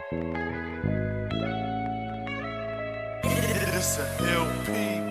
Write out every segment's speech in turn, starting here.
It's a LP.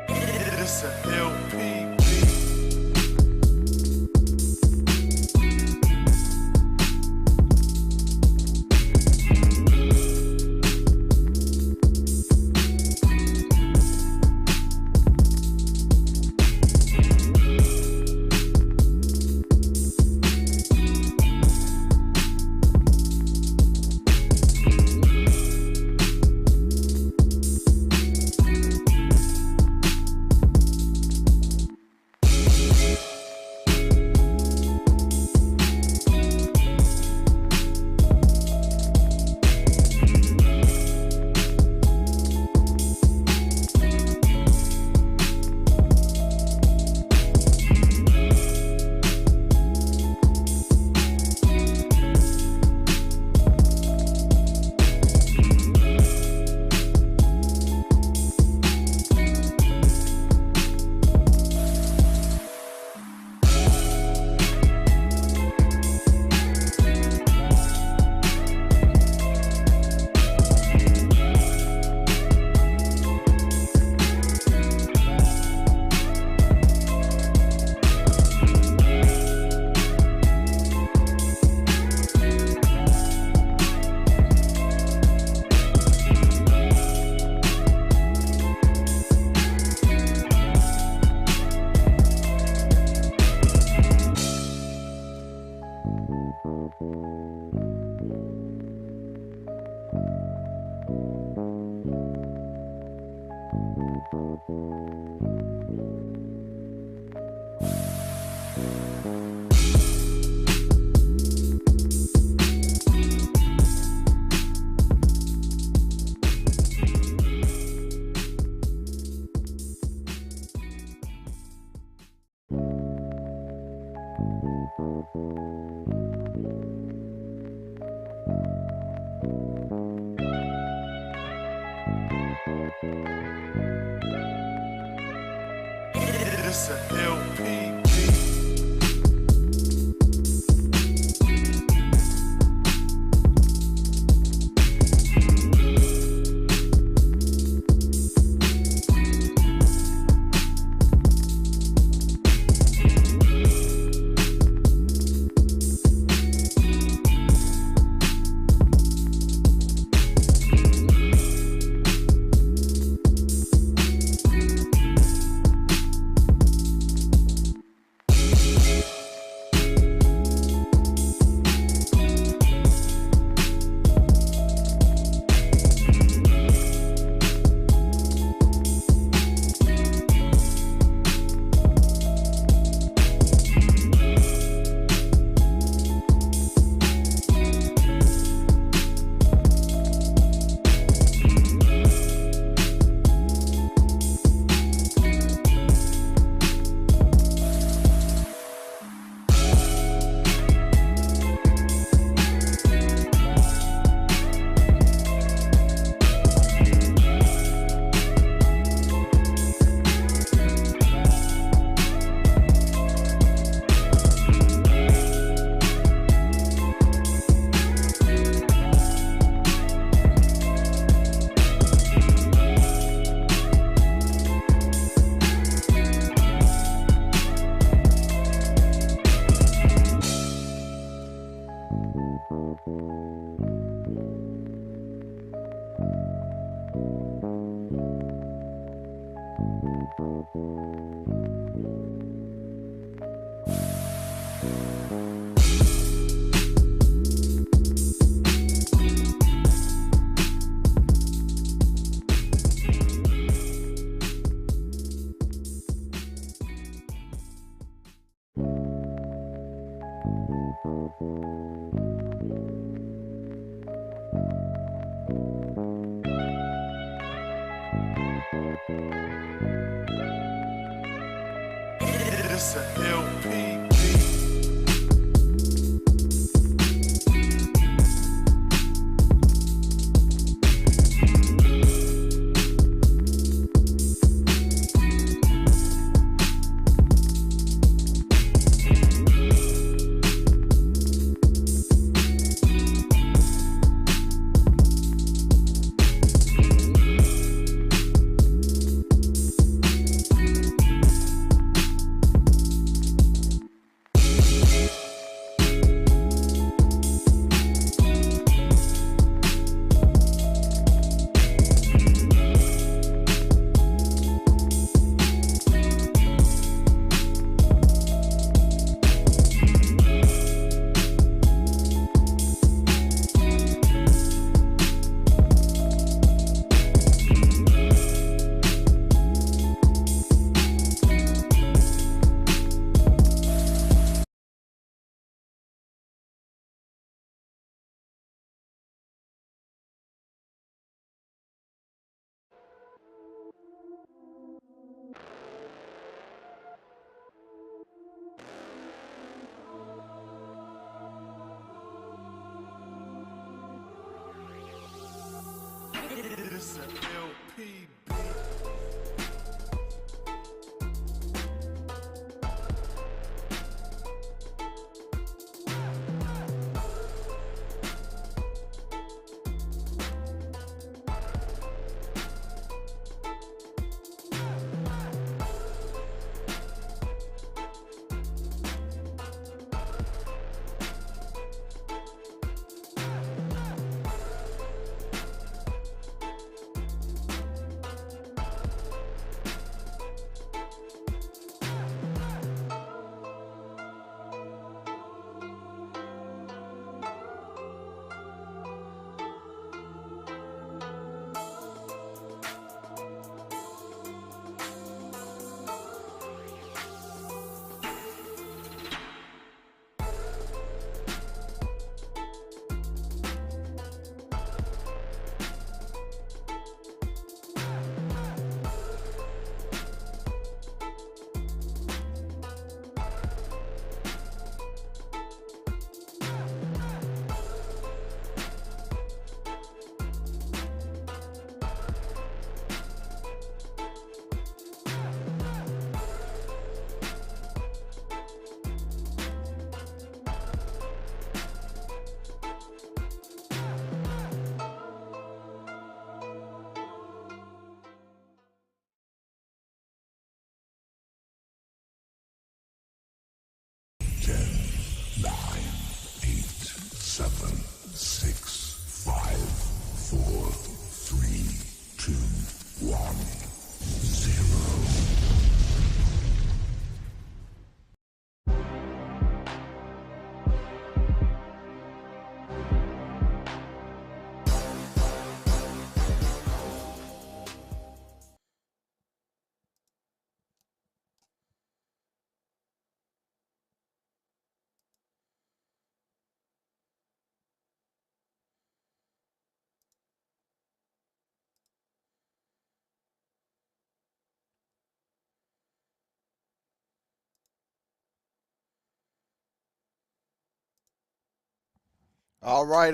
It's a LP. It's a LP. It's a LP. It's a LP.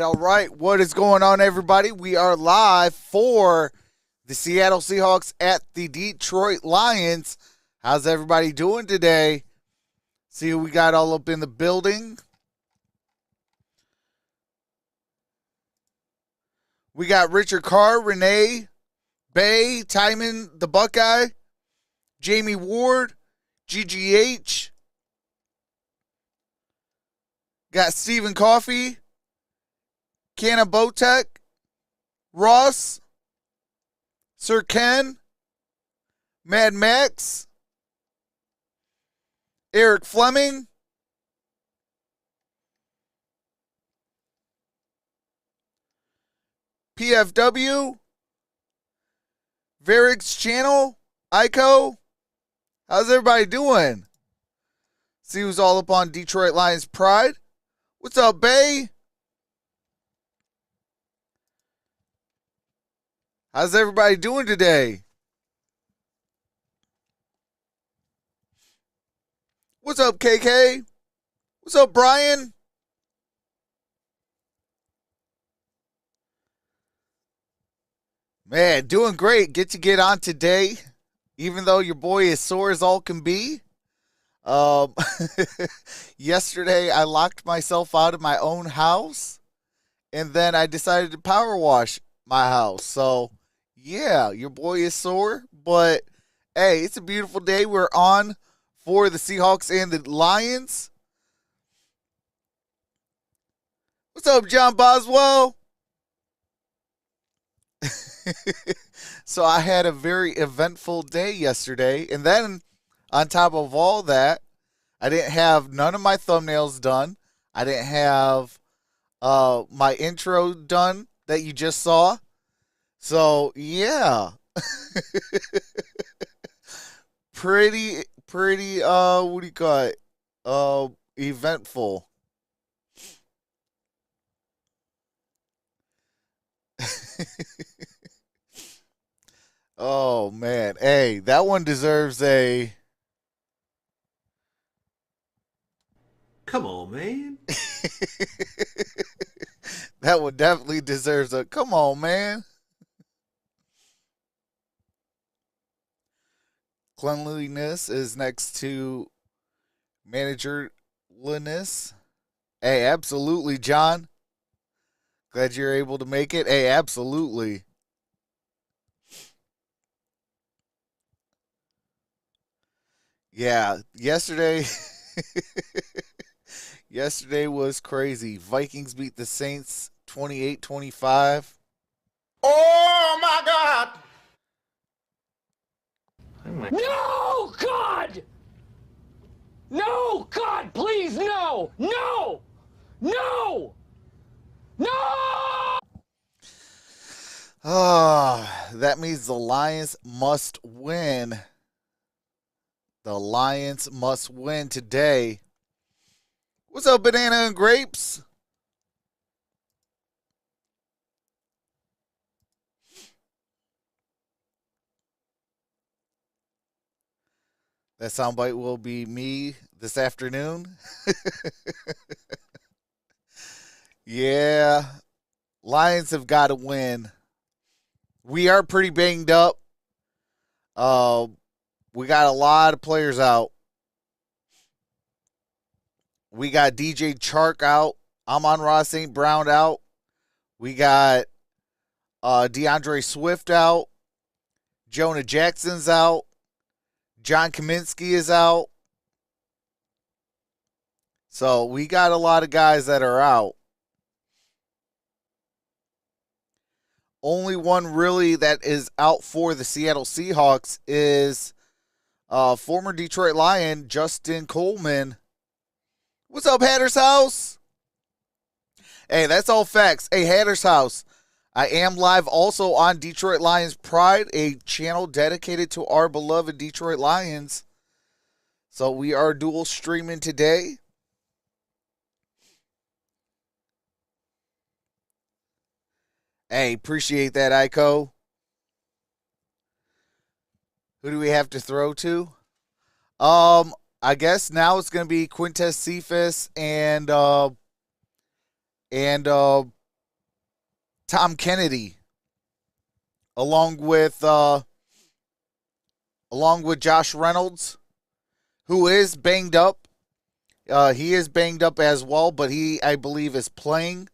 All right. What is going on, everybody? We are live for the Seattle Seahawks at the Detroit Lions. How's everybody doing today? See who we got all up in the building. We got Richard Carr, Renee, Bay, Timon, the Buckeye, Jamie Ward, GGH. Got Stephen Coffey, Canna Botek, Ross, Sir Ken, Mad Max, Eric Fleming, PFW, Varig's Channel, Ico. How's everybody doing? See who's all up on Detroit Lions Pride. What's up, Bay? How's everybody doing today? What's up, KK? What's up, Brian? Man, doing great. Get on today, even though your boy is sore as all can be. Yesterday, I locked myself out of my own house, and then I decided to power wash my house. So, yeah, your boy is sore, but hey, it's a beautiful day. We're on for the Seahawks and the Lions. What's up, John Boswell? So I had a very eventful day yesterday, and then on top of all that, I didn't have none of my thumbnails done. I didn't have my intro done that you just saw. So yeah, pretty what do you call it? Eventful. Oh man, hey, that one deserves a. Come on, man. That one definitely deserves a. Come on, man. Cleanliness is next to managerliness. Hey, absolutely, John. Glad you're able to make it. Hey, absolutely. Yeah, yesterday yesterday was crazy. Vikings beat the Saints 28-25. Oh my God! No, God! No, God, please, no! No! No! No! That means the Lions must win. The Lions must win today. What's up, Banana and Grapes? That soundbite will be me this afternoon. Yeah, Lions have got to win. We are pretty banged up. We got a lot of players out. We got DJ Chark out. Amon-Ra St. Brown out. We got DeAndre Swift out. Jonah Jackson's out. John Kaminsky is out. So we got a lot of guys that are out. Only one really that is out for the Seattle Seahawks is former Detroit Lion Justin Coleman. What's up, Hatter's House? Hey, that's all facts. Hey, Hatter's House. I am live also on Detroit Lions Pride, a channel dedicated to our beloved Detroit Lions. So we are dual streaming today. Hey, appreciate that, Ico. Who do we have to throw to? I guess now it's going to be Quintez Cephas and Tom Kennedy, along with Josh Reynolds, who is banged up. He is banged up as well, but he, I believe, is playing.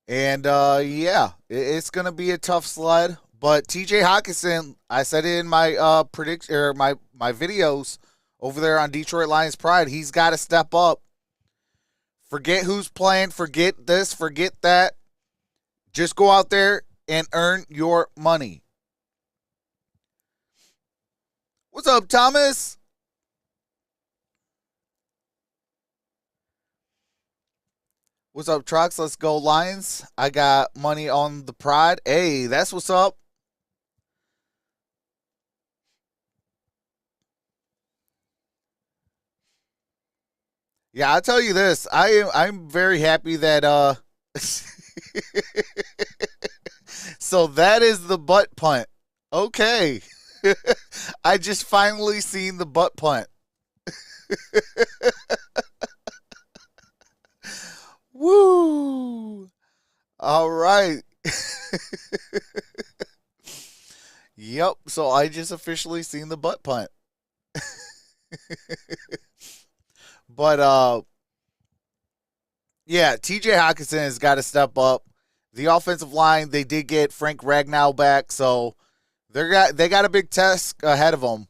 And yeah, it's going to be a tough sled. But TJ Hawkinson, I said it in my prediction or my videos over there on Detroit Lions Pride. He's got to step up Forget who's playing. Forget this. Forget that. Just go out there and earn your money. What's up, Thomas? What's up, Trox? Let's go, Lions. I got money on the Pride. Hey, that's what's up. Yeah, I'll tell you this. I'm very happy that so that is the butt punt. Okay. I just finally seen the butt punt. Woo! All right. Yep, so I just officially seen the butt punt. But yeah, TJ Hawkinson has got to step up. The offensive line, they did get Frank Ragnow back, so they got a big task ahead of them.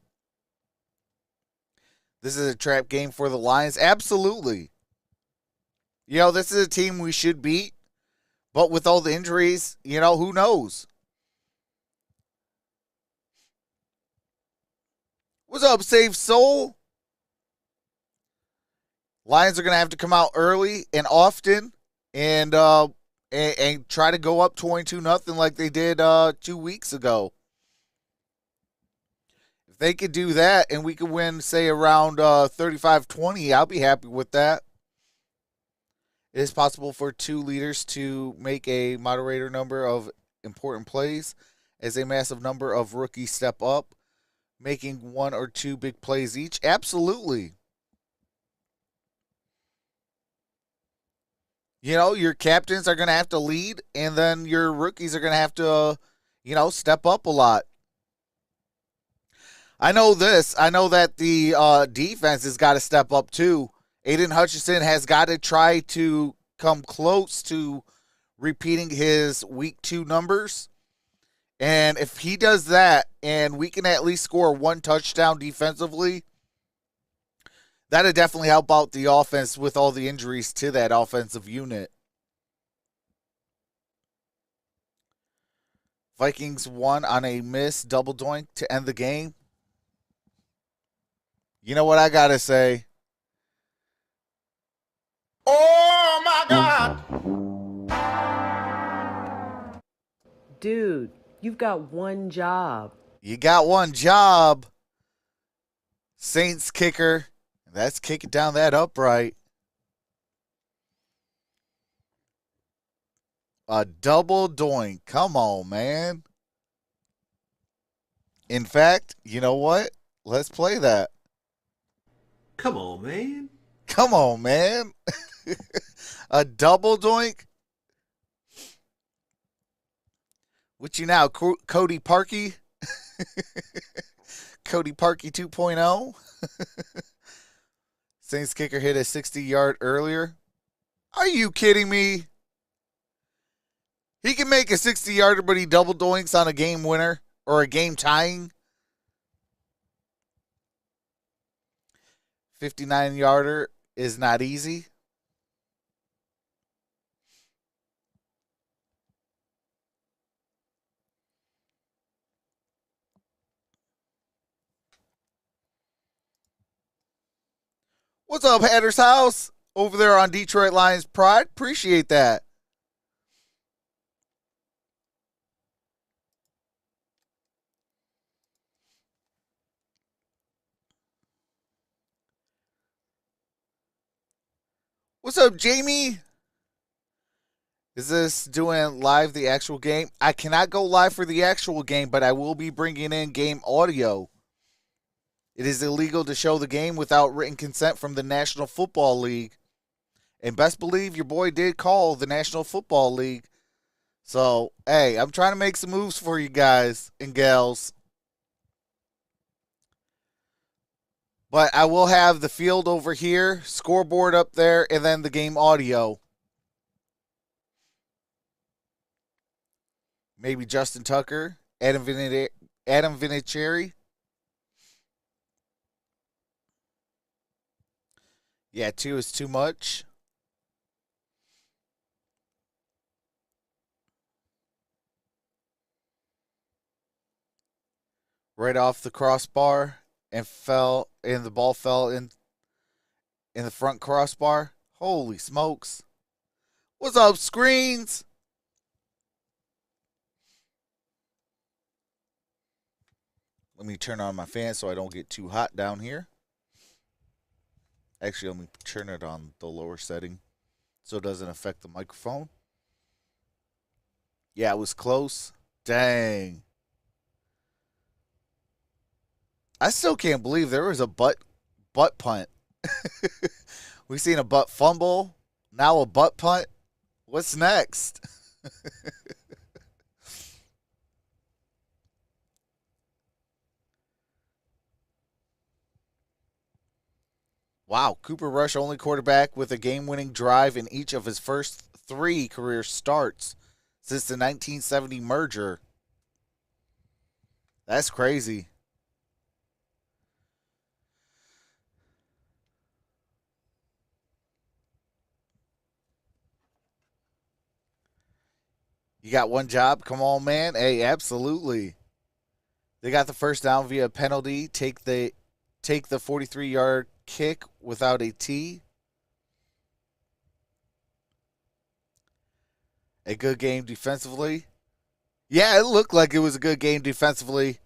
This is a trap game for the Lions. Absolutely. You know, this is a team we should beat, but with all the injuries, you know, who knows? What's up, Save Soul? Lions are going to have to come out early and often and try to go up 22-0 like they did 2 weeks ago. If they could do that and we could win, say, around 35-20, I'll be happy with that. It is possible for two leaders to make a moderator number of important plays as a massive number of rookies step up, making one or two big plays each. Absolutely. You know, your captains are going to have to lead, and then your rookies are going to have to, you know, step up a lot. I know this. I know that the defense has got to step up too. Aiden Hutchinson has got to try to come close to repeating his week 2 numbers. And if he does that and we can at least score 1 touchdown defensively, that'll definitely help out the offense with all the injuries to that offensive unit. Vikings won on a missed double doink to end the game. You know what I got to say? Oh my God! Dude, you've got one job. You got one job, Saints kicker. That's kicking down that upright. A double doink. Come on, man. In fact, you know what? Let's play that. Come on, man. Come on, man. A double doink? What you now, Cody Parkey? Cody Parkey 2.0? Saints kicker hit a 60-yard earlier. Are you kidding me? He can make a 60-yarder, but he double doinks on a game winner or a game tying. 59-yarder is not easy. What's up, Hatter's House? Over there on Detroit Lions Pride. Appreciate that. What's up, Jamie? Is this doing live the actual game? I cannot go live for the actual game, but I will be bringing in game audio. It is illegal to show the game without written consent from the National Football League. And best believe your boy did call the National Football League. So, hey, I'm trying to make some moves for you guys and gals. But I will have the field over here, scoreboard up there, and then the game audio. Maybe Justin Tucker, Adam Vinatieri. Yeah, 2 is too much. right off the crossbar and the ball fell in the front crossbar. Holy smokes. What's up, screens? Let me turn on my fan so I don't get too hot down here. Actually, let me turn it on the lower setting so it doesn't affect the microphone. Yeah, it was close. Dang. I still can't believe there was a butt punt. We've seen a butt fumble, now a butt punt. What's next? Wow, Cooper Rush only quarterback with a game-winning drive in each of his first 3 career starts since the 1970 merger. That's crazy. You got one job? Come on, man. Hey, absolutely. They got the first down via penalty. Take the 43-yard kick without a tee. A good game defensively. Yeah, it looked like it was a good game defensively.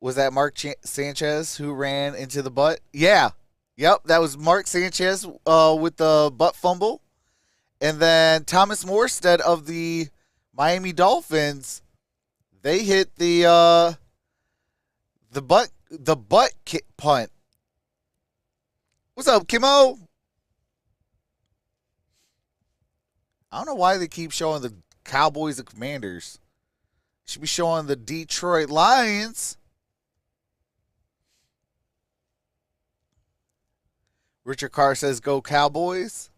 Was that Mark Sanchez who ran into the butt? Yeah. Yep, that was Mark Sanchez with the butt fumble. And then Thomas Morstead of the Miami Dolphins, they hit the butt kick punt. What's up, Kimo? I don't know why they keep showing the Cowboys and Commanders. Should be showing the Detroit Lions. Richard Carr says, go Cowboys.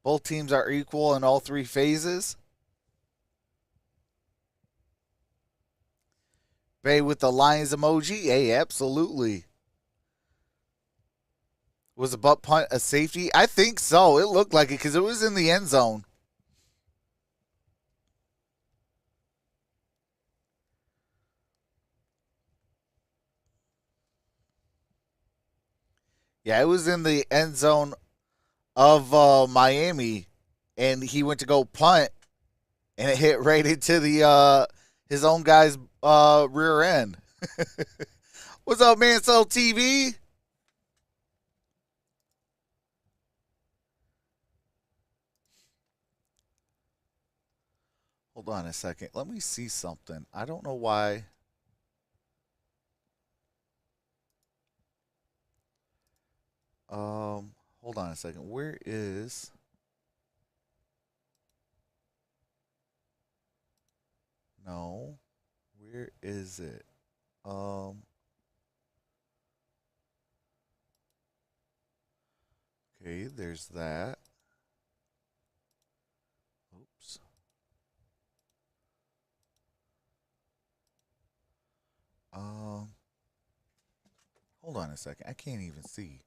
Both teams are equal in all 3 phases. Bay with the Lions emoji. Hey, absolutely. Was a butt punt a safety? I think so. It looked like it because it was in the end zone. Yeah, it was in the end zone of Miami, and he went to go punt, and it hit right into the his own guy's rear end. What's up, man? So TV. Hold on a second. Let me see something. I don't know why. Hold on a second. Where is? No. Where is it? Okay, there's that. Oops. Hold on a second. I can't even see.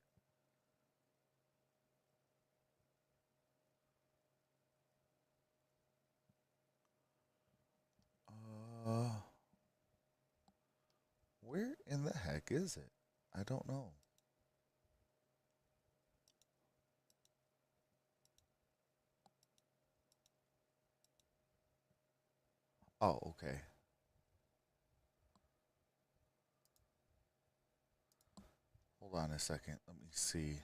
Where in the heck is it? I don't know. Oh, okay. Hold on a second. Let me see.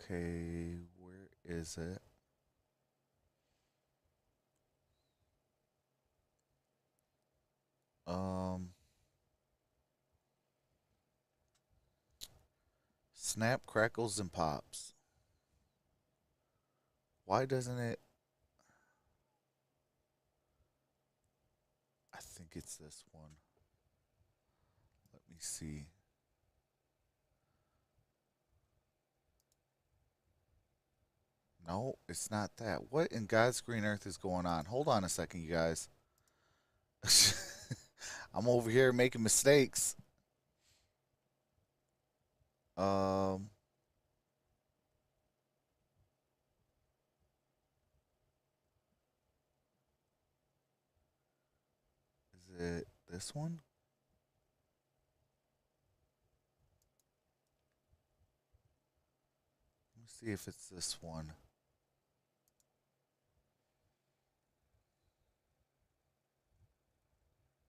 Okay, where is it? Snap, crackles, and pops. Why doesn't it? I think it's this one. Let me see. No, it's not that. What in God's green earth is going on? Hold on a second, you guys. I'm over here making mistakes. it this one? Let me see if it's this one.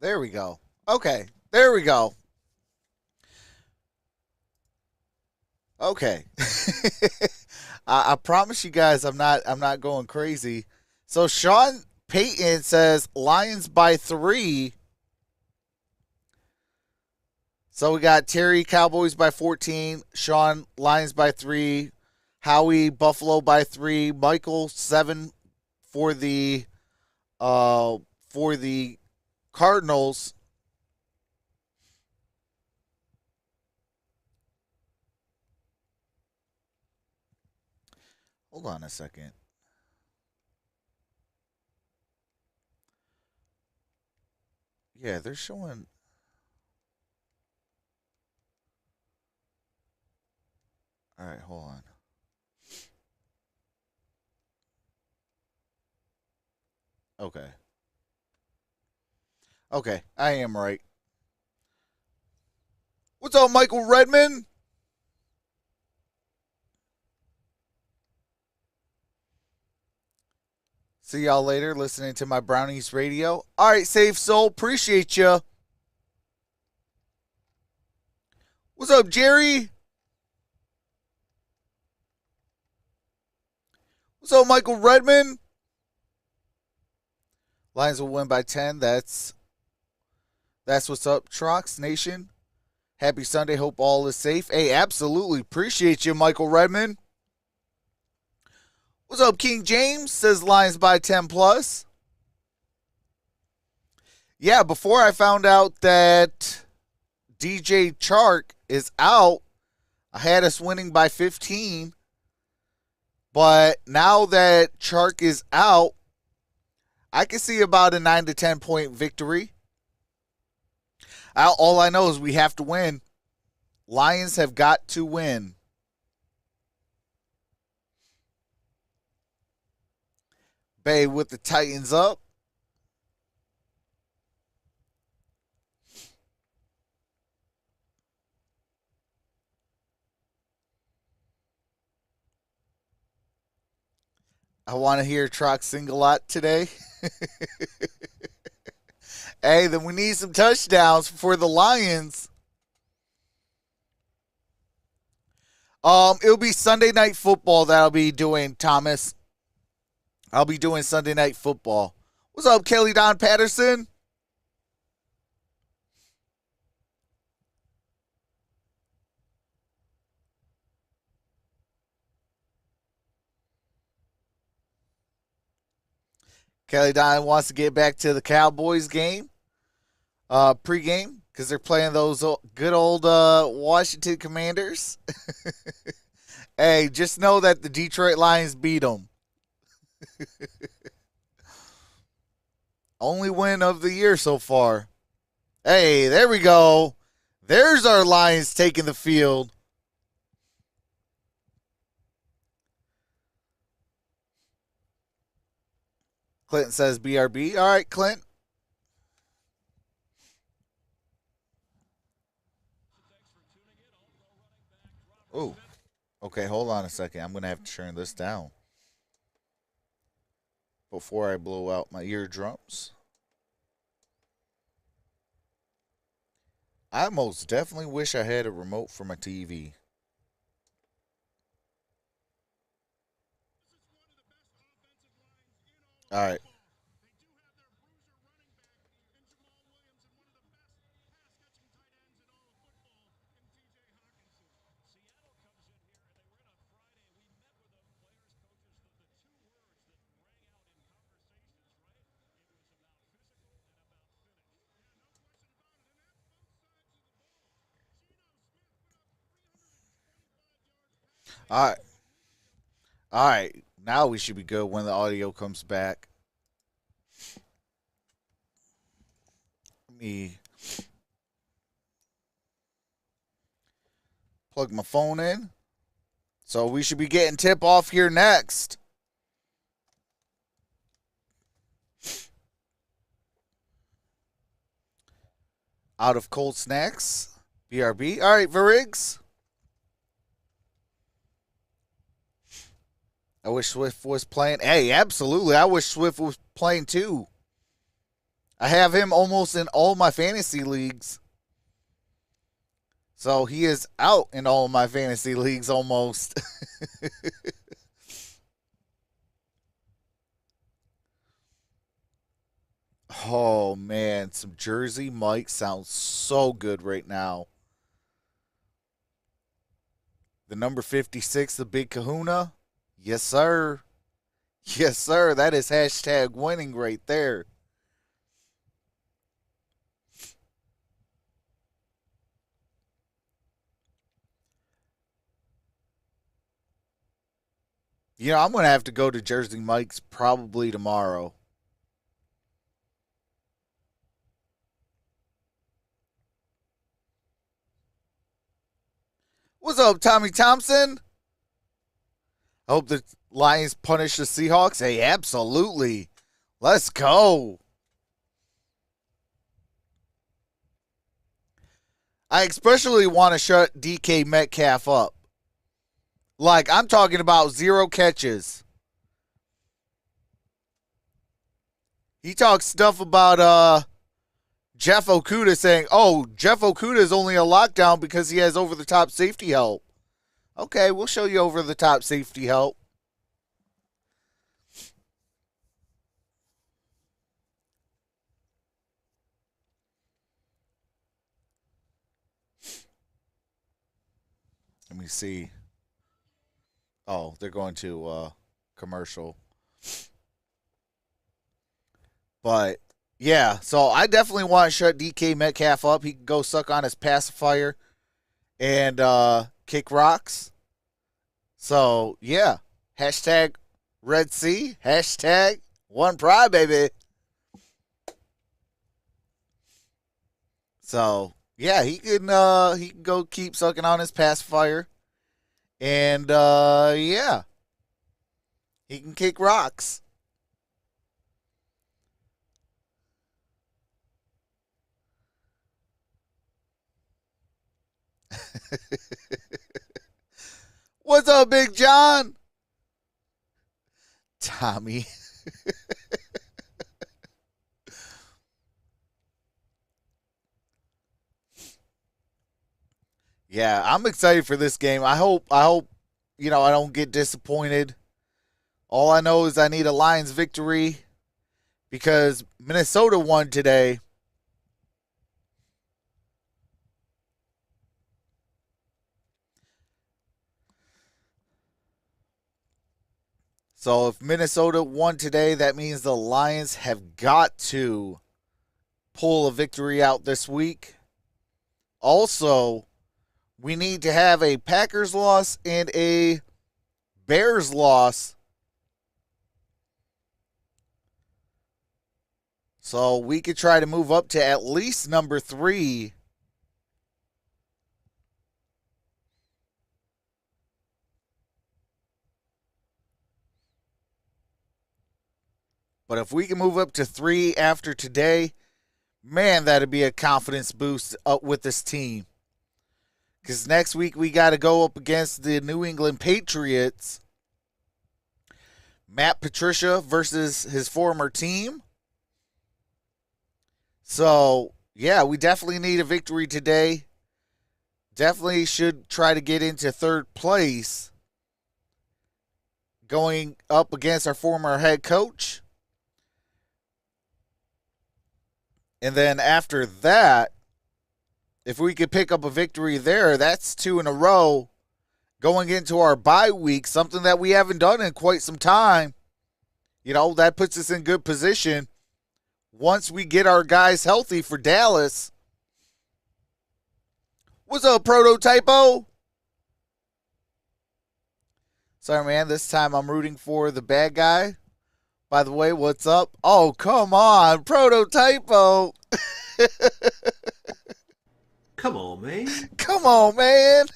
There we go. Okay, there we go. Okay. I promise you guys I'm not going crazy. So Sean Payton says Lions by 3. So we got Terry Cowboys by 14, Sean Lions by 3, Howie Buffalo by 3, Michael 7 for the Cardinals. Hold on a second. Yeah, they're showing. All right, hold on. Okay. Okay, I am right. What's up, Michael Redmond? See y'all later listening to my Brownies radio. All right, Safe Soul. Appreciate you. What's up, Jerry? What's up, Michael Redmond? Lions will win by 10. That's what's up, Trox Nation. Happy Sunday. Hope all is safe. Hey, absolutely. Appreciate you, Michael Redmond. What's up, King James? Says Lions by 10 plus. Yeah, before I found out that DJ Chark is out, I had us winning by 15. But now that Chark is out, I can see about a 9 to 10 point victory. All I know is we have to win. Lions have got to win. Bay with the Titans up. I want to hear Trox sing a lot today. Hey, then we need some touchdowns for the Lions. It'll be Sunday Night Football that I'll be doing, Thomas. I'll be doing Sunday Night Football. What's up, Kelly Don Patterson? Kelly Don wants to get back to the Cowboys game, pregame, because they're playing those good old Washington Commanders. Hey, just know that the Detroit Lions beat them. Only win of the year so far. Hey, there we go. There's our Lions taking the field. Clinton says BRB. All right, Clint. Oh, okay. Hold on a second. I'm going to have to turn this down before I blow out my eardrums. I most definitely wish I had a remote for my TV. All right. All right. All right. Now we should be good when the audio comes back. Let me plug my phone in. So we should be getting tip off here next. out of cold snacks. BRB. All right, Varrigs. I wish Swift was playing. Hey, absolutely. I wish Swift was playing too. I have him almost in all my fantasy leagues. So he is out in all of my fantasy leagues almost. Oh, man. Some Jersey Mike sounds so good right now. The number 56, the Big Kahuna. Yes, sir. Yes, sir. That is hashtag winning right there. You know, I'm going to have to go to Jersey Mike's probably tomorrow. What's up, Tommy Thompson? I hope the Lions punish the Seahawks. Hey, absolutely. Let's go. I especially want to shut DK Metcalf up. Like, I'm talking about 0 catches. He talks stuff about Jeff Okuda saying, oh, Jeff Okuda is only a lockdown because he has over-the-top safety help. Okay, we'll show you over-the-top safety help. Let me see. Oh, they're going to commercial. But, yeah, so I definitely want to shut DK Metcalf up. He can go suck on his pacifier and kick rocks. So, yeah. Hashtag Red Sea. Hashtag One Pride, baby. So, yeah, he can go keep sucking on his pacifier. And, yeah. He can kick rocks. What's up, Big John? Tommy. Yeah, I'm excited for this game. I hope, you know, I don't get disappointed. All I know is I need a Lions victory because Minnesota won today. So if Minnesota won today, that means the Lions have got to pull a victory out this week. Also, we need to have a Packers loss and a Bears loss. So we could try to move up to at least number 3. But if we can move up to 3 after today, man, that'd be a confidence boost up with this team. Because next week we got to go up against the New England Patriots. Matt Patricia versus his former team. So, yeah, we definitely need a victory today. Definitely should try to get into 3rd place. Going up against our former head coach. And then after that, if we could pick up a victory there, that's 2 in a row going into our bye week, something that we haven't done in quite some time. You know, that puts us in good position once we get our guys healthy for Dallas. What's up, Prototypo? Sorry, man, this time I'm rooting for the bad guy. By the way, what's up? Oh, come on, Prototypo. Come on, man. Come on, man.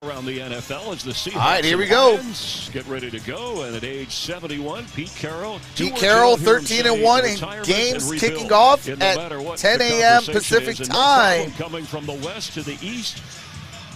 Around the NFL as the Seahawks. All right, here we go. Get ready to go. And at age 71, Pete Carroll 13-1 in games kicking off at 10 a.m. Pacific time. Coming from the west to the east.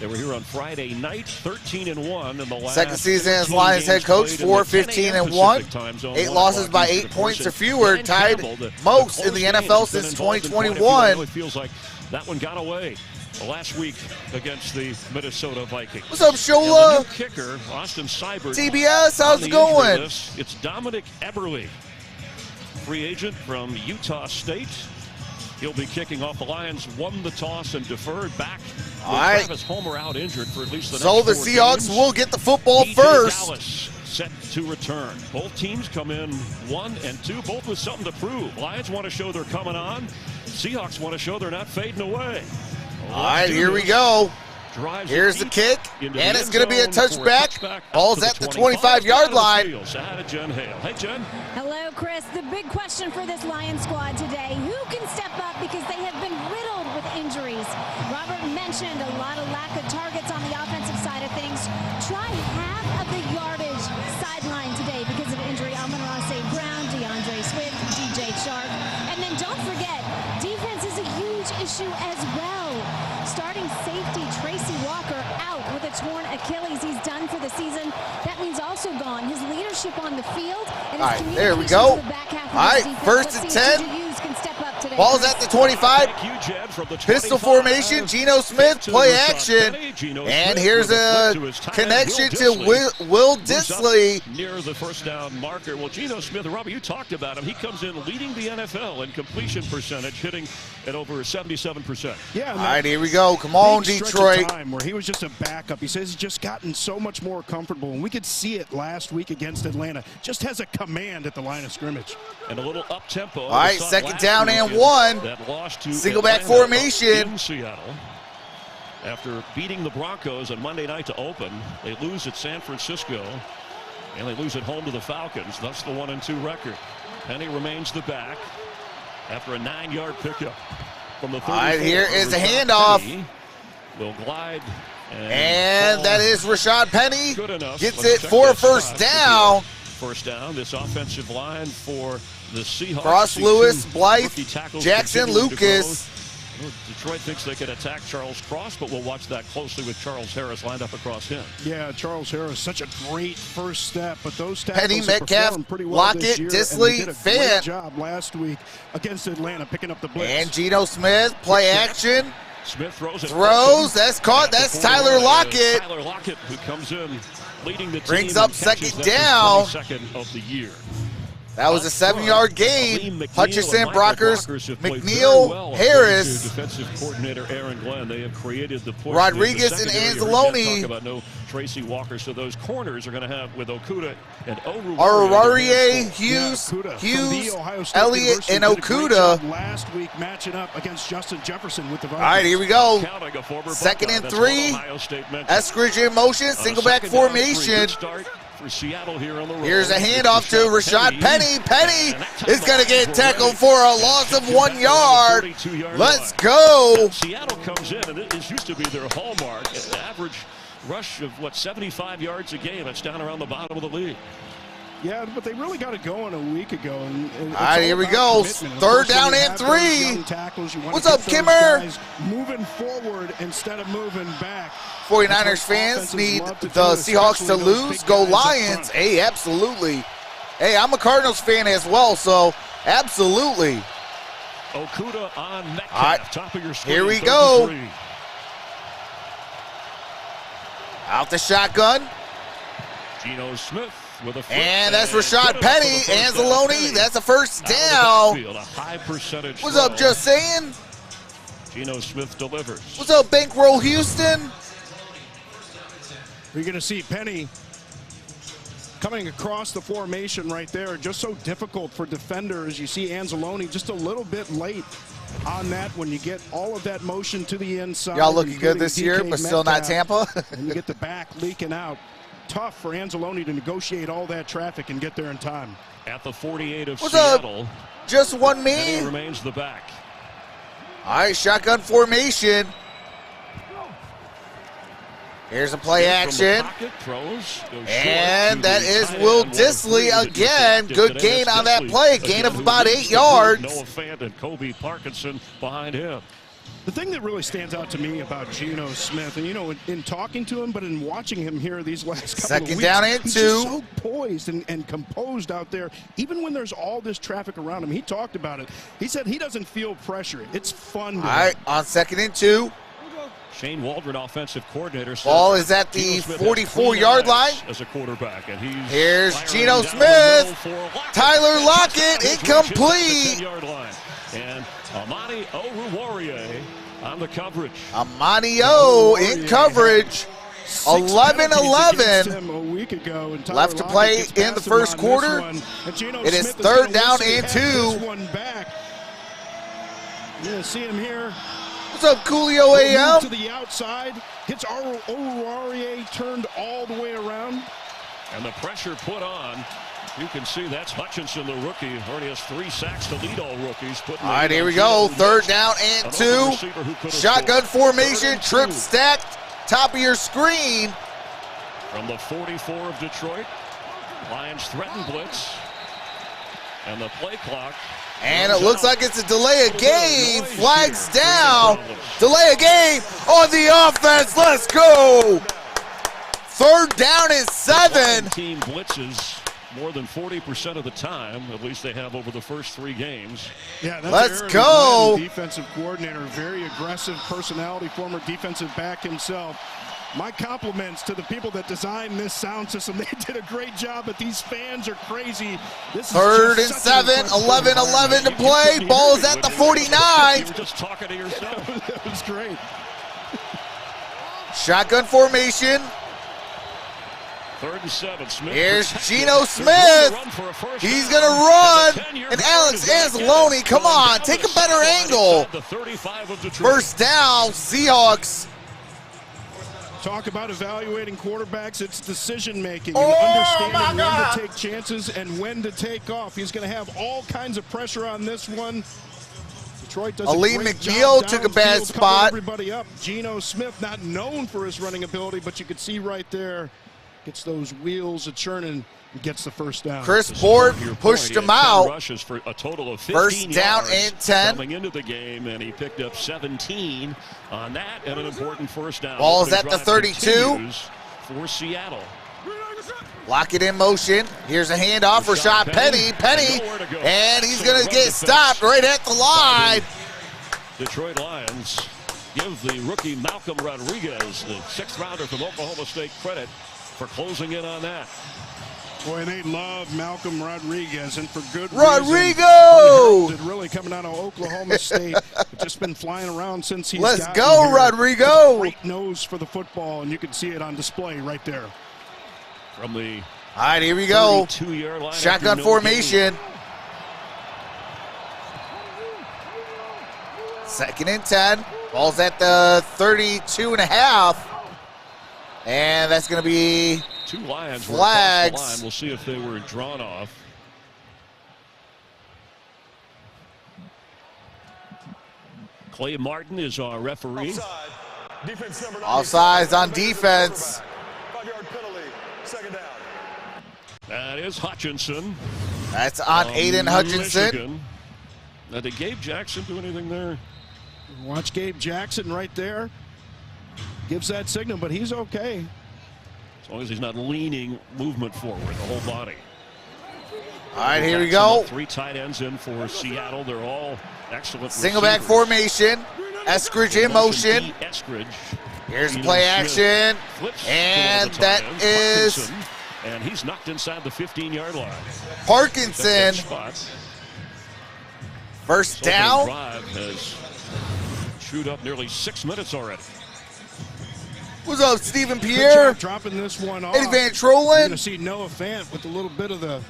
They were here on Friday night, 13-1 in the last second season as Lions head coach, 4-15-1. 8 losses by 8 points or fewer, tied most in the NFL since 2021. It feels like that one got away last week against the Minnesota Vikings. What's up, Shola? Kicker, Austin Seibert. TBS, how's it going? It's Dominic Eberle, free agent from Utah State. He'll be kicking off. The Lions won the toss and deferred back. All right. Travis Homer out injured for at least the so next the 4 Seahawks games. will get the football DJ first. Dallas set to return. Both teams come in 1 and 2, both with something to prove. Lions want to show they're coming on. Seahawks want to show they're not fading away. All right, here we go. Here's the kick, and it's going to be a touchback. Ball's at the 25-yard line. Hey, Jen. Hello, Chris. The big question for this Lions squad today, who can step up because they have been riddled with injuries? Robert mentioned a lot of lack of targets on the offensive side of things. Try half of the yardage sideline today because of injury. Amon-Ra St. Brown, DeAndre Swift, DJ Chark. And then don't forget, defense is a huge issue as well. Starting safety Tracy Walker out with a torn Achilles. He's done for the season. That means also gone his leadership on the field. And all right, there we go. All right, first and 10. Ball's at the 25. Pistol formation. Geno Smith, play action. And here's a connection to Will Disley. Near the first down marker. Well, Geno Smith, Robbie, you talked about him. He comes in leading the NFL in completion percentage, hitting at over 77%. Yeah. All right, here we go. Come on, Detroit. Time where he was just a backup. He says he's just gotten so much more comfortable, and we could see it last week against Atlanta. Just has a command at the line of scrimmage. And a little up-tempo. All right, second down and 1. Single back formation. In Seattle. After beating the Broncos on Monday night to open, they lose at San Francisco, and they lose at home to the Falcons. That's the 1-2 record. Penny remains the back after a 9-yard pickup from the 34. All right, here is a handoff. Penny will glide. And that is Rashad Penny. Good enough. Gets it for a first down. First down, this offensive line for the Seahawks. Cross Lewis, Blythe, Jackson Lucas. Detroit thinks they can attack Charles Cross, but we'll watch that closely with Charles Harris lined up across him. Yeah, Charles Harris, such a great first step, but those tackles Penny, Metcalf, pretty well Lockett, this year, Disley, and they did a Fant. great job last week against Atlanta, picking up the blitz. And Geno Smith, play action. Smith throws it. That's caught. That's Tyler Lockett. Tyler Lockett, who comes in leading the team. Brings up second down. Second of the year. That was a 7-yard gain. Hutchinson, Brockers, McNeil, Harris, defensive coordinator Aaron Glenn. They have created the push. Rodriguez and Anzalone. Talk about no Tracy Walker. So those corners are going to have with Okuda and Aruarie, Hughes, Elliott, and Okuda. Last week matching up against Justin Jefferson with the Vikings. All right, here we go. Second and 3. Eskridge in motion, single back formation. For Seattle here on the road. Here's a handoff to Rashad Penny. Penny is going to get tackled for a loss of 1 yard. Let's go. Seattle comes in, and this used to be their hallmark. An average rush of, 75 yards a game. That's down around the bottom of the league. Yeah, but they really got it going a week ago. And all right, here we go. Third down and 3. What's up, Kimmer? Moving forward instead of moving back. 49ers fans need the Seahawks to lose. Go Lions. Hey, absolutely. Hey, I'm a Cardinals fan as well, so absolutely. Okuda on Metcalf. All right, top of your screen, here we go. Out the shotgun. Geno Smith with a and that's Rashad Penny. Anzalone, that's a first down. A high percentage. What's up, just saying? Geno Smith delivers. What's up, Bankroll Houston? You're going to see Penny coming across the formation right there. Just so difficult for defenders. You see Anzalone just a little bit late on that when you get all of that motion to the inside. Y'all looking good this year, but still not Tampa. And you get the back leaking out. Tough for Anzalone to negotiate all that traffic and get there in time. At the 48 of What's Seattle. Up? Just one man. He remains the back. All right, shotgun formation. Here's a play action. And that is Will Disley again. Good gain on that play. Gain of about 8 yards. Noah Fant and Kobe Parkinson behind him. The thing that really stands out to me about Geno Smith, and in talking to him, but in watching him here these last couple of weeks, second down and he's 2. just so poised and composed out there, even when there's all this traffic around him. He talked about it. He said he doesn't feel pressure. It's fun. All right, on 2nd and 2. Shane Waldron, offensive coordinator. Ball is at the 44-yard line. As a quarterback, and he's here's Geno Smith. Tyler Lockett, incomplete. And Amani Oruwariye on the coverage. Amani O in coverage. 11-11. A week ago, and left to play in the first quarter. It is 3rd down and 2. You're going to see him here. What's up, Coolio AM? To the outside, hits Oruwariye, turned all the way around. And the pressure put on. You can see that's Hutchinson, the rookie. Already has 3 sacks to lead all rookies. All right, here we go. 3rd down and 2. Shotgun formation, trip stacked. Top of your screen. From the 44 of Detroit, Lions threaten blitz. And the play clock. And it looks like it's a delay of game. Flags down. Delay of game on the offense. Let's go. 3rd down and 7. Team blitzes more than 40% of the time. At least they have over the first 3 games. Yeah, that's let's Aaron go. Glenn, defensive coordinator, very aggressive personality, former defensive back himself. My compliments to the people that designed this sound system. They did a great job, but these fans are crazy. This is 3rd and 7, 11-11 to play. Ball is at the 49. You were just talking to yourself. That was great. Shotgun formation. 3rd and 7. Smith. Here's Geno Smith. He's going to run. And Alex Anzalone, come on, take a better angle. 1st down, Seahawks. Talk about evaluating quarterbacks. It's decision-making and understanding when to take chances and when to take off. He's going to have all kinds of pressure on this one. Detroit does Ali a great McNeil job took a bad downfield, spot. Everybody up. Geno Smith, not known for his running ability, but you could see right there, gets those wheels a-churning and gets the 1st down. Chris Ford pushed him out. Rushes for a total of 15 1st down yards and 10. coming into the game, and he picked up 17 on that and an important 1st down. Ball's at the 32 for Seattle. Lock it in motion. Here's a handoff for Rashad Penny. And he's going to get stopped right at the line. Detroit Lions give the rookie Malcolm Rodriguez, the 6th rounder from Oklahoma State, credit for closing in on that. Boy, they love Malcolm Rodriguez, and for good Rodrigo! reason. Really coming out of Oklahoma State. Just been flying around since he's Let's gotten go, here. Rodrigo! Great nose for the football, and you can see it on display right there. From the all right, here we go. 32-yard line. Shotgun formation. 2nd and 10. Ball's at the 32.5. And that's going to be 2 Lions flags. Were across the line. We'll see if they were drawn off. Clay Martin is our referee. Offsides on defense. 5-yard penalty, 2nd down. That is Hutchinson. That's on Aiden Hutchinson. Michigan. Now, did Gabe Jackson do anything there? Watch Gabe Jackson right there. Gives that signal, but he's okay. As long as he's not leaning movement forward, the whole body. All right, here we go. 3 tight ends in for Seattle. They're all excellent Single back receivers. formation. Eskridge in motion. Eskridge. Here's the play action. And that is and he's knocked inside the 15-yard line. Parkinson. 1st down. Drive has chewed up nearly 6 minutes already. What's up, Stephen Pierre? Dropping this one off. Eddie Van You're Trollen. going to see Noah Fant with a little bit of the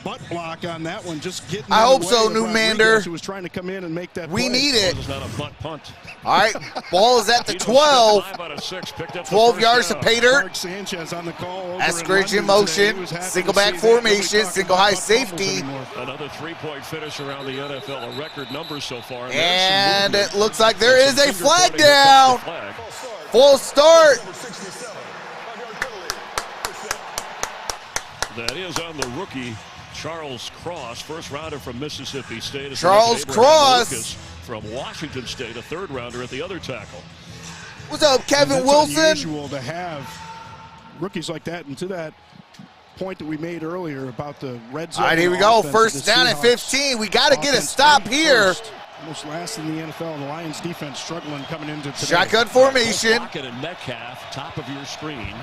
butt block on that one, just getting. I hope in the so, way of Newmander. Rodriguez, who was trying to come in and make that We play. need it. It's not a butt punt. All right, ball is at the 12. 5 out of 6, picked up 12 yards to pay dirt. Mark Sanchez on the call. over Eskridge in London today. motion. He was happy Single to back see that. Nobody formation. talking Single high about fumbles safety. anymore. Another 3-point finish around the NFL, a record number so far. And it looks like there is a flag down. Full start. That is on the rookie, Charles Cross, first rounder from Mississippi State. Charles Cross from Washington State, a third rounder at the other tackle. What's up, Kevin Wilson? It's unusual to have rookies like that, and to that point that we made earlier about the red zone. All right, here we go. First down at 15. We got to get a stop here. Almost last in the NFL. The Lions defense struggling coming into today. Shotgun formation. Pocket and Metcalf, top of your screen.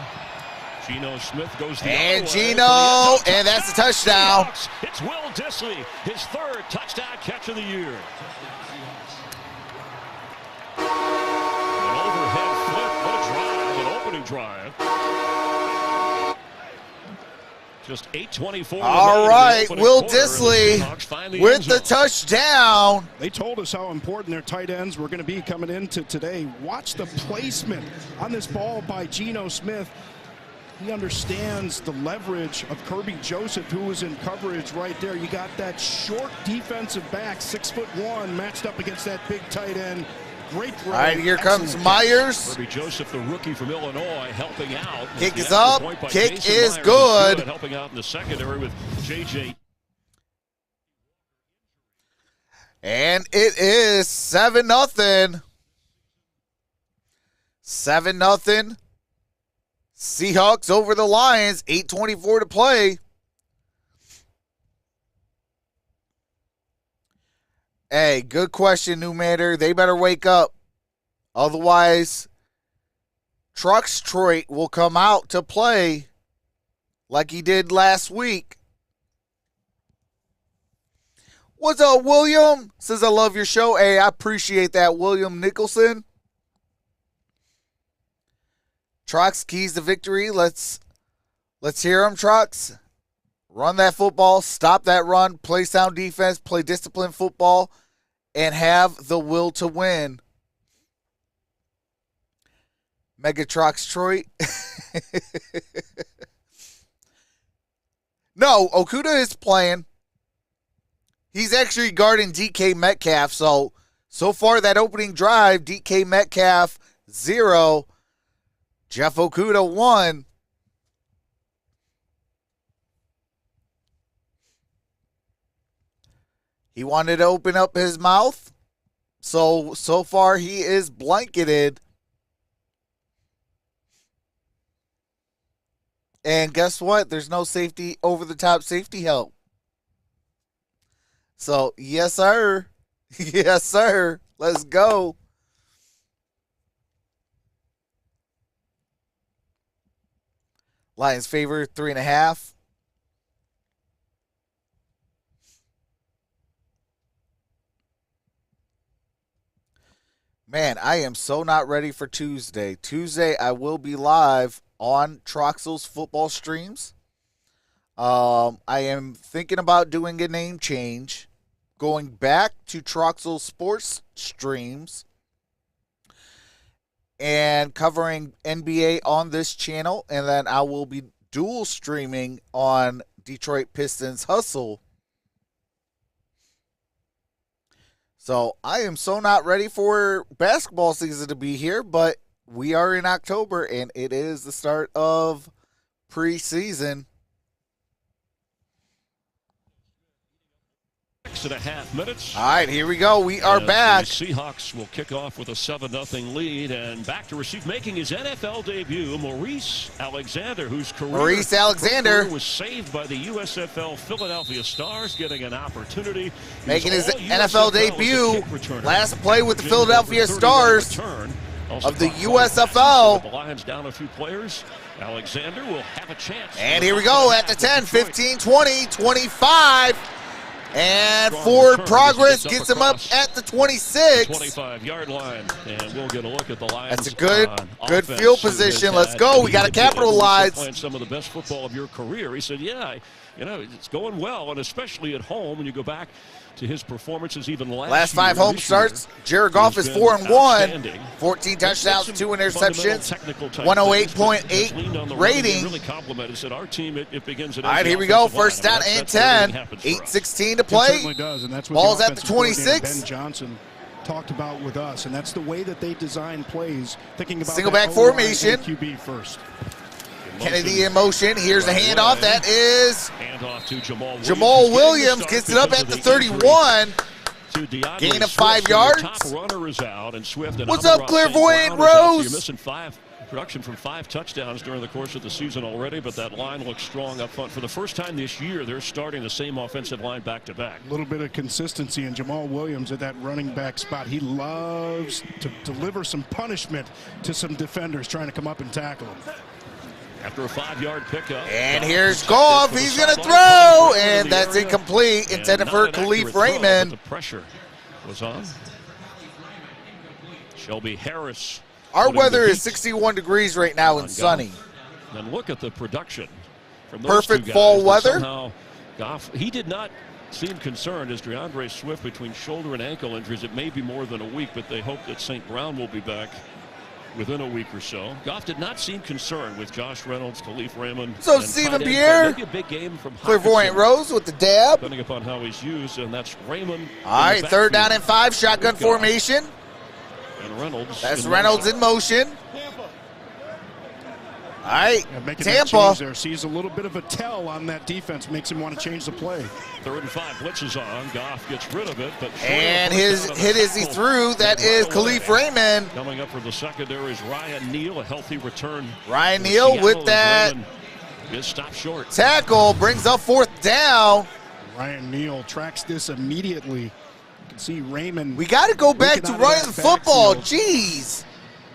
Geno Smith goes the and other way. Geno, and that's a touchdown. It's Will Dissly, his third touchdown catch of the year. An overhead flip, what a drive, an opening drive. Just 8:24. All right, Will Dissly with the touchdown. They told us how important their tight ends were going to be coming into today. Watch the placement on this ball by Geno Smith. He understands the leverage of Kirby Joseph, who was in coverage right there. You got that short defensive back, 6'1", matched up against that big tight end. Great throw. All right, here comes Myers. Kirby Joseph, the rookie from Illinois, helping out. Kick is up. Kick is good. Helping out in the secondary with J.J. And it is 7-0. 7-0. Seahawks over the Lions. 8:24 to play. Hey, good question, New Matter. They better wake up. Otherwise, Troxel will come out to play like he did last week. What's up, William? Says I love your show. Hey, I appreciate that, William Nicholson. Trox keys to victory. Let's hear him, Trox. Run that football, stop that run, play sound defense, play disciplined football, and have the will to win. Megatrox Troy. No, Okuda is playing. He's actually guarding DK Metcalf. So far that opening drive, DK Metcalf 0. Jeff Okuda 1. He wanted to open up his mouth. So far he is blanketed. And guess what? There's no safety, over-the-top safety help. So, yes, sir. Yes, sir. Let's go. Lions favor 3.5. Man, I am so not ready for Tuesday. Tuesday, I will be live on Troxel's football streams. I am thinking about doing a name change, going back to Troxel Sports streams, and covering NBA on this channel, and then I will be dual streaming on Detroit Pistons Hustle. So I am so not ready for basketball season to be here, but we are in October, and it is the start of preseason. 6.5 minutes. All right, here we go. We are back. The Seahawks will kick off with a 7-0 lead, and back to receive, making his NFL debut, Maurice Alexander, whose career was saved by the USFL Philadelphia Stars, getting an opportunity. Making his NFL debut, last play with the Philadelphia Stars of the USFL. The Lions down a few players. Alexander will have a chance. And here we go at the 10, 15, 20, 25. And forward progress gets him up at the 26. 25-yard line, and we'll get a look at the Lions. That's a good field position. Let's go. We got to capitalize. Playing some of the best football of your career. He said, yeah, it's going well, and especially at home when you go back to his performances even last 5 home starts. Jared Goff is 4-1, 14 touchdowns, 2 interceptions, 108.8 rating. Really complimented. Said our team it begins at. All right, here we go. First down and 10. 8:16 to play. It certainly does, and that's what ball's the at the 26. Ben Johnson talked about with us, and that's the way that they design plays, thinking about single back formation. QB first. Kennedy in motion. Here's a handoff. That is Handoff to Jamal Williams. Gets it up at the 31. Gain of 5 yards. Top runner is out, and Swift and What's up, Amon-Ra Clairvoyant St. Brown is out. Rose? You're missing production from 5 touchdowns during the course of the season already, but that line looks strong up front. For the first time this year, they're starting the same offensive line back-to-back. A little bit of consistency in Jamal Williams at that running back spot. He loves to deliver some punishment to some defenders trying to come up and tackle him. After a 5-yard pickup. And here's Goff. He's going to throw. And that's incomplete. Intended for Khalif Raymond. The pressure was on. Shelby Harris. Our weather is 61 degrees right now and sunny. And look at the production from those Perfect two guys. fall weather. Somehow, Goff, he did not seem concerned as DeAndre Swift between shoulder and ankle injuries. It may be more than a week, but they hope that St. Brown will be back within a week or so. Goff did not seem concerned with Josh Reynolds, Khalif Raymond. So Stephen Pierre, maybe a big game from Clairvoyant Rose with the dab. Depending upon how he's used, and that's Raymond. All right, 3rd down and 5, shotgun formation. And Reynolds. That's Reynolds in motion. All right, Making Tampa. that change there sees a little bit of a tell on that defense, makes him want to change the play. 3rd and 5, blitz is on. Goff gets rid of it, but and his hit as he threw. That is Khalif Raymond. Coming up for the secondary is Ryan Neal, a healthy return. Ryan Neal with that is stopped short. Tackle brings up 4th down. Ryan Neal tracks this immediately. You can see Raymond. We got to go back to running the football. Jeez.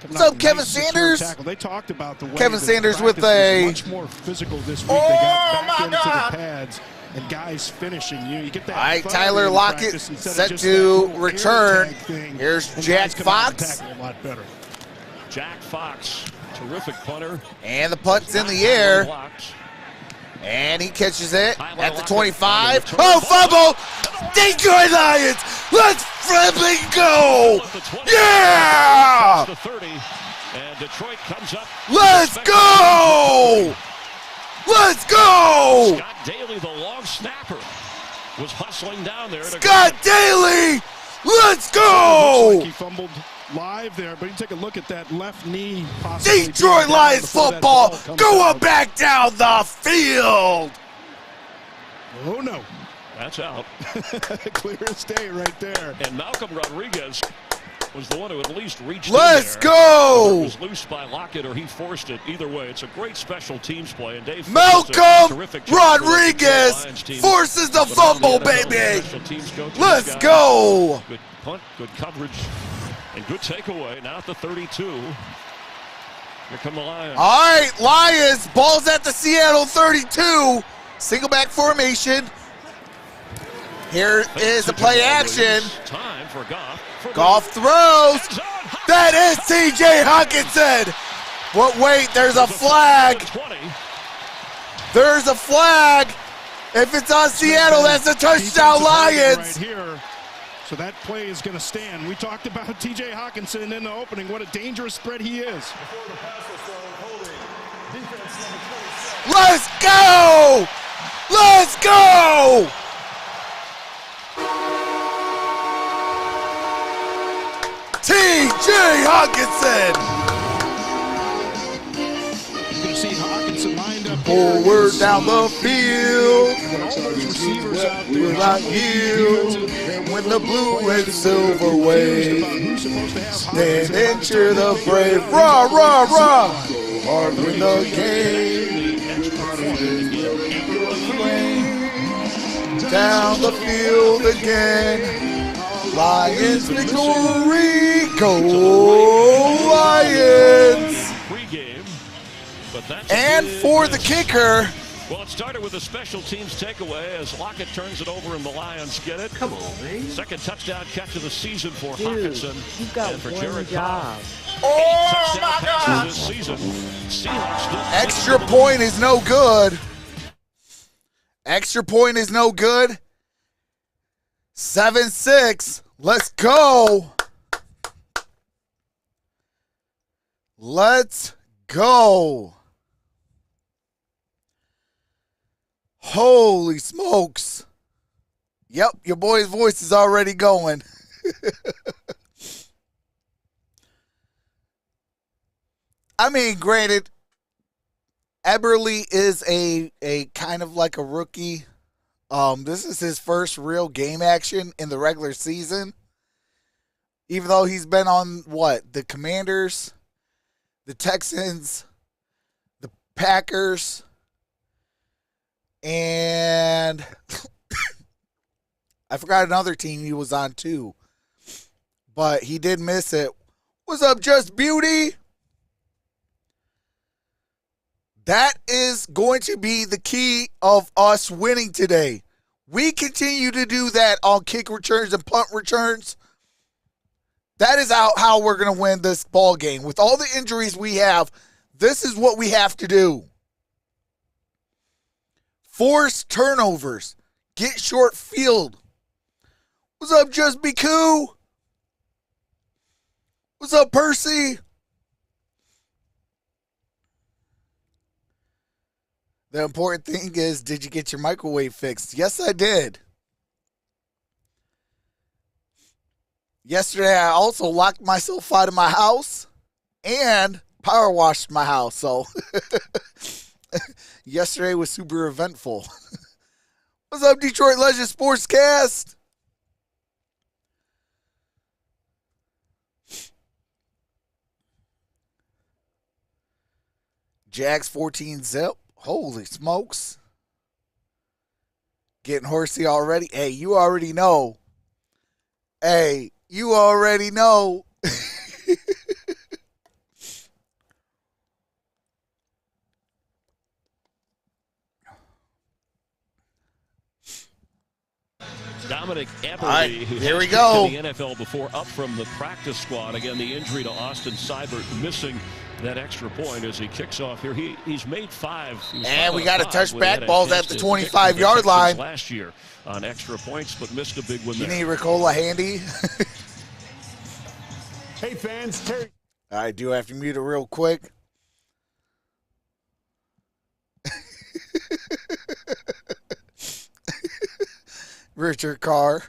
What's up, Kevin Sanders? They talked about the way Kevin Sanders with a a much more physical this week. They got back into the pads and guys finishing. You get that. All right, Tyler Lockett set to return. Here's Jack Fox. A lot better. Jack Fox, terrific punter. And the punt's in the air. And he catches it at the 25. Oh, fumble! Detroit Lions! Let's flipping go! Yeah! The 30, and Detroit comes up. Let's go! Let's go! Scott Daly, the long snapper, was hustling down there. Scott Daly! Let's go! Looks like he fumbled live there, but you take a look at that left knee. Detroit Lions football going back down the field. Oh no, that's out. Clear as day right there. And Malcolm Rodriguez was the one who at least reached. Let's in there. go. It was loose by Lockett, or he forced it. Either way, it's a great special teams play. And Dave Malcolm Rodriguez forces the fumble, baby. Let's go. Good punt, good coverage. And good takeaway, now at the 32. Here come the Lions. All right, Lions, ball's at the Seattle 32. Single back formation. Here is the play action. Time for Goff. Goff throws. That is TJ Hawkinson. But wait, there's a flag. There's a flag. If it's on Seattle, that's a touchdown, Lions. Right here. So that play is going to stand. We talked about TJ Hawkinson in the opening. What a dangerous spread he is. Let's go! Let's go! TJ Hawkinson! You can see Hawkinson lined up forward down the field. Receivers out there. Without you, when the blue and silver wave, stand and cheer the brave. Rah, rah, rah. Hard win the game. Down the field again. Lions victory. Go Lions. And for the kicker. Well, it started with a special teams takeaway as Lockett turns it over and the Lions get it. Come on, man. Second touchdown catch of the season for Dude, Hawkinson. you've got and for one Jared job. Oh, my God. This season. Seahawks Extra point is no good. Extra point is no good. 7-6. Let's go. Let's go. Holy smokes. Yep, your boy's voice is already going. I mean, granted, Eberle is a kind of like a rookie. This is his first real game action in the regular season. Even though he's been on the Commanders, the Texans, the Packers, and I forgot another team he was on too. But he did miss it. What's up, Just Beauty? That is going to be the key of us winning today. We continue to do that on kick returns and punt returns. That is how we're going to win this ball game. With all the injuries we have, this is what we have to do. Force turnovers. Get short field. What's up, Just Be Cool? What's up, Percy? The important thing is, did you get your microwave fixed? Yes, I did. Yesterday, I also locked myself out of my house and power washed my house. So, yesterday was super eventful. What's up, Detroit Legends Sportscast? Jags 14 zip. Holy smokes. Getting horsey already. Hey, you already know. Hey, you already know. Dominic Eberle, right, who here has we kicked go. in the NFL before, up from the practice squad. Again, the injury to Austin Seibert, missing that extra point as he kicks off here. He's made 5. And we got a touchback. Ball's at the 25-yard line. Last year on extra points, but missed a big one You there. need Ricola handy? Hey, fans. Terry. I do have to mute it real quick. Richard Carr.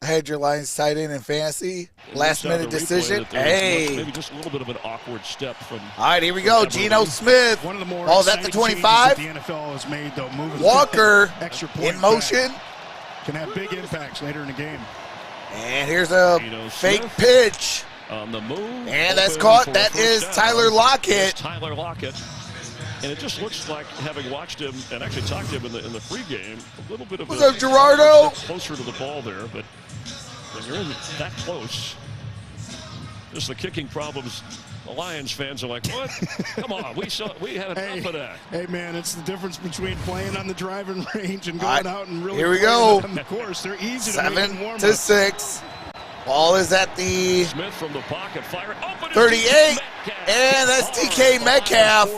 I had your Lions tight end in fantasy. Last minute decision. Hey. Maybe just a little bit of an awkward step from. All right, here we go. Geno Smith. One of the more Ball's at the 25. The NFL has made, though, moving Walker extra point in motion. Can have big impacts later in the game. And here's a fake pitch. On the move. And that's caught. That is Tyler Lockett. It's Tyler Lockett. And it just looks like, having watched him and actually talked to him in the pregame, a little bit of What's up, Gerardo? Closer to the ball there, but when you're in that close, just the kicking problems. The Lions fans are like, what? Come on, we had enough of that. Hey, man, it's the difference between playing on the driving range and going out and really here we playing go. on the course. They're easy to make them warm 7-6. Ball is at the Smith from the pocket, fire open. 38, and that's DK Metcalf.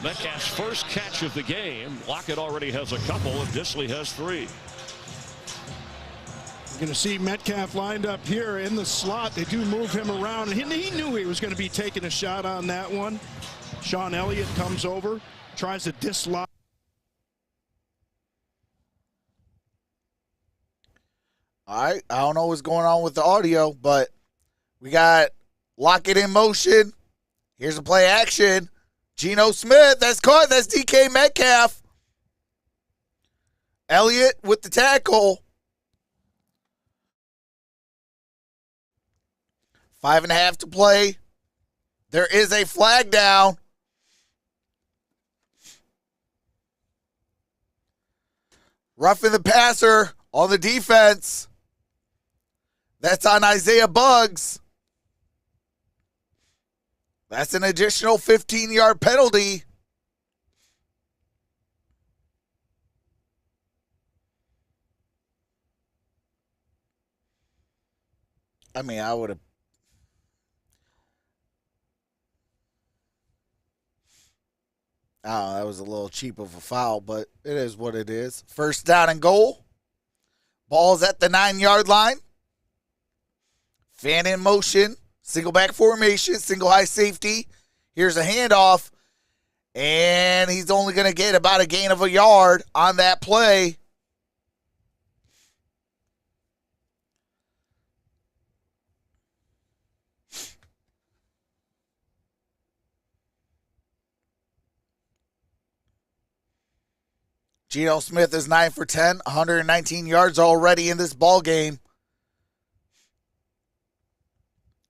Metcalf's first catch of the game. Lockett already has a couple, and Disley has 3. You're going to see Metcalf lined up here in the slot. They do move him around. He knew he was going to be taking a shot on that one. Sean Elliott comes over, tries to dislodge. All right, I don't know what's going on with the audio, but we got Lockett in motion. Here's a play action. Geno Smith, that's caught. That's DK Metcalf. Elliott with the tackle. 5.5 to play. There is a flag down. Roughing the passer on the defense. That's on Isaiah Buggs. That's an additional 15-yard penalty. I mean, I would have. Oh, that was a little cheap of a foul, but it is what it is. First down and goal. Ball's at the 9-yard line. Fan in motion. Single back formation. Single high safety. Here's a handoff. And he's only going to get about a gain of a yard on that play. Geno Smith is 9 for 10, 119 yards already in this ball game.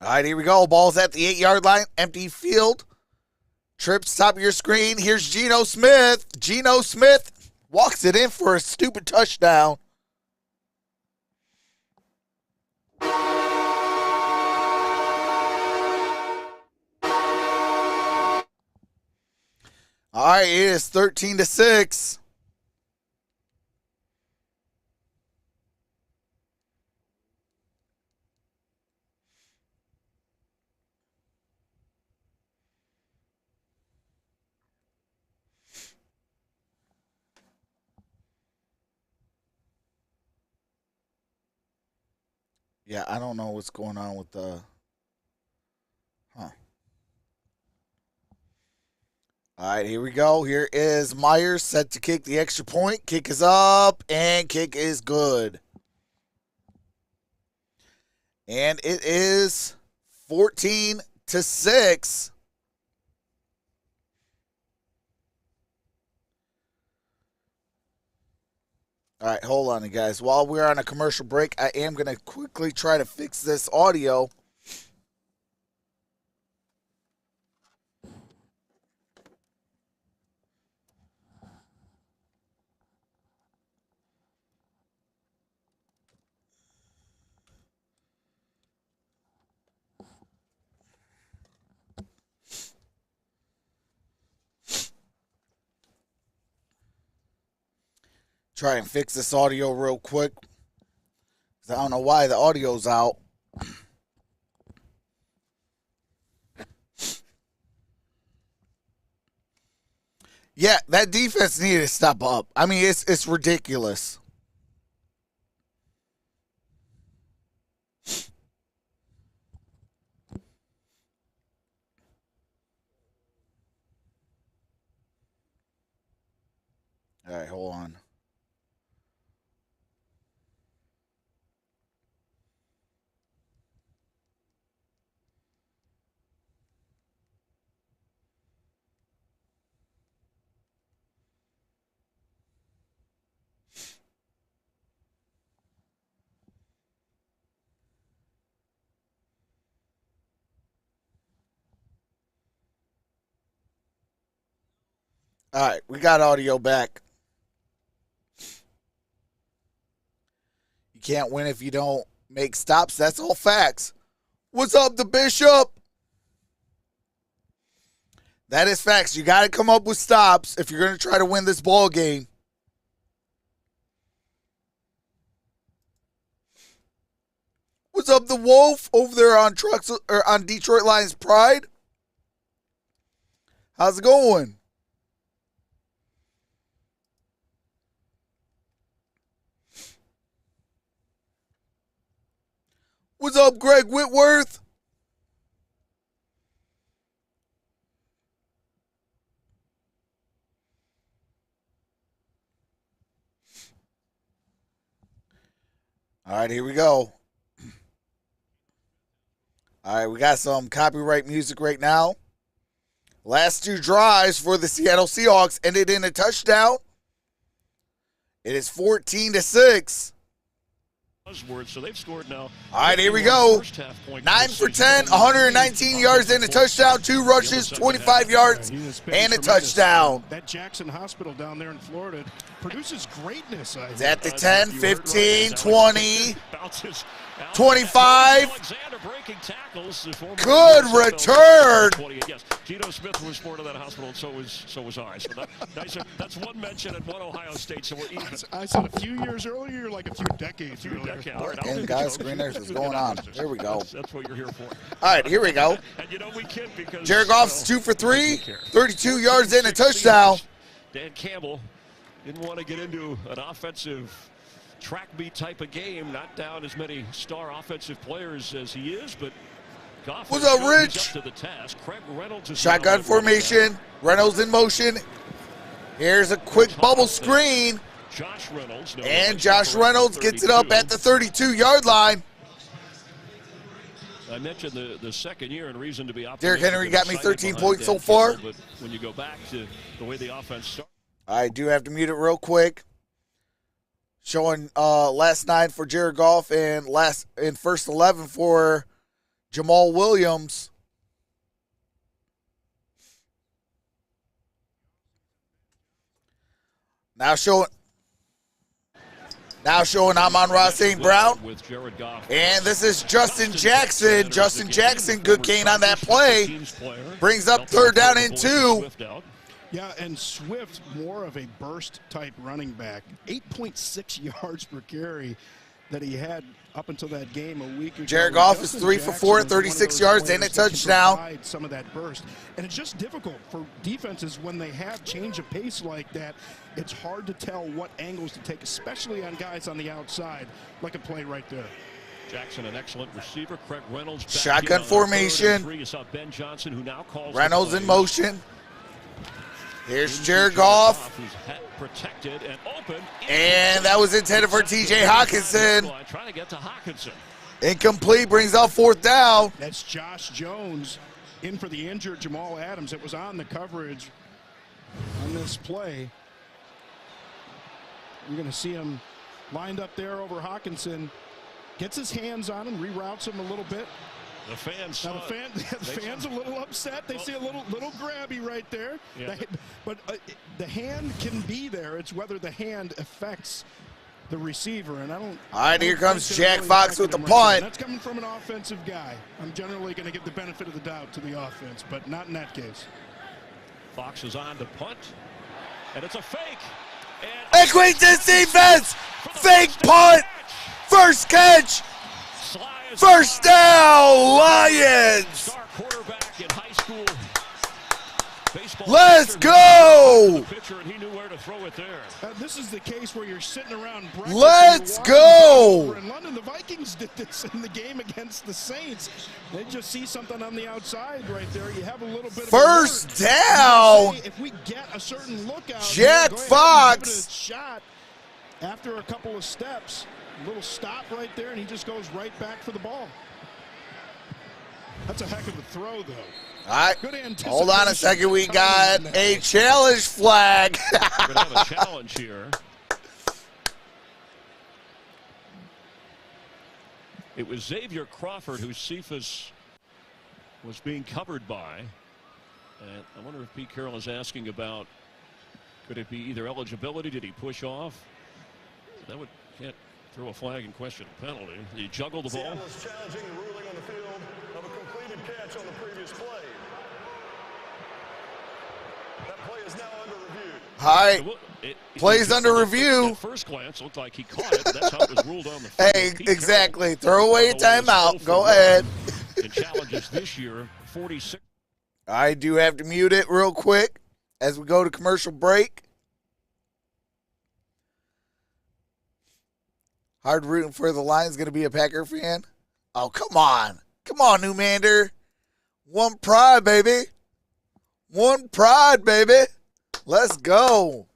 All right, here we go. Ball's at the 8-yard line. Empty field. Trips top of your screen. Here's Geno Smith. Geno Smith walks it in for a stupid touchdown. All right, it is 13-6. Yeah, I don't know what's going on with the... All right, here we go. Here is Myers set to kick the extra point. Kick is up, and kick is good. And it is 14-6. All right, hold on, guys. While we're on a commercial break, I am going to quickly try to fix this audio. Try and fix this audio real quick. I don't know why the audio's out. Yeah, that defense needed to step up. I mean, it's ridiculous. All right, hold on. All right, we got audio back. You can't win if you don't make stops. That's all facts. What's up, the Bishop? That is facts. You got to come up with stops if you're going to try to win this ball game. What's up, the Wolf over there on Troxel or on Detroit Lions Pride? How's it going? What's up, Greg Whitworth? All right, here we go. All right, we got some copyright music right now. Last two drives for the Seattle Seahawks ended in a touchdown. It is 14-6. So they've scored now. All right, here we go. 9 for 10, 119 yards and a touchdown, 2 rushes, 25 yards, and a touchdown. That Jackson Hospital down there in Florida produces greatness. It's at the 10, 15, 20, 25. Good return. Geno Smith was born in that hospital, and so was I. So that's one mention at one Ohio State, so we're even. I said a few years earlier, like a few decades earlier. All right, and guys, Greeners, what's going on? Here we go. That's what you're here for. All right, here we go. And you know we kid because Jared Goff's 2 for 3, 32 yards and a touchdown. Dan Campbell didn't want to get into an offensive track meet type of game, not down as many star offensive players as he is, but Goff what's up, Rich? Up to the task. Craig Reynolds is shotgun formation. Reynolds in motion. Here's a quick bubble screen. Josh Reynolds. And Josh Reynolds gets it up at the 32-yard line. I mentioned the second year and reason to be optimistic. Derrick Henry got me 13 points so far. But when you go back to the way the offense started. I do have to mute it real quick. Showing last 9 for Jared Goff and first 11 for Jamal Williams. Now showing Amon-Ra St. Brown. And this is Justin Jackson. Justin Jackson, good gain on that play. Brings up 3rd down and 2. Yeah, and Swift, more of a burst-type running back. 8.6 yards per carry that he had up until that game a week ago. Jared Goff is 3 for 4, 36 yards and a touchdown. Some of that burst. And it's just difficult for defenses when they have change of pace like that. It's hard to tell what angles to take, especially on guys on the outside, like a play right there. Jackson, an excellent receiver. Craig Reynolds. Shotgun formation. Reynolds in motion. Here's Jared Goff. Protected and open. And that was intended for T.J. Hawkinson. Trying to get to Hawkinson. Incomplete, brings out 4th down. That's Josh Jones in for the injured Jamal Adams. It was on the coverage on this play. You're going to see him lined up there over Hawkinson. Gets his hands on him, reroutes him a little bit. The fans. Now the fans a little upset. They see a little grabby right there. Yeah. But the hand can be there. It's whether the hand affects the receiver. And I don't. All right, here comes Jack really Fox with the right punt. That's coming from an offensive guy. I'm generally going to give the benefit of the doubt to the offense, but not in that case. Fox is on to punt, and it's a fake. And Queen's defense. Fake punt. First catch. First down, Lions. Star quarterback in high school baseball. Let's go. He knew where to throw it there. This is the case where you're sitting around breakfast. Let's go. In London, the Vikings did this in the game against the Saints. They just see something on the outside right there. You have a little bit of first down. If we get a certain look out, Jack Fox. Shot after a couple of steps. A little stop right there, and he just goes right back for the ball. That's a heck of a throw, though. All right, hold on a second. We got a challenge flag. We're going to have a challenge here. It was Xavier Crawford who Cephas was being covered by. And I wonder if Pete Carroll is asking about, could it be either eligibility? Did he push off? That would can't throw a flag and question a penalty. Did he juggle the ball? Seattle is challenging the ruling on the field of a completed catch on the previous play. That play is now under review. Hi. Plays under review. At first glance, looked like he caught it. That's how it was ruled on the field. Hey, exactly. Throw away a timeout. Go ahead. In challenges this year, 46. I do have to mute it real quick as we go to commercial break. Hard rooting for the Lions. Going to be a Packer fan. Oh, come on. Come on, Newmander. One pride, baby. One pride, baby. Let's go.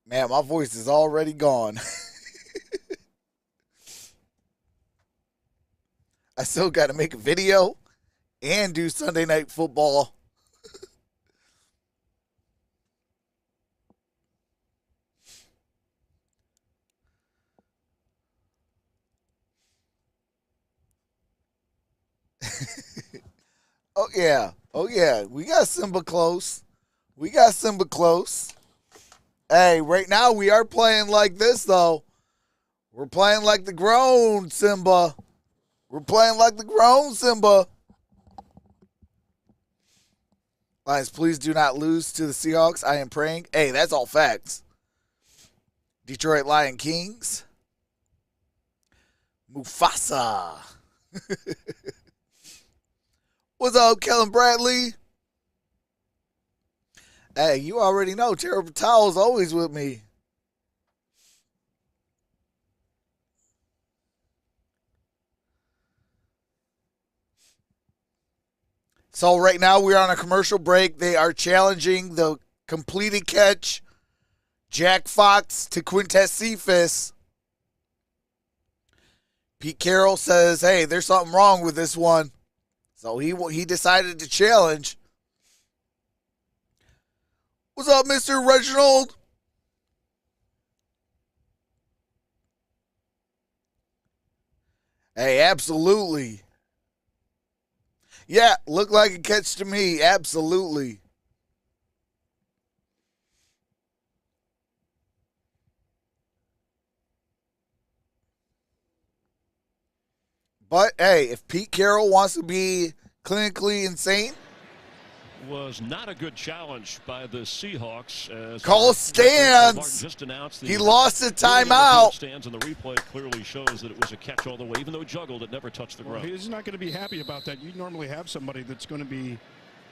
Man, my voice is already gone. I still got to make a video and do Sunday Night Football. Oh, yeah. Oh, yeah. We got Simba close. We got Simba close. Hey, right now we are playing like this, though. We're playing like the grown Simba. We're playing like the grown Simba. Lions, please do not lose to the Seahawks. I am praying. Hey, that's all facts. Detroit Lion Kings. Mufasa. What's up, Kellen Bradley? Hey, you already know Terrible Towel is always with me. So right now we're on a commercial break. They are challenging the completed catch, Jack Fox to Quintez Cephas. Pete Carroll says, hey, there's something wrong with this one. So he decided to challenge. What's up, Mr. Reginald? Hey, absolutely. Yeah, looked like a catch to me. Absolutely. But, hey, if Pete Carroll wants to be clinically insane, was not a good challenge by the Seahawks. As call stands. Just announced He lost a timeout. Stands, and the replay clearly shows that it was a catch all the way. Even though he juggled, it never touched the ground. He's not going to be happy about that. You normally have somebody that's going to be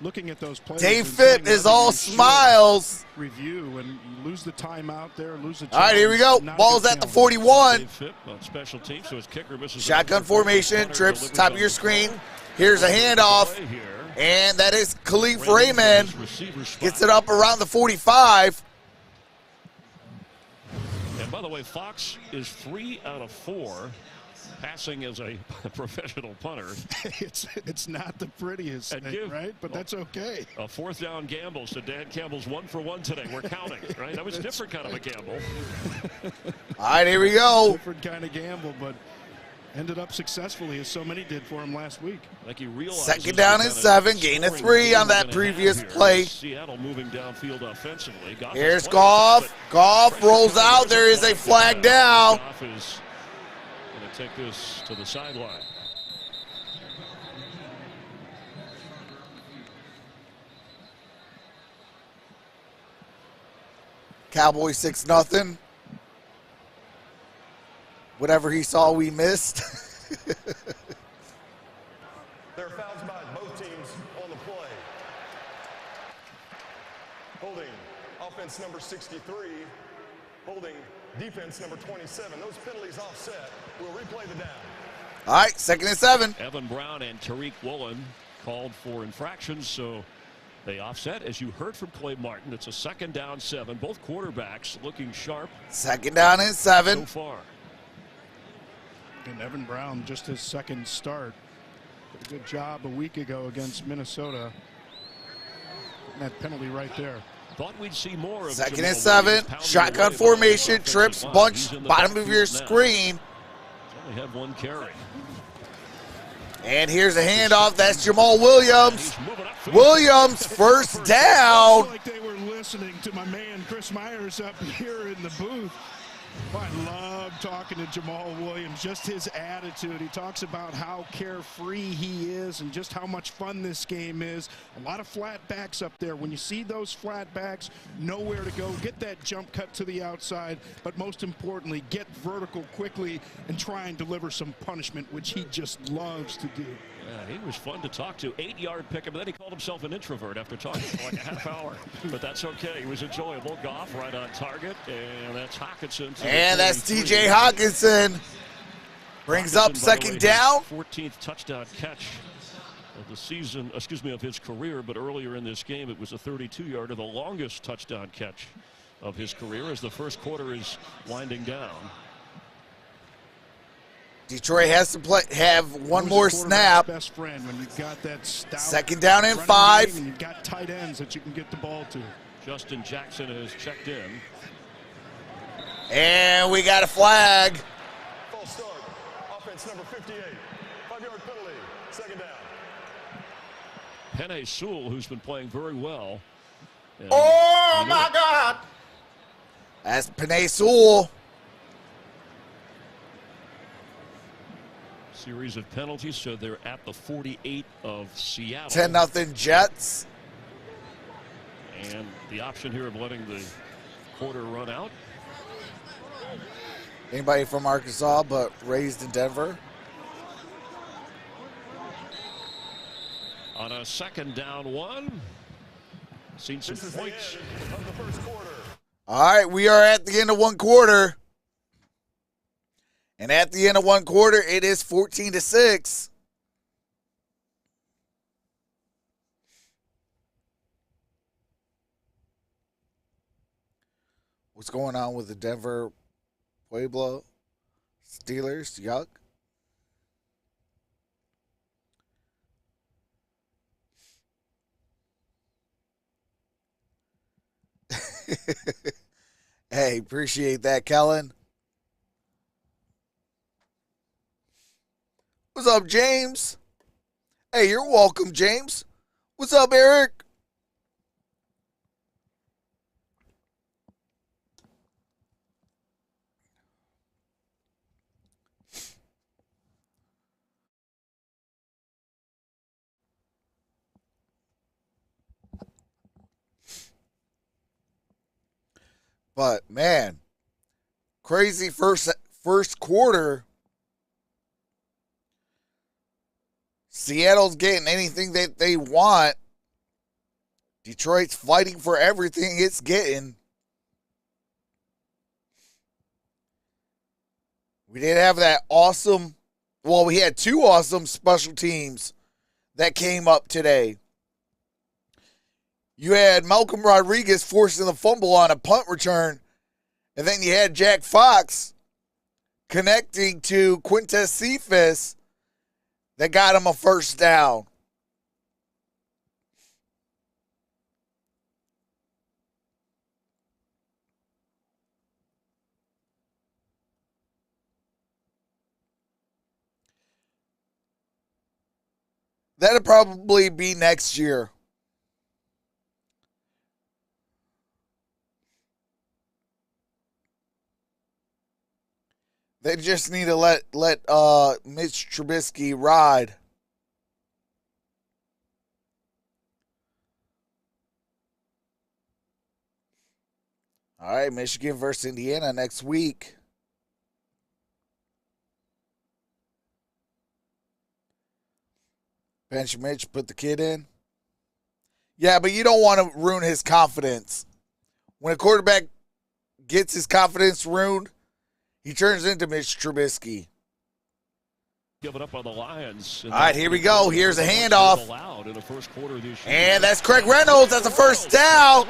looking at those plays. Dave Fitt is all smiles. Review, and you lose the timeout there, lose the challenge. All right, here we go. Ball's at the 41. Dave Fitt on special teams, so his kicker misses. Shotgun formation, trips top of your screen. Here's a handoff. And that is Khalif Raymond. Gets it up around the 45. And by the way, Fox is 3 out of 4 passing as a professional punter. it's not the prettiest thing, right? But that's okay. A 4th down gamble. So Dan Campbell's 1 for 1 today. We're counting, right? That was a different kind of a gamble. All right, here we go. Different kind of gamble, but ended up successfully, as so many did for him last week. Like he realized. Second down and 7, gain of 3 on that previous play. Seattle moving downfield offensively. Here's Goff. Goff rolls out. There is a flag down. Goff is going to take this to the sideline. Cowboys 6-0. Whatever he saw, we missed. There are fouls by both teams on the play. Holding offense number 63. Holding defense number 27. Those penalties offset. We'll replay the down. All right, 2nd and 7. Evan Brown and Tariq Woolen called for infractions, so they offset. As you heard from Clay Martin, it's a 2nd down 7. Both quarterbacks looking sharp. 2nd down and 7. So far. And Evan Brown, just his 2nd start. Did a good job a week ago against Minnesota. That penalty right there. Thought we'd see more of 2nd and 7. Shotgun formation, trips, bunch, bottom of your screen. Only had 1 carry. And here's a handoff. That's Jamal Williams. Williams, first down. Like they were listening to my man Chris Myers up here in the booth. I love talking to Jamal Williams, just his attitude. He talks about how carefree he is and just how much fun this game is. A lot of flat backs up there. When you see those flat backs, nowhere to go. Get that jump cut to the outside, but most importantly, get vertical quickly and try and deliver some punishment, which he just loves to do. Yeah, he was fun to talk to. 8-yard pick, but then he called himself an introvert after talking for like a half hour. But that's okay. He was enjoyable. Goff right on target, and that's Hockenson. And that's TJ Hockenson. Brings up 2nd down. 14th touchdown catch of the season, of his career. But earlier in this game, it was a 32-yarder, the longest touchdown catch of his career as the first quarter is winding down. Detroit has to have one more snap. Best friend when you've got that stout 2nd down and 5. And you've got tight ends that you can get the ball to. Justin Jackson has checked in. And we got a flag. False start. Offense number 58. 5-yard penalty. 2nd down. Penny Sewell, who's been playing very well. And oh, my God. That's Penny Sewell. Series of penalties, so they're at the 48 of Seattle. 10-0 Jets. And the option here of letting the quarter run out. Anybody from Arkansas but raised in Denver? On a 2nd down 1. Seen some points. Of the first quarter. All right, we are at the end of 1 quarter. And at the end of 1 quarter, it is 14-6. What's going on with the Denver Pueblo Steelers? Yuck. Hey, appreciate that, Kellen. What's up, James? Hey, you're welcome, James. What's up, Eric? But, man, crazy first quarter. Seattle's getting anything that they want. Detroit's fighting for everything it's getting. We did have that awesome, well, we had two awesome special teams that came up today. You had Malcolm Rodriguez forcing the fumble on a punt return, and then you had Jack Fox connecting to Quintez Cephas that got him a first down. That'll probably be next year. They just need to let Mitch Trubisky ride. All right, Michigan versus Indiana next week. Bench Mitch, put the kid in. Yeah, but you don't want to ruin his confidence. When a quarterback gets his confidence ruined, he turns into Mitch Trubisky. Give it up on the Lions. All right, here we go. Here's a handoff. And that's Craig Reynolds. That's a first down.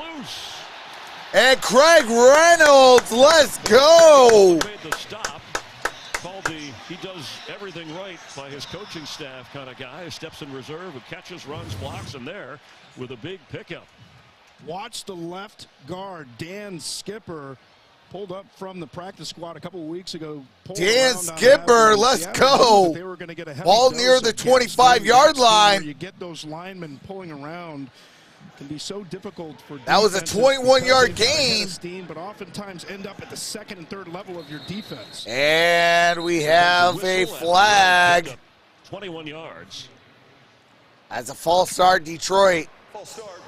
And Craig Reynolds, let's go. He does everything right by his coaching staff kind of guy. Steps in reserve and catches, runs, blocks, and there with a big pickup. Watch the left guard, Dan Skipper, pulled up from the practice squad a couple of weeks ago. Dan Skipper, let's go. Ball near the 25-yard line. You get those linemen pulling around. Can be so difficult for that was a 21-yard gain, steam, but oftentimes end up at the second and third level of your defense. And we have a flag. 21 yards. As a false start, Detroit. False start.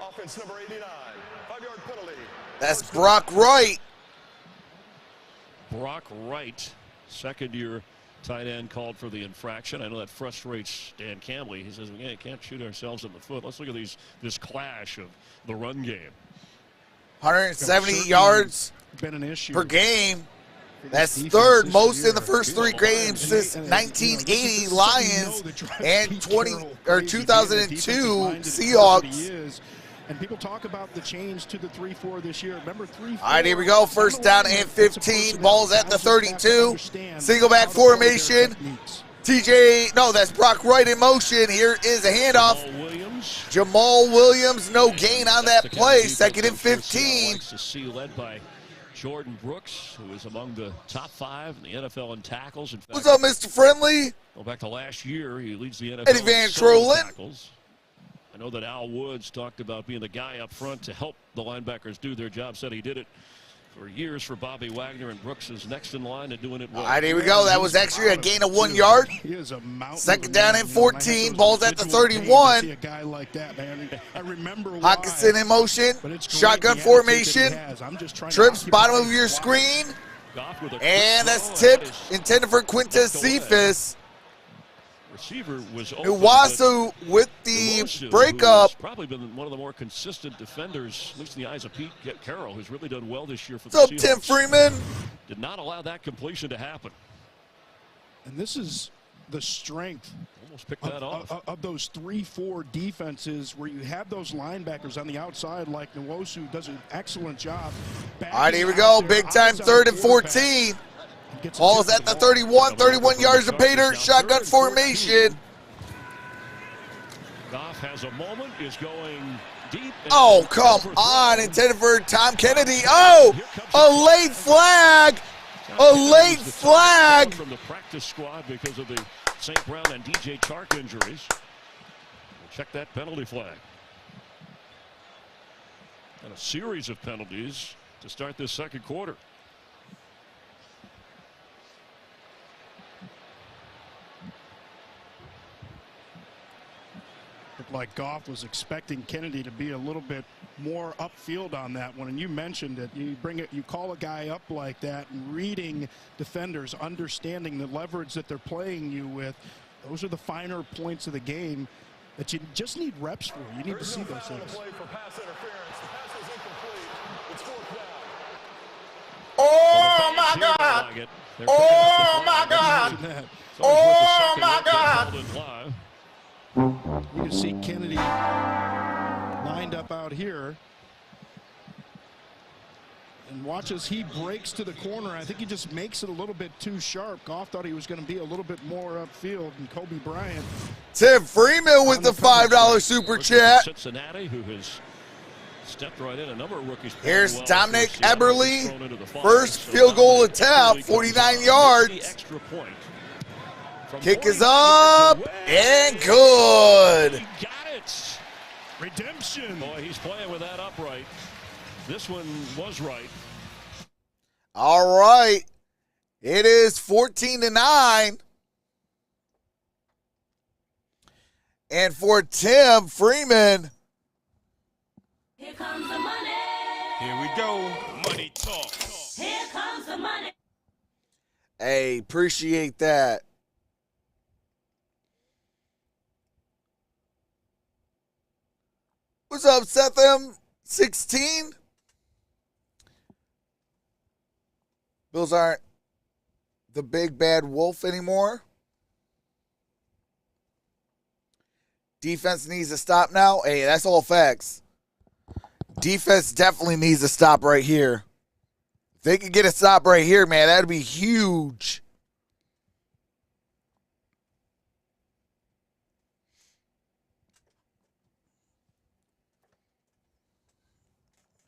Offense number 89. 5-yard penalty. That's Brock Wright. Brock Wright, second-year tight end, called for the infraction. I know that frustrates Dan Camley. He says, we can't shoot ourselves in the foot. Let's look at this clash of the run game. 170 yards been an issue per game. That's third most in the first three games since 1980 Lions and 2002 Seahawks. And people talk about the change to the 3-4 this year. Remember 3-4. All right, here we go. First down and 15. Ball's at the 32. Single back formation. That's Brock Wright in motion. Here is a handoff. Jamal Williams, no gain on that play. Second and 15. To see led by Jordan Brooks, who is among the top 5 in the NFL in tackles. In fact, what's up, Mr. Friendly? Go back to last year, he leads the NFL Eddie Van in solo Trollen. tackles. I know that Al Woods talked about being the guy up front to help the linebackers do their job. Said he did it for years for Bobby Wagner, and Brooks is next in line and doing it well. All right, here we go. That was actually a gain of 1 yard. Second down and 14. Ball's at the 31. A guy like that, man. I remember Hockenson in motion. Shotgun formation. Trips bottom of your screen. And that's tipped, intended for Quintez Cephas. Receiver was Nuwasu with the breakup. Probably been one of the more consistent defenders, at least in the eyes of Pete Carroll, who's really done well this year for the What's Seahawks. up, Tim Freeman? Did not allow that completion to happen. And this is the strength almost picked that off of those 3-4 defenses where you have those linebackers on the outside like Nwosu does an excellent job. All right, here we go. Big time third and 14. Ball's at the 31 yards of pay dirt, shotgun formation. Goff has a moment, is going deep. Oh, come on. Intended for Tom Kennedy. Oh, a late flag. A late flag. From the practice squad because of the St. Brown and DJ Chark injuries. We'll check that penalty flag. And a series of penalties to start this second quarter. Looked like Goff was expecting Kennedy to be a little bit more upfield on that one, and you mentioned it. You call a guy up like that, and reading defenders, understanding the leverage that they're playing you with. Those are the finer points of the game that you just need reps for. You need to see those things. Oh my God! Oh my God! Oh my God! You can see Kennedy lined up out here. And watch as he breaks to the corner. I think he just makes it a little bit too sharp. Goff thought he was going to be a little bit more upfield. And Kobe Bryant. Tim Freeman with the $5 super chat. Cincinnati, who has stepped right in. A number of rookies. Here's Dominic Eberle. First field goal attempt, 49 yards. Extra point. Kick is up and good. He got it. Redemption. Boy, he's playing with that upright. This one was right. All right. It is 14-9. And for Tim Freeman. Here comes the money. Here we go. Money talk. Here comes the money. Hey, appreciate that. What's up, Seth M16? Bills aren't the big bad wolf anymore. Defense needs to stop now. Hey, that's all facts. Defense definitely needs to stop right here. If they could get a stop right here, man, that'd be huge.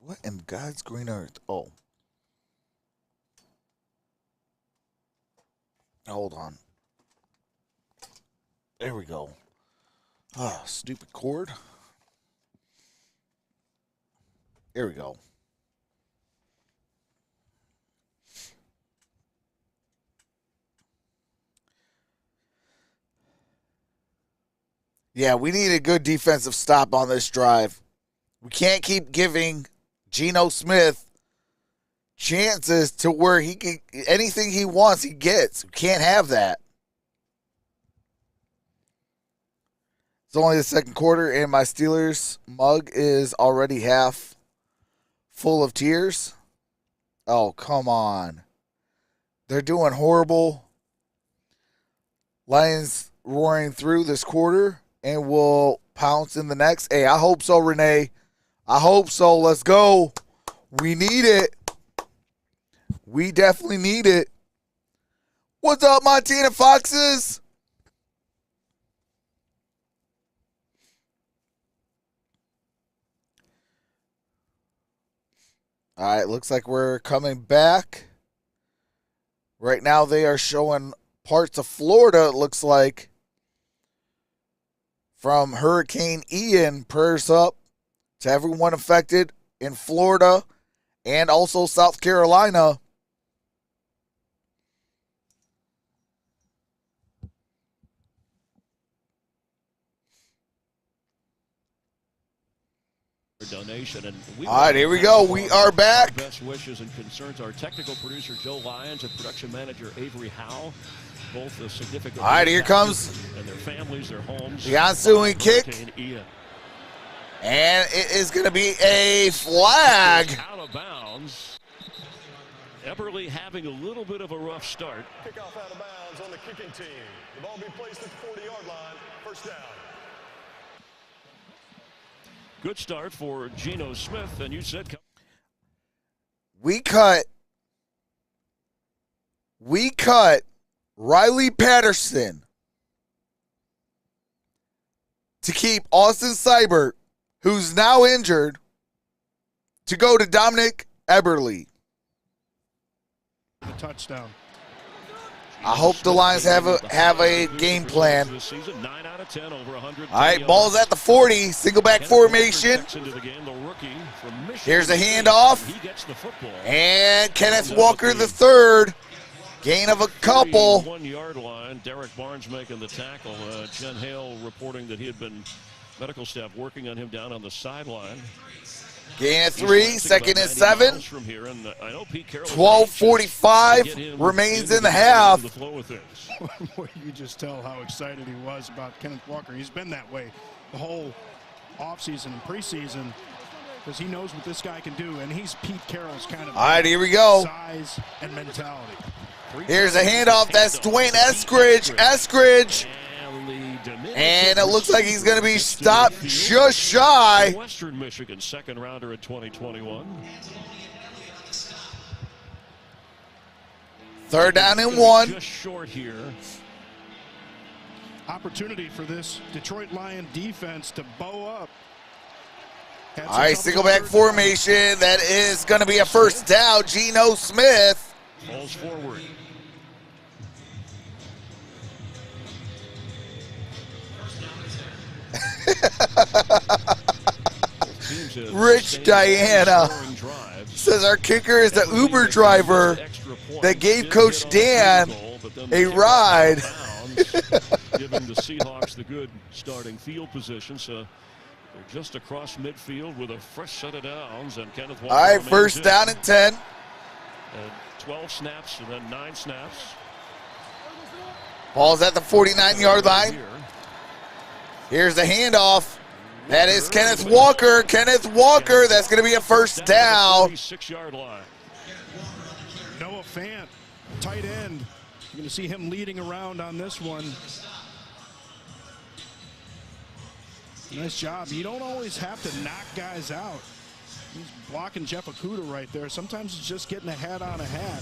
What in God's green earth? Oh. Hold on. There we go. Oh, stupid cord. There we go. Yeah, we need a good defensive stop on this drive. We can't keep giving Geno Smith chances to where he can, anything he wants, he gets. We can't have that. It's only the second quarter, and my Steelers mug is already half full of tears. Oh, come on. They're doing horrible. Lions roaring through this quarter, and will pounce in the next. Hey, I hope so, Renee. I hope so. Let's go. We need it. We definitely need it. What's up, Montana Foxes? All right, looks like we're coming back. Right now they are showing parts of Florida, it looks like, from Hurricane Ian. Prayers up to everyone affected in Florida and also South Carolina. Donation, and all right, here we go. We are back. Our best wishes and concerns. Our technical producer Joe Lyons and production manager Avery Howe, both a significant. All right, here comes and their families, their homes. The ensuing kick, Ian. and it is going to be a flag. Out of bounds. Eberle having a little bit of a rough start. Kickoff out of bounds on the kicking team. The ball be placed at the 40-yard line. First down. Good start for Geno Smith, and you said we cut Riley Patterson to keep Austin Seibert who's now injured, to go to Dominic Eberle. The touchdown. I hope the Lions have a game plan. All right, ball's at the 40, single back formation. Here's a handoff. And Kenneth Walker the third. Gain of a couple. 1 yard line. Derek Barnes making the tackle. Jen Hale reporting that he had been medical staff working on him down on the sideline. Gain of 3, second and 7. 12:45 remains in the half. You just tell how excited he was about Kenneth Walker. He's been that way the whole offseason and preseason because he knows what this guy can do, and he's Pete Carroll's kind of all right, here we go. Size and mentality. Here's a handoff. That's Dwayne Eskridge. And it looks like he's going to be stopped just shy. Western Michigan second rounder in 2021. Third down and 1. Just short here. Opportunity for this Detroit Lion defense to bow up. All right, single back formation. That is going to be a first down. Geno Smith. Falls forward. Rich Diana says our kicker is the Uber driver that gave Coach Dan a ride. Giving the Seahawks the good starting field position. So they're just across midfield with a fresh set of downs. And Kenneth Walker. All right, first down and 10. 12 snaps and then 9 snaps. Ball's at the 49-yard line. Here's the handoff. That is Kenneth Walker. Kenneth Walker. That's going to be a first down. 6-yard line. Noah Fant, tight end. You're going to see him leading around on this one. Nice job. You don't always have to knock guys out. He's blocking Jeff Okudah right there. Sometimes it's just getting a hat on a hat.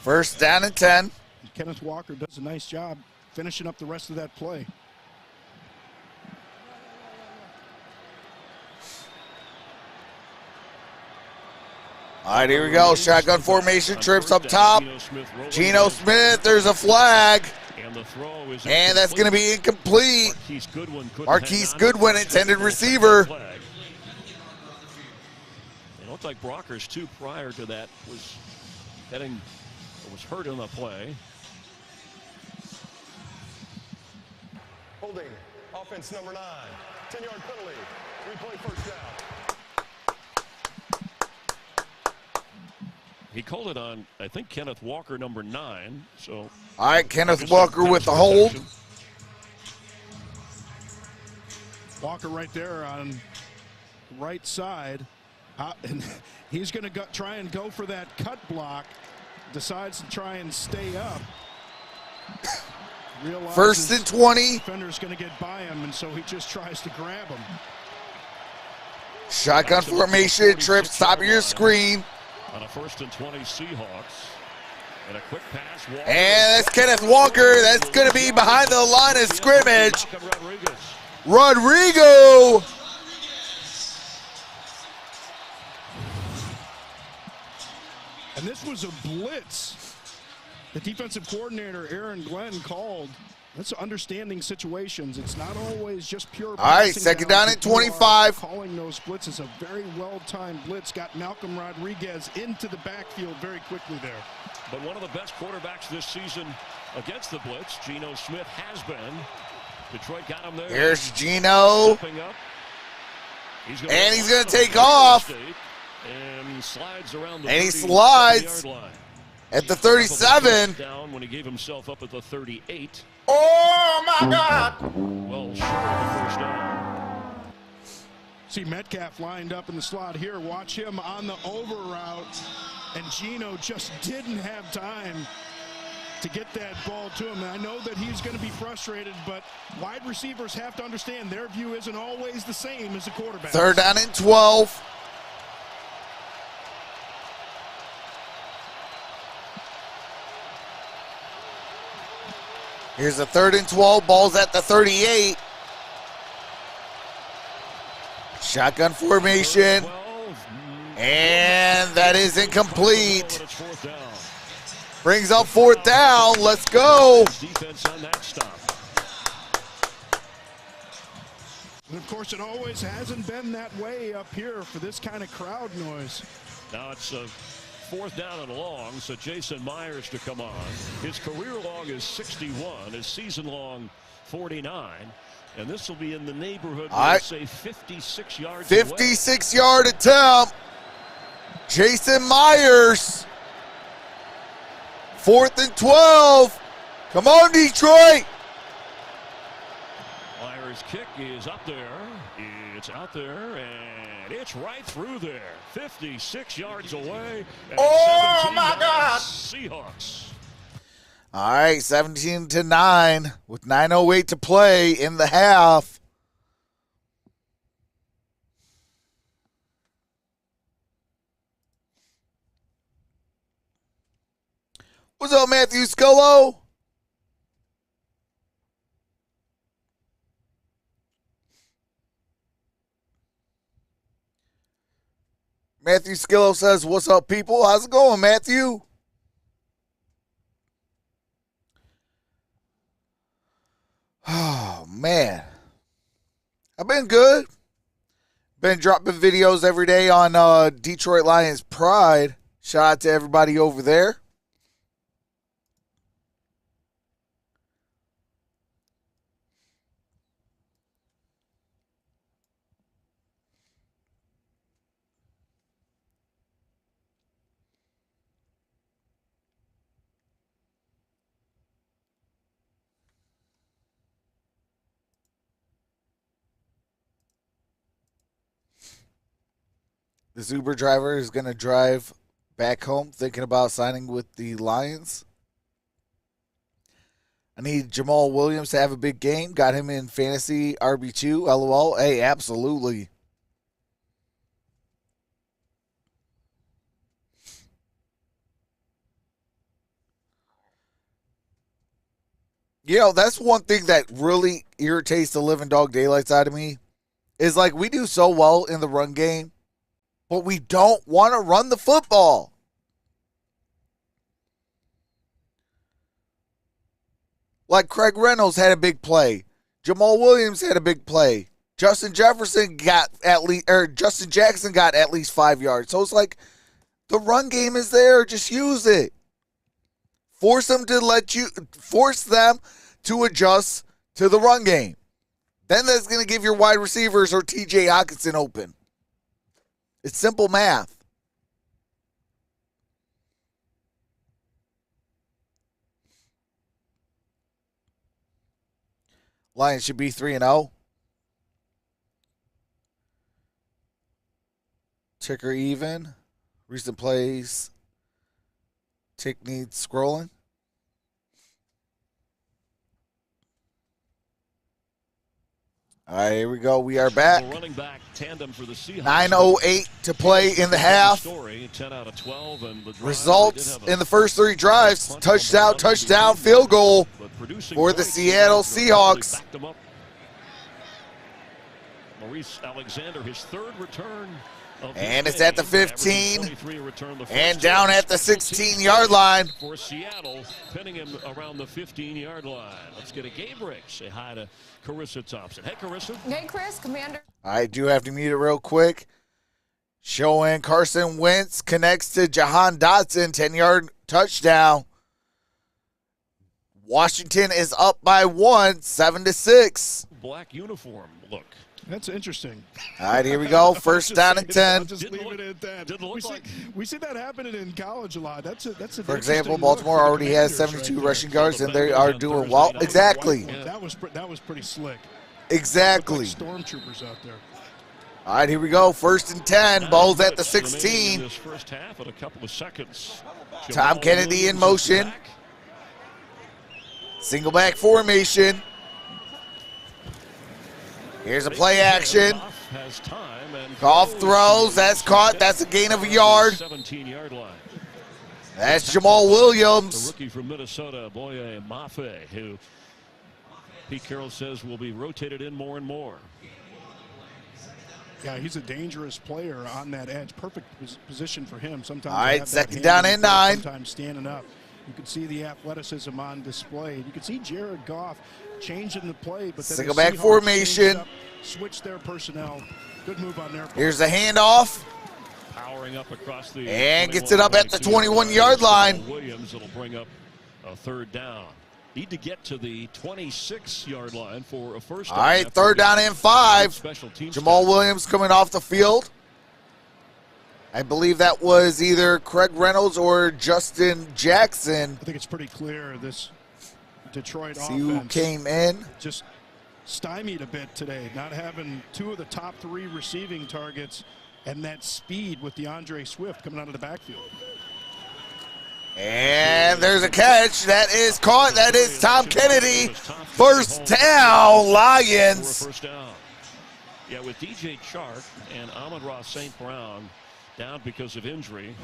First down and 10. Kenneth Walker does a nice job finishing up the rest of that play. All right, here we go. Shotgun formation, trips up top. Geno Smith, there's a flag. And that's going to be incomplete. Marquise Goodwin, intended receiver. It looked like Brockers, too, prior to that, was hurt in the play. Holding, offense number 9, 10-yard penalty, replay first down. He called it on, I think, Kenneth Walker, number 9. So, all right, Kenneth Walker with the hold. Walker right there on right side. And he's going to try and go for that cut block. Decides to try and stay up. Realizes first and 20. Defender's going to get by him, and so he just tries to grab him. Shotgun formation, trips top of your screen. On a first and 20 Seahawks. And a quick pass. And that's Kenneth Walker. That's going to be behind the line of scrimmage. Rodrigo. And this was a blitz. The defensive coordinator, Aaron Glenn, called. That's understanding situations. It's not always just pure passing. All right, second down at 25. Calling those blitzes, a very well-timed blitz. Got Malcolm Rodriguez into the backfield very quickly there. But one of the best quarterbacks this season against the blitz, Geno Smith, has been. Detroit got him there. Here's Geno. And he's going to take off. And slides around the and he slides at the 37. Down when he gave himself up at the 38. Oh, my God. Well, short of the first down. See Metcalf lined up in the slot here. Watch him on the over route. And Geno just didn't have time to get that ball to him. And I know that he's going to be frustrated, but wide receivers have to understand their view isn't always the same as the quarterback. Third down and 12. Here's a third and 12. Ball's at the 38. Shotgun formation. And that is incomplete. Brings up 4th down. Let's go. Defense on that stop. And of course, it always hasn't been that way up here for this kind of crowd noise. Now it's a 4th down and long, so Jason Myers to come on. His career long is 61, his season long 49, and this will be in the neighborhood, let's say 56 yards 56-yard attempt. Jason Myers. 4th and 12. Come on, Detroit. Myers' kick is up there. It's out there, and it's right through there. 56 yards away. Oh, my God. Seahawks. All right, 17-9 with 9:08 to play in the half. What's up, Matthew Scullo? Matthew Skillo says, what's up, people? How's it going, Matthew? Oh, man. I've been good. Been dropping videos every day on Detroit Lions Pride. Shout out to everybody over there. This Uber driver is going to drive back home thinking about signing with the Lions. I need Jamal Williams to have a big game. Got him in fantasy RB2. LOL. Hey, absolutely. You know, that's one thing that really irritates the living dog daylights out of me. Is like we do so well in the run game, but we don't want to run the football. Like Craig Reynolds had a big play. Jamal Williams had a big play. Justin Jackson got at least 5 yards. So it's like the run game is there. Just use it. Force them to adjust to the run game. Then that's going to give your wide receivers or TJ Hockenson open. It's simple math. Lions should be 3-0. Ticker even. Recent plays. Tick needs scrolling. All right, here we go. We are back. 9:08 to play in the half. Results in the first 3 drives. Touchdown, field goal for the Seattle Seahawks. Maurice Alexander, his 3rd return. And it's at the 15 and down at the 16-yard line. For Seattle, pinning him around the 15-yard line. Let's get a game break. Say hi to Carissa Thompson. Hey, Carissa. Hey, Chris, Commander. I do have to mute it real quick. Showing Carson Wentz connects to Jahan Dotson, 10-yard touchdown. Washington is up by 1, 7-6. Black uniform look. That's interesting. All right, here we go. First down and 10. I'll just leave it at that. We see that happening in college a lot. For example, Baltimore already has 72 rushing yards, and they are doing well. Exactly. That was pretty slick. Exactly. Stormtroopers out there. All right, here we go. First and 10. Ball's at the 16. This first half in a couple of seconds. Tom Kennedy in motion. Single back formation. Here's a play action. Goff throws. That's caught. That's a gain of a yard. 17-yard line. That's Jamal Williams. The rookie from Minnesota, Boye Mafe, who Pete Carroll says will be rotated in more and more. Yeah, he's a dangerous player on that edge. Perfect position for him. Sometimes All right, second down and 9. Sometimes standing up. You can see the athleticism on display. You can see Jared Goff changing the play, but then single the back Seahawks formation. up, switch their personnel. Good move on their part. Here's a handoff. Powering up across the and gets it up at the 21-yard line. Williams, it'll bring up a third down. Need to get to the 26-yard line for a first down. All right, third down and 5. Jamal Williams coming off the field. I believe that was either Craig Reynolds or Justin Jackson. I think it's pretty clear this Detroit See who offense came in. just stymied a bit today, not having 2 of the top 3 receiving targets and that speed with DeAndre Swift coming out of the backfield. And there's a catch. That is caught. That is Tom Kennedy. First down, Lions. First down. Yeah, with DJ Chark and Amon-Ra St. Brown down because of injury,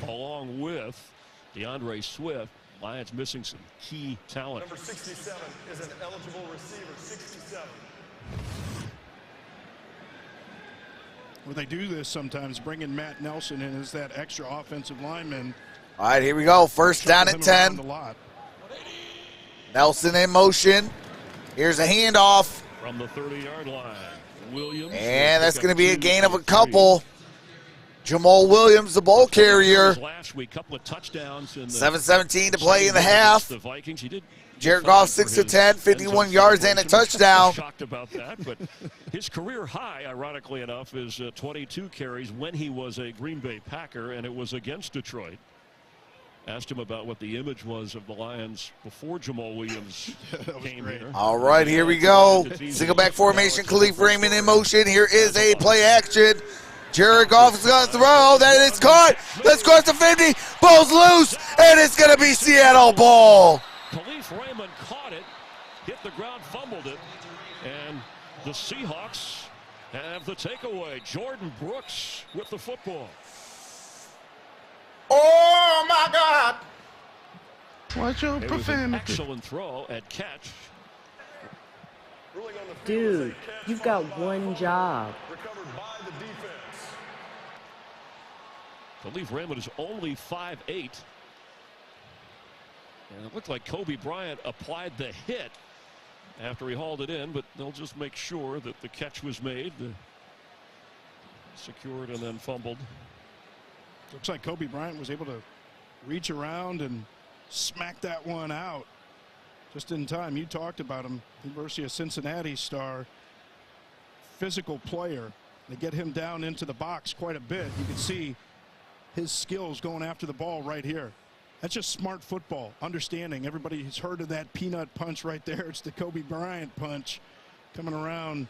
along with DeAndre Swift, Lions missing some key talent. Number 67 is an eligible receiver, 67. Well, they do this sometimes, bringing Matt Nelson in as that extra offensive lineman. All right, here we go. First down at 10. Nelson in motion. Here's a handoff. From the 30-yard line, Williams. And that's going to be a gain of a couple. Jamal Williams, the ball carrier. Last week, couple of touchdowns. 7:17 to play in the half. The Vikings. He did. Jared Goff 6 of 10, 51 yards and a touchdown. Shocked about that, but his career high, ironically enough, is 22 carries when he was a Green Bay Packer, and it was against Detroit. Asked him about what the image was of the Lions before Jamal Williams came here. All right, here we go. Single back formation, Khalif Raymond in motion. Here is a play action. Jared Goff is going to throw. That is caught. Let's cross the 50. Ball's loose, and it's going to be Seattle ball. Khalif Raymond caught it, hit the ground, fumbled it, and the Seahawks have the takeaway. Jordan Brooks with the football. Oh, my God. Watch your profanity. Excellent throw at catch. Dude, you've got one job. Recovered by the defense. Khalif Raymond is only 5'8". And it looked like Kobe Bryant applied the hit after he hauled it in, but they'll just make sure that the catch was made. Secured and then fumbled. Looks like Kobe Bryant was able to reach around and smack that one out just in time. You talked about him, University of Cincinnati star, physical player. They get him down into the box quite a bit. You can see his skills going after the ball right here. That's just smart football, understanding. Everybody's heard of that peanut punch right there. It's the Kobe Bryant punch coming around,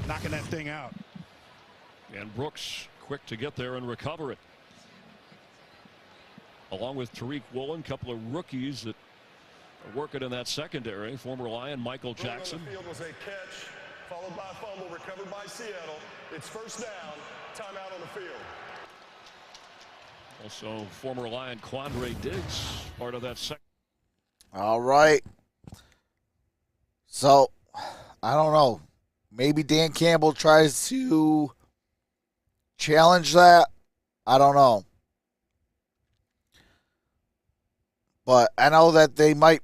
knocking that thing out. And Brooks quick to get there and recover it. Along with Tariq Woolen, a couple of rookies that are working in that secondary. Former Lion Michael Jackson. On the field was a catch, followed by a fumble, recovered by Seattle. It's first down, timeout on the field. Also, former Lion Quandre Diggs, part of that second. All right. So, I don't know. Maybe Dan Campbell tries to challenge that. I don't know. But I know that they might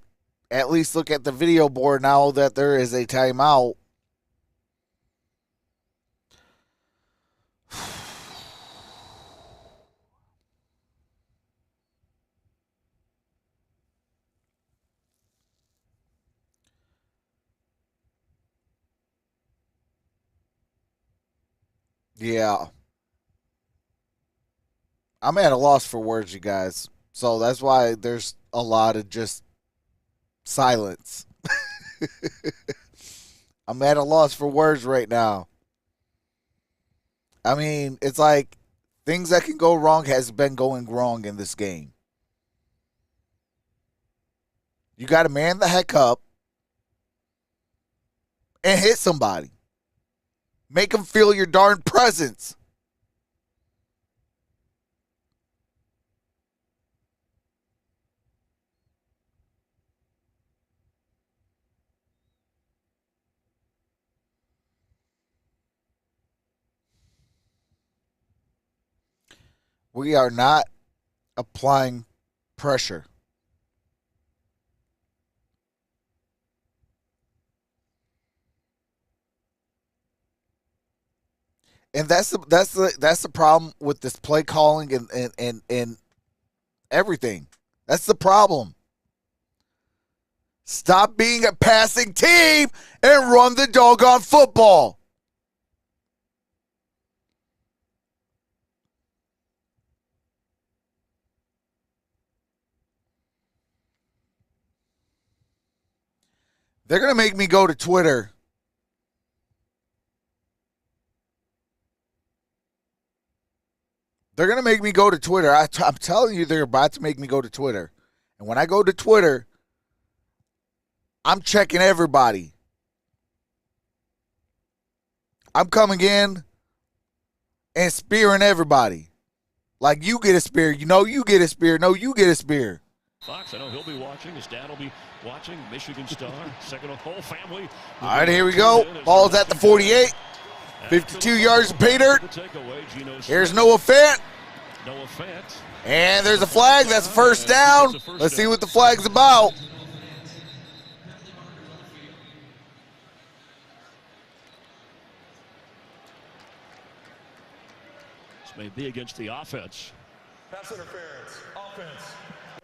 at least look at the video board now that there is a timeout. Yeah. I'm at a loss for words, you guys. So that's why there's a lot of just silence. I'm at a loss for words right now. I mean, it's like things that can go wrong has been going wrong in this game. You got to man the heck up and hit somebody. Make them feel your darn presence. We are not applying pressure. And that's the problem with this play calling and everything. That's the problem. Stop being a passing team and run the doggone football. They're going to make me go to Twitter. They're going to make me go to Twitter. I'm telling you, they're about to make me go to Twitter. And when I go to Twitter, I'm checking everybody. I'm coming in and spearing everybody. Like, you get a spear. You know you get a spear. No, you get a spear. Fox, I know he'll be watching. His dad will be watching. Michigan star. Second whole family. All right, here we go. Ball's at the 48. 52 yards of pay dirt. Here's Noah Fant. And there's a flag. That's a first down. Let's see what the flag's about. This may be against the offense. Pass interference. Offense.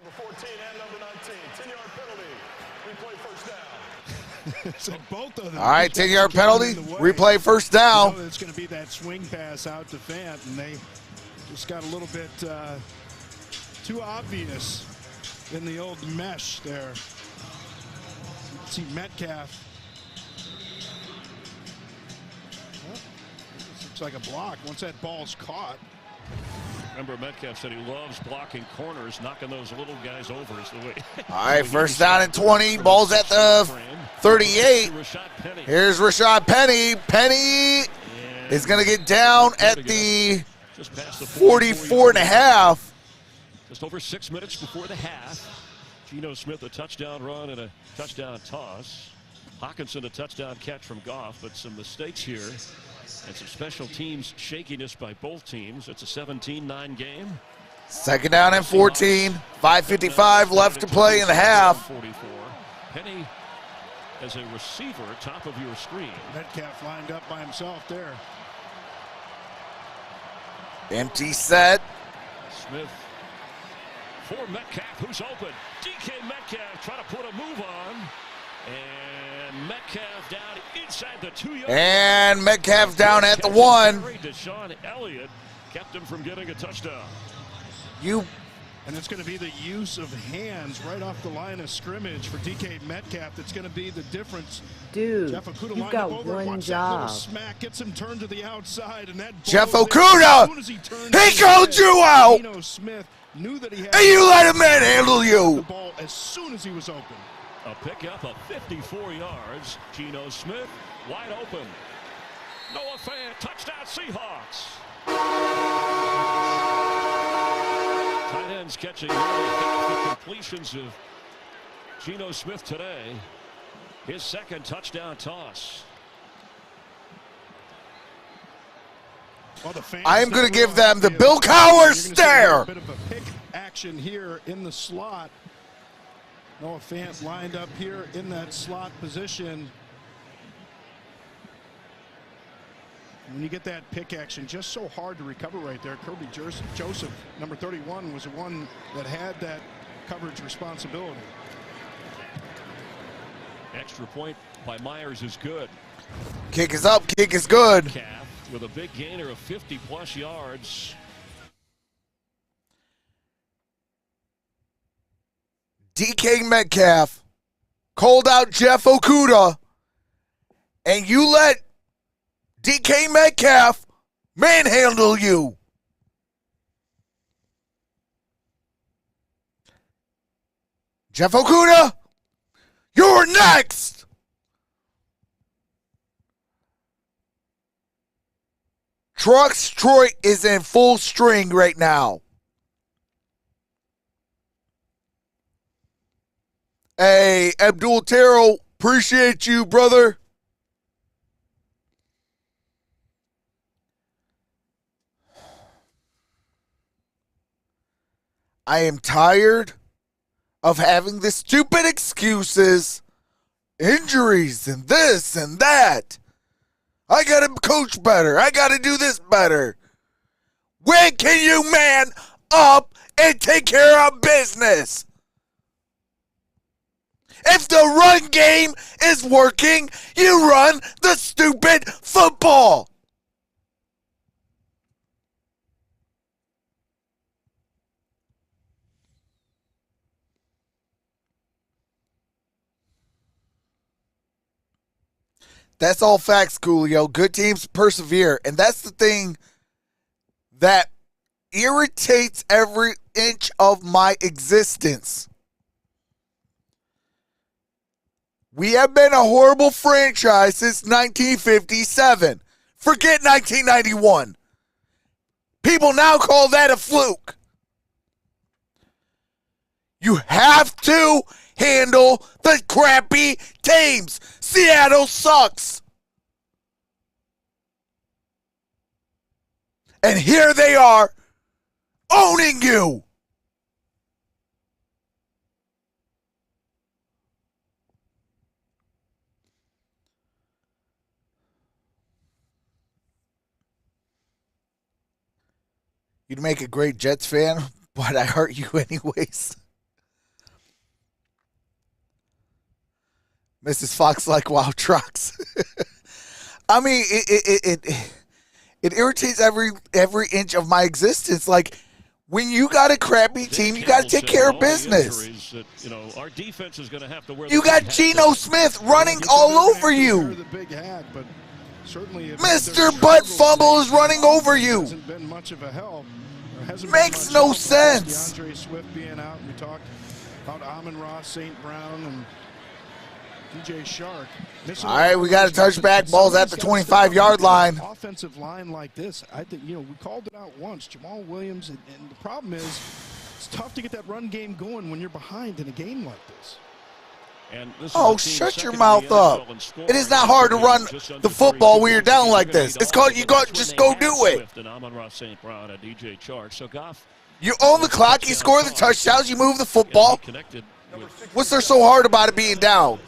Number 14 and number 19. 10-yard penalty. Replay first down. So both of them. All right, 10-yard penalty. Replay first down. You know it's going to be that swing pass out to Fant, and they just got a little bit too obvious in the old mesh there. See Metcalf. Well, this looks like a block once that ball's caught. Remember, Metcalf said he loves blocking corners, knocking those little guys over is the way. All right, first down and 20. Ball's at the 38. Here's Rashad Penny. Penny is going to get down at the 44 and a half. Just over 6 minutes before the half. Geno Smith, a touchdown run and a touchdown toss. Hawkinson, a touchdown catch from Goff, but some mistakes here. And some special teams shakiness by both teams. It's a 17-9 game. Second down and 14. 5:55 left to play in the half. 44. Penny as a receiver, top of your screen. Metcalf lined up by himself there. Empty set. Smith for Metcalf, who's open. DK Metcalf trying to put a move on. And Metcalf down inside the 2-yard. And Metcalf down at the 1. Deshaun Elliott kept him from getting a touchdown. And it's going to be the use of hands right off the line of scrimmage for DK Metcalf that's going to be the difference. Dude, Jeff Okudah you've got one job. Smack gets him turned to the outside, and that Jeff Okudah, he called you out. Geno Smith knew that he had and you let him manhandle you. The ball as soon as he was open. A pickup of 54 yards. Geno Smith wide open. Noah Fant, touchdown Seahawks. Tight ends catching nearly half the completions of Geno Smith today. His second touchdown toss. Well, I am going to give them the Bill Cowher stare. A bit of a pick action here in the slot. Noah Fant lined up here in that slot position. When you get that pick action, just so hard to recover right there. Kirby Joseph, number 31, was the one that had that coverage responsibility. Extra point by Myers is good. Kick is up, kick is good. With a big gainer of 50-plus yards. DK Metcalf called out Jeff Okudah, and you let DK Metcalf manhandle you. Jeff Okudah, you're next. Troy is in full string right now. Hey, Abdul Terrell, appreciate you, brother. I am tired of having the stupid excuses, injuries and this and that. I got to coach better. I got to do this better. When can you man up and take care of business? If the run game is working, you run the stupid football. That's all facts, Coolio. Good teams persevere. And that's the thing that irritates every inch of my existence. We have been a horrible franchise since 1957. Forget 1991. People now call that a fluke. You have to handle the crappy teams. Seattle sucks. And here they are owning you. You'd make a great Jets fan, but I hurt you anyways. Mrs. Fox like wild trucks. I mean, it irritates every inch of my existence. Like, when you got a crappy team, you got to take care of business. Our defense is going to have to wear. You got Geno Smith running all over you. Mr. Butt Fumble is running over you. Hasn't been much of a help. Makes no sense. DeAndre Swift being out. We talked about Amon-Ra, St. Brown, and DJ Shark. All right, we got a touchback. Ball's at the 25-yard line. Offensive line like this, I think, we called it out once. Jamal Williams, and the problem is it's tough to get that run game going when you're behind in a game like this. Oh, shut your mouth up. It is not hard to run the football when you're down like this. It's called just go do it. You own the clock, you score the touchdowns, you move the football. What's there so hard about it being down?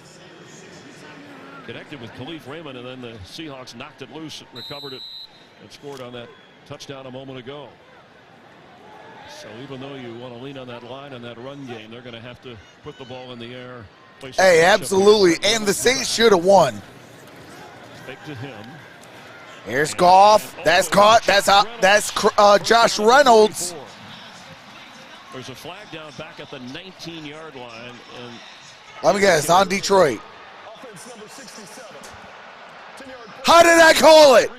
Connected with Khalif Raymond, and then the Seahawks knocked it loose, recovered it, and scored on that touchdown a moment ago. So even though you want to lean on that line and that run game, they're going to have to put the ball in the air. Hey, absolutely. And the Saints should have won. Fake to him. Here's Goff. That's caught. That's Josh Reynolds. There's a flag down back at the 19-yard line. And let me guess, on Detroit. How did I call it?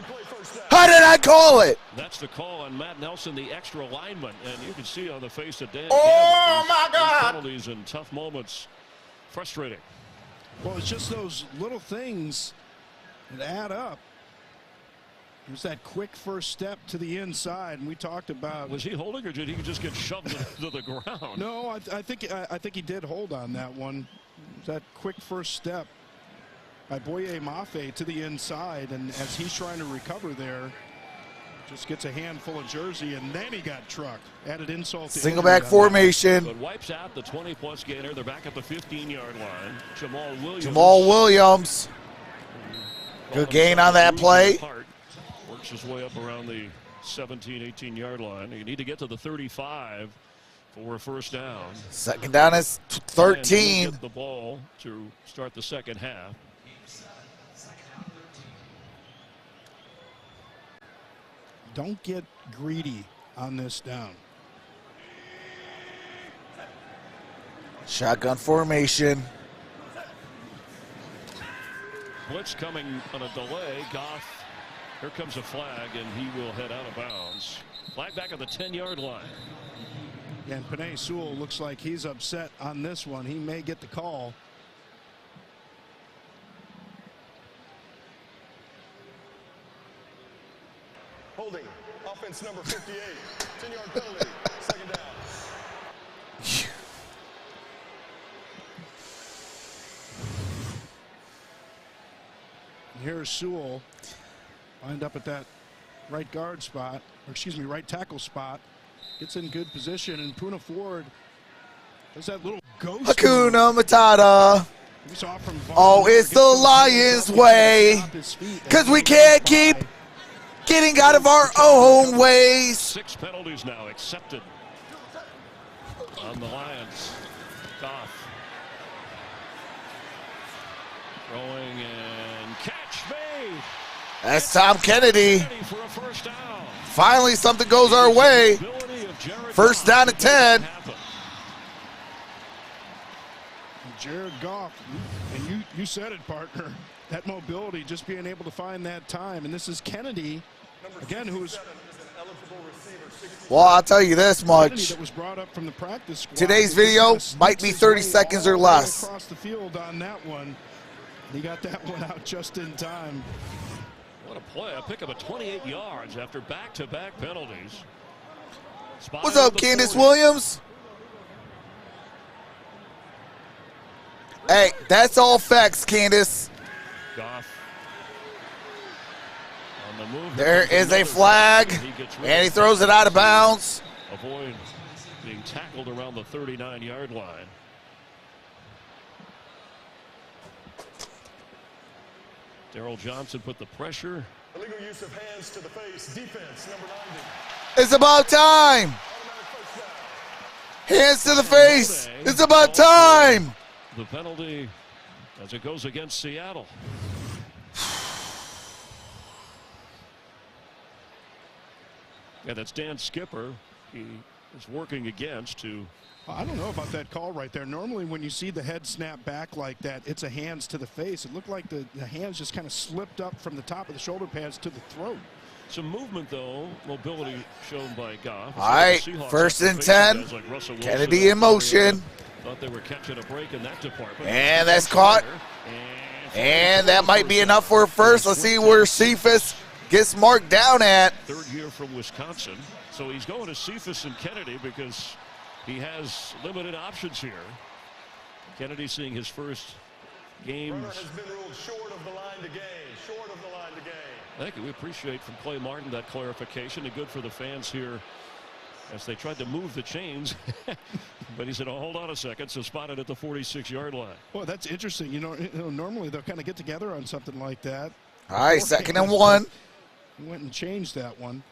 How did I call it? That's the call on Matt Nelson, the extra lineman. And you can see on the face of Dan Campbell, my God. Penalties in tough moments. Frustrating. Well, it's just those little things that add up. There's that quick first step to the inside, and we talked about. Was he holding, or did he just get shoved to the ground? No, I think he did hold on that one. That quick first step by Boye Mafe to the inside, and as he's trying to recover there, just gets a handful of jersey, and then he got trucked. Added insult to single back formation. But wipes out the 20-plus gainer. They're back at the 15-yard line. Jamal Williams. Good gain on that play. Works his way up around the 17, 18-yard line. You need to get to the 35 for a first down. Second down is 13. Get the ball to start the second half. Don't get greedy on this down. Shotgun formation. Blitz coming on a delay. Goff, here comes a flag, and he will head out of bounds. Flag back at the 10-yard line. And Penny Sewell looks like he's upset on this one. He may get the call. Holding. Offense number 58. 10-yard penalty. Second down. Here's Sewell. Lined up at that right guard spot, or excuse me, right tackle spot. gets in good position, and Puna Ford does that little ghost. Hakuna Matata. Oh, it's the Lions' way. Because we can't keep getting out of our own ways. 6 penalties now accepted on the Lions. Goff throwing and catch made. That's Tom Kennedy. For a first down. Finally, something goes our way. First down at 10. Jared Goff, and you said it, partner. That mobility, just being able to find that time. And this is Kennedy, again, who's... Well, I'll tell you this much. That was brought up from the practice squad. Today's video might be 30 seconds or less. Across the field on that one. He got that one out just in time. What a play. A pick up of 28 yards after back-to-back penalties. What's up, Candace Williams? Hey, that's all facts, Candace. Goff on the move. There is a flag, and he throws it out of bounds. Avoid being tackled around the 39-yard line. Darrell Johnson put the pressure. Illegal use of hands to the face. Defense, number 90. It's about time. Hands to the face. It's about time. The penalty as it goes against Seattle. Yeah, that's Dan Skipper. He is working against to... I don't know about that call right there. Normally when you see the head snap back like that, it's a hands to the face. It looked like the hands just kind of slipped up from the top of the shoulder pads to the throat. Some movement, though. Mobility shown by Goff. All right, first and 10. Like Kennedy in motion. Thought they were catching a break in that department. And that's caught. And that might be enough for a first. Let's see where Cephas gets marked down at. Third year from Wisconsin. So he's going to Cephas and Kennedy because he has limited options here. Kennedy seeing his first games. Runner has been ruled short of the line to gain. Short of the line to gain. Thank you. We appreciate from Clay Martin that clarification, and good for the fans here as they tried to move the chains. But he said, oh, hold on a second. So spotted at the 46-yard line. Well, that's interesting. You know, normally they'll kind of get together on something like that. All right, second and 1. He went and changed that one.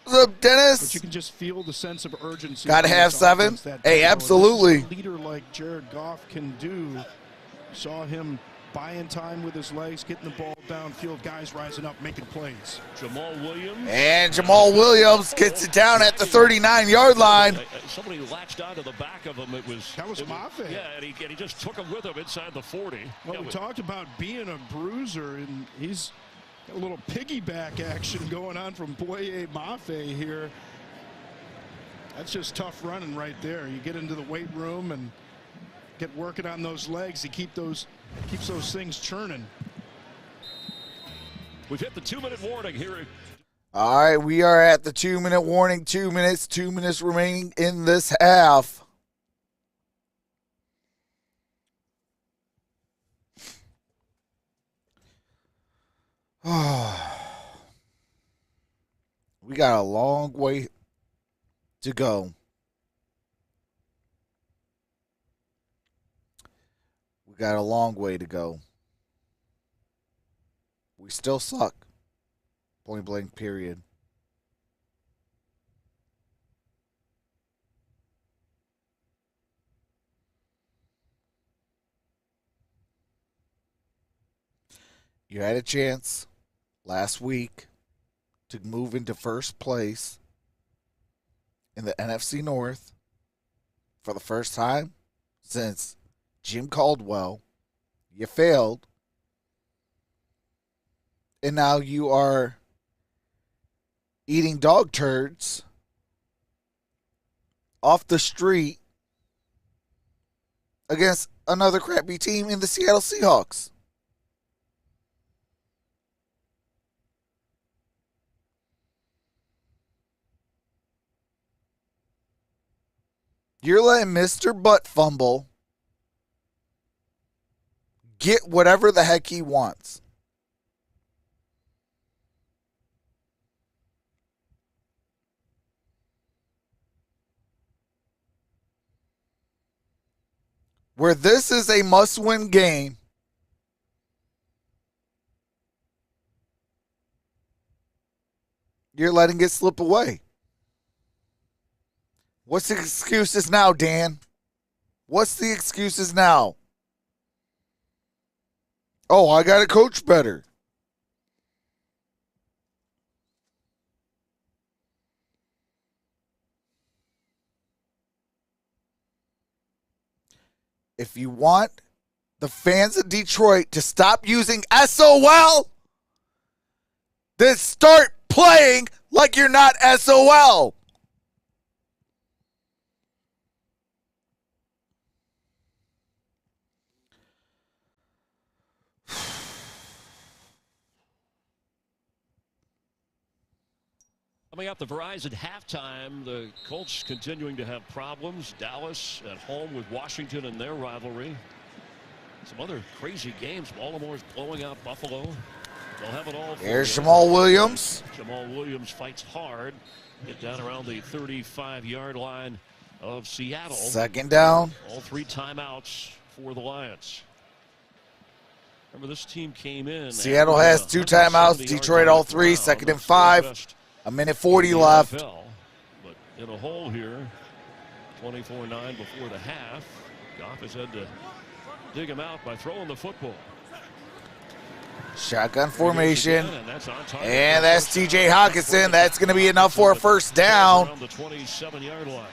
What's up, Dennis? But you can just feel the sense of urgency. Got to have 7. Hey, absolutely. A leader like Jared Goff can do. Saw him buying time with his legs, getting the ball downfield, guys rising up, making plays. Jamal Williams. And Jamal Williams gets it down at the 39-yard line. Somebody latched onto the back of him. That was Mafe. Yeah, and he just took him with him inside the 40. Well, we talked about being a bruiser, and he's got a little piggyback action going on from Boye Mafe here. That's just tough running right there. You get into the weight room and get working on those legs to keeps those things churning. We've hit the 2-minute warning here. All right, we are at the 2-minute warning. 2 minutes remaining in this half. We got a long way to go. Got a long way to go. We still suck. Point blank, period. You had a chance last week to move into first place in the NFC North for the first time since Jim Caldwell. You failed. And now you are eating dog turds off the street against another crappy team in the Seattle Seahawks. You're letting Mr. Butt Fumble get whatever the heck he wants. where this is a must-win game, you're letting it slip away. What's the excuses now, Dan? What's the excuses now? Oh, I got to coach better. If you want the fans of Detroit to stop using SOL, then start playing like you're not SOL. Coming up, the Verizon halftime, the Colts continuing to have problems. Dallas at home with Washington in their rivalry. Some other crazy games. Baltimore's blowing out Buffalo. They'll have it all. Here's Jamal Williams. Jamal Williams fights hard. Get down around the 35-yard line of Seattle. Second down. All 3 timeouts for the Lions. Remember, this team came in. Seattle has 2 timeouts. Detroit all 3. Second and 5. A minute 40 left. NFL, but in a hole here, 24-9 before the half. Goff has had to dig him out by throwing the football. Shotgun formation. And that's TJ Hawkinson. That's going to be enough for a first down. Around the 27-yard line.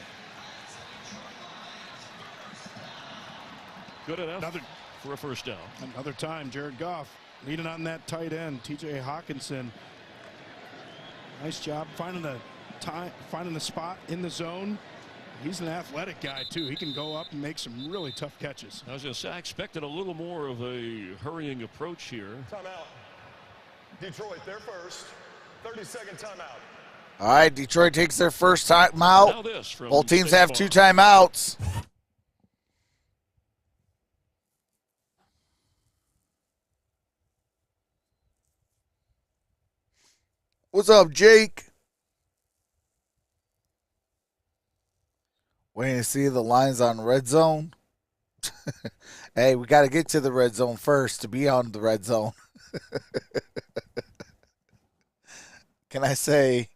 Good enough for a first down. Another time, Jared Goff leading on that tight end, TJ Hawkinson. Nice job finding the spot in the zone. He's an athletic guy too. He can go up and make some really tough catches. I was going to say, I expected a little more of a hurrying approach here. Timeout. Detroit, their first. 30-second timeout. All right, Detroit takes their first timeout. Both teams have 2 timeouts. What's up, Jake? Waiting to see the lines on red zone. Hey, we got to get to the red zone first to be on the red zone. Can I say?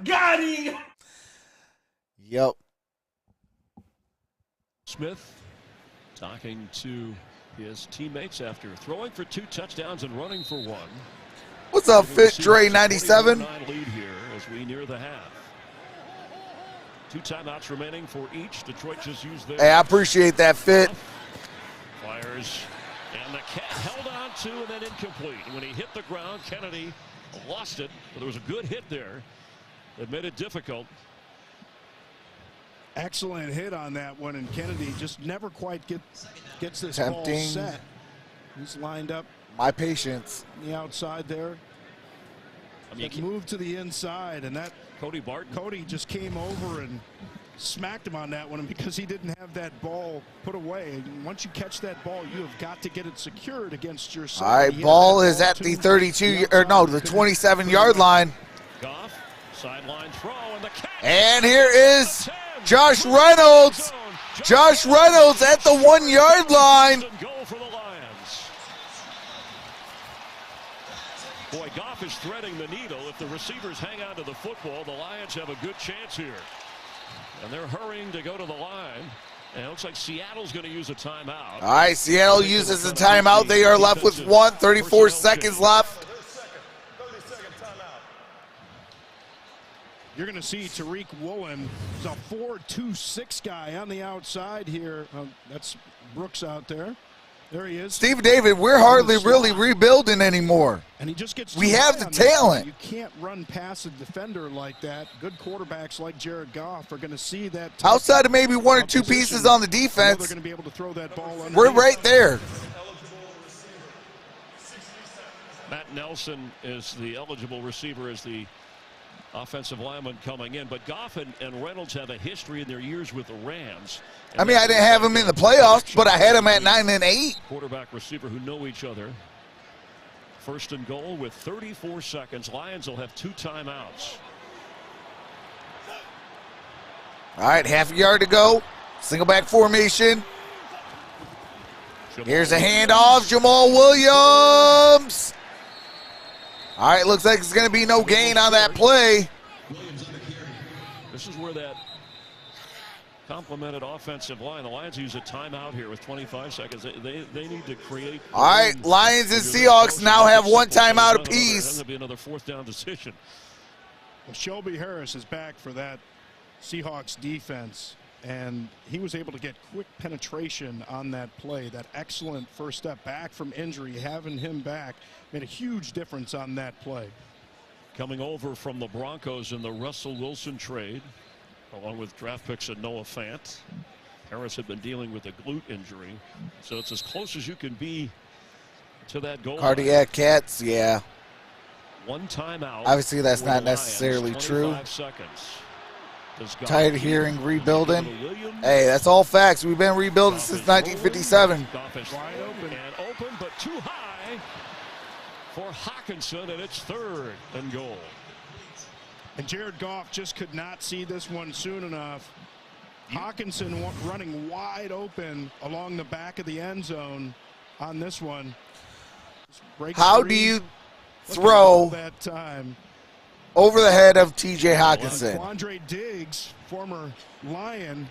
Got him! Yep. Smith talking to his teammates after throwing for 2 touchdowns and running for 1. What's up, Fit Dre 97? Lead here as we near the half. 2 timeouts remaining for each. Detroit just used their. Hey, I appreciate that, Fit. Fires, and the cat held on to and then incomplete. When he hit the ground, Kennedy lost it, but there was a good hit there that made it difficult. Excellent hit on that one, and Kennedy just never quite gets this ball set. He's lined up. My patience. The outside there. I mean, moved to the inside, and that Cody just came over and smacked him on that one because he didn't have that ball put away. And once you catch that ball, you have got to get it secured against your side. All right, ball is at the 32 or no, the 27-yard line. Goff, sideline throw, and the catch. And here is Josh Reynolds. Josh Reynolds at the 1-yard line. Goal for the Lions. Boy, Goff is threading the needle. If the receivers hang on to the football, the Lions have a good chance here. And they're hurrying to go to the line. And it looks like Seattle's going to use a timeout. All right, Seattle uses a timeout. They are left with 34 seconds left. You're going to see Tariq Woolen, a 4-2-6 guy on the outside here. That's Brooks out there. There he is. Steve David, we're hardly really rebuilding anymore. And he just gets. We have the talent. You can't run past a defender like that. Good quarterbacks like Jared Goff are going to see that. Outside of maybe 1 or 2 pieces on the defense, they're going to be able to throw that ball underneath. We're right there. Matt Nelson is the eligible receiver as the offensive lineman coming in, but Goff and Reynolds have a history in their years with the Rams. I mean, I didn't have him in the playoffs, but I had him at 9 and 8. Quarterback receiver who know each other. First and goal with 34 seconds. Lions will have 2 timeouts. All right, half a yard to go. Single back formation. Here's a handoff. Jamal Williams. All right, looks like it's going to be no gain on that play. This is where that complemented offensive line. The Lions use a timeout here with 25 seconds. They need to create. All right, Lions and Seahawks now have one timeout apiece. That'll be another fourth down decision. Well, Shelby Harris is back for that Seahawks defense, and he was able to get quick penetration on that play. That excellent first step back from injury, having him back, made a huge difference on that play. Coming over from the Broncos in the Russell Wilson trade, along with draft picks and Noah Fant. Harris had been dealing with a glute injury, so it's as close as you can be to that goal. Cardiac cats, yeah. One timeout. Obviously, that's not necessarily true. Tired of hearing rebuilding. Hey, that's all facts. We've been rebuilding since 1957. Wide open and open, but too high for Hawkinson, and it's 3rd and goal. And Jared Goff just could not see this one soon enough. Hawkinson running wide open along the back of the end zone on this one. How do you throw that time over the head of T.J. Hawkinson? Quandre Diggs, former Lion,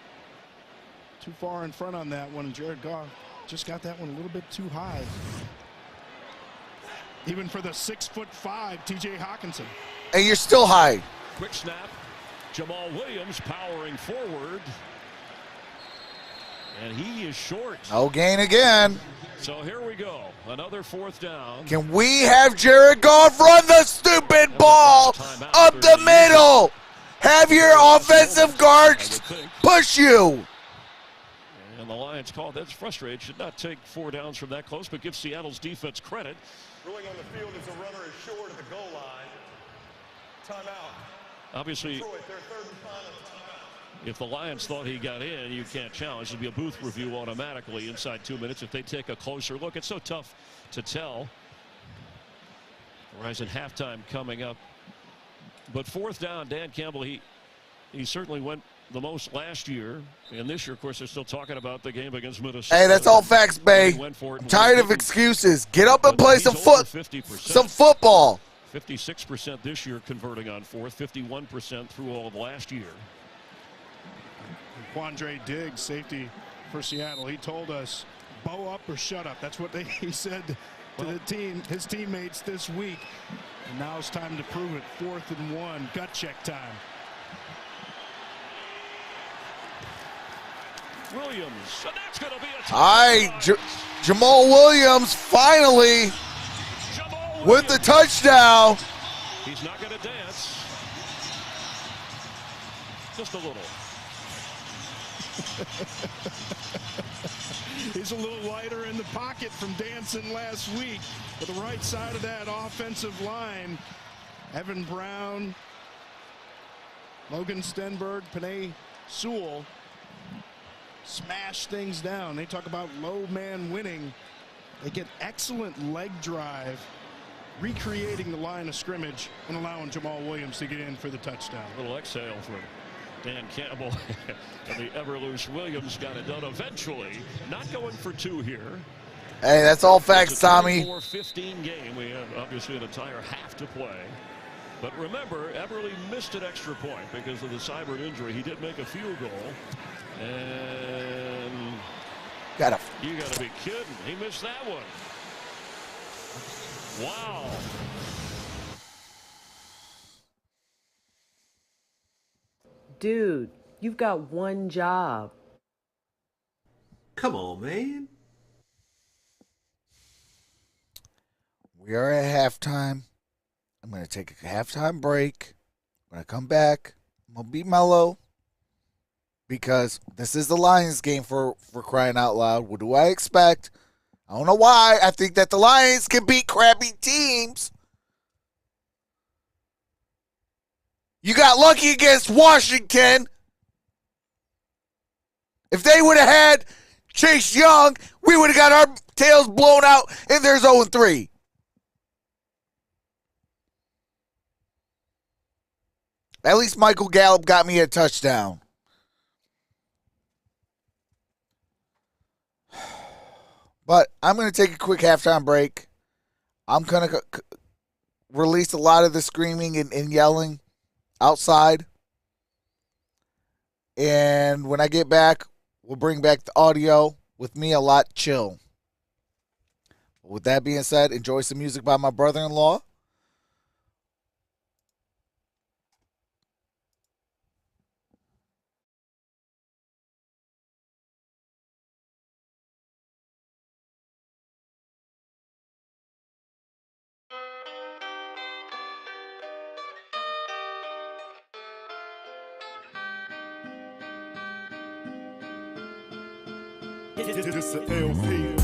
too far in front on that one. And Jared Goff just got that one a little bit too high. Even for the 6'5" T.J. Hawkinson. And you're still high. Quick snap. Jamal Williams powering forward. And he is short. No gain again. So here we go. Another 4th down. Can we have Jared Goff run the stupid ball up the middle? Have your offensive guards push you. And the Lions call that's frustrated. Should not take 4 downs from that close, but give Seattle's defense credit. Ruling on the field as the runner is short of the goal line. Timeout. Obviously, Detroit, their 3rd and final timeout. if the Lions thought he got in, you can't challenge. It'd be a booth review automatically inside 2 minutes if they take a closer look. It's so tough to tell. Horizon halftime coming up. But 4th down, Dan Campbell, he certainly went the most last year. And this year, of course, they're still talking about the game against Minnesota. Hey, that's all facts, Bay. I'm tired of excuses. Get up and play some football. 56% this year converting on 4th, 51% through all of last year. Quandre Diggs, safety for Seattle. He told us, bow up or shut up. That's what he said to the team, his teammates this week. And now it's time to prove it. 4th and 1, gut check time. Williams, and that's going to be a all right, Jamal Williams finally with the touchdown. He's not going to dance. Just a little. He's a little lighter in the pocket from dancing last week. But the right side of that offensive line, Evan Brown, Logan Stenberg, Penny Sewell, smash things down. They talk about low man winning. They get excellent leg drive, recreating the line of scrimmage and allowing Jamal Williams to get in for the touchdown. A little exhale from Dan Campbell. And the ever-loose Williams got it done eventually. Not going for 2 here. Hey, that's all facts, Tommy. 4-15 game. We have obviously an entire half to play. But remember, Eberle missed an extra point because of the cyber injury. He did make a field goal. And you gotta be kidding. He missed that one. Wow. Dude, you've got one job. Come on, man. We are at halftime. I'm going to take a halftime break. When I come back, I'm going to be mellow because this is the Lions game for crying out loud. What do I expect? I don't know why. I think that the Lions can beat crappy teams. You got lucky against Washington. If they would have had Chase Young, we would have got our tails blown out, and there's 0-3. At least Michael Gallup got me a touchdown. But I'm going to take a quick halftime break. I'm going to release a lot of the screaming and yelling outside. And when I get back, we'll bring back the audio with me a lot chill. With that being said, enjoy some music by my brother-in-law. It's the LP.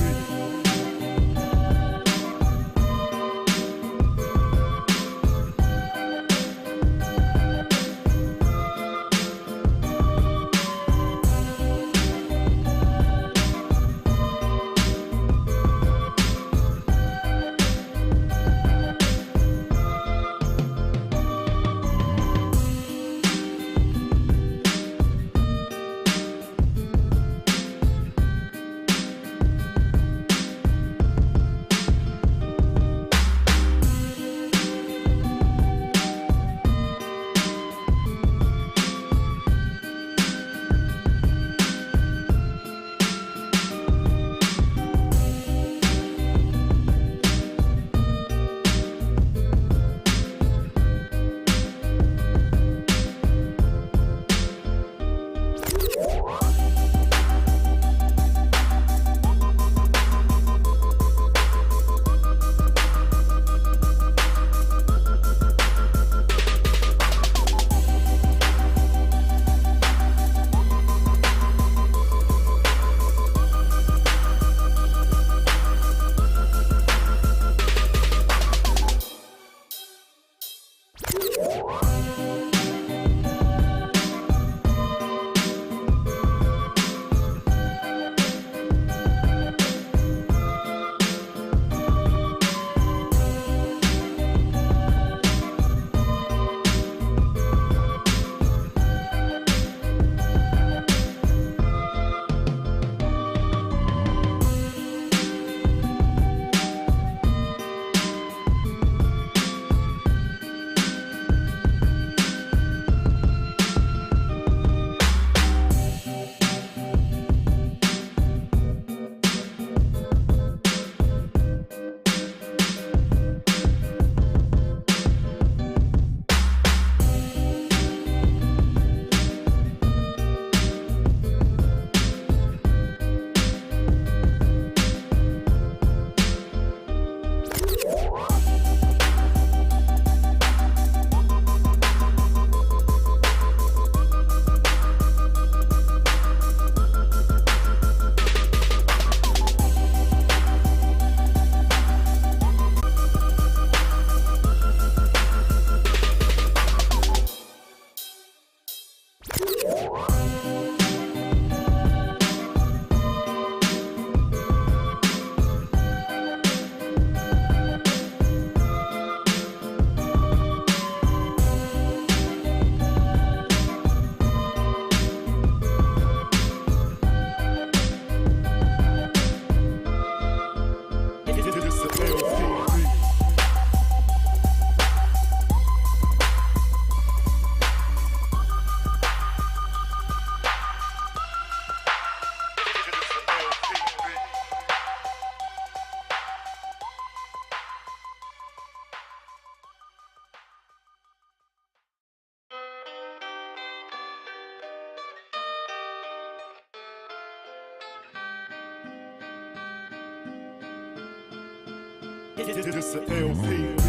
It's the LP.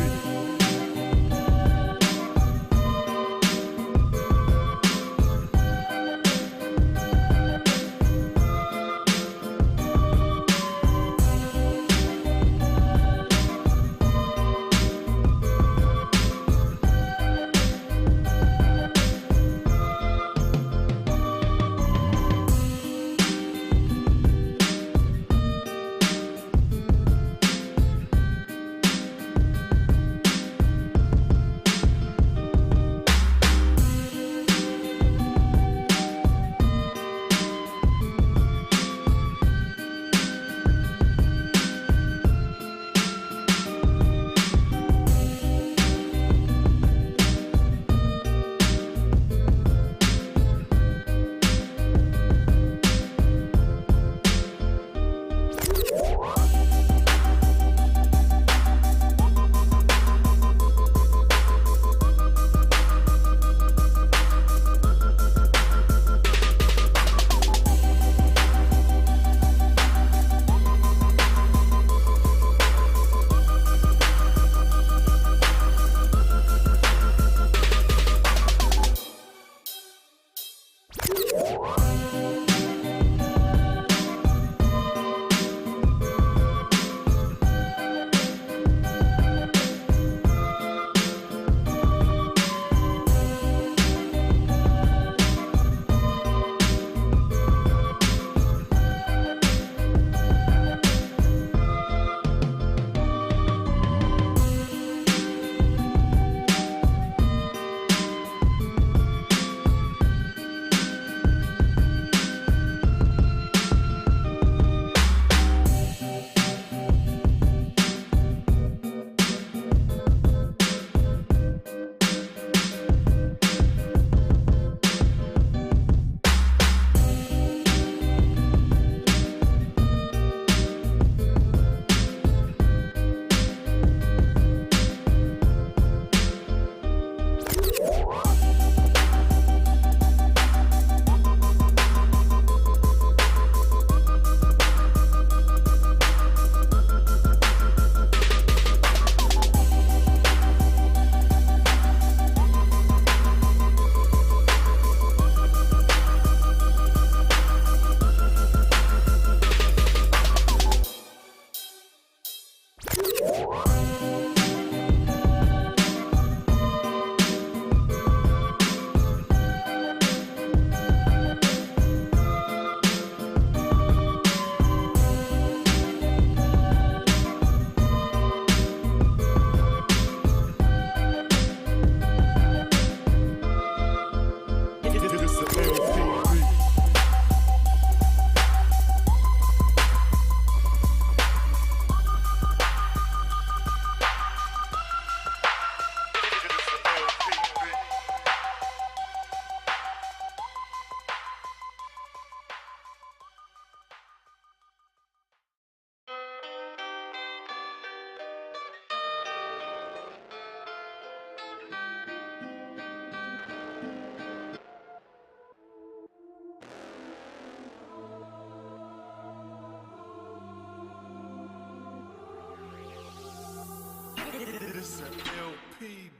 This a LP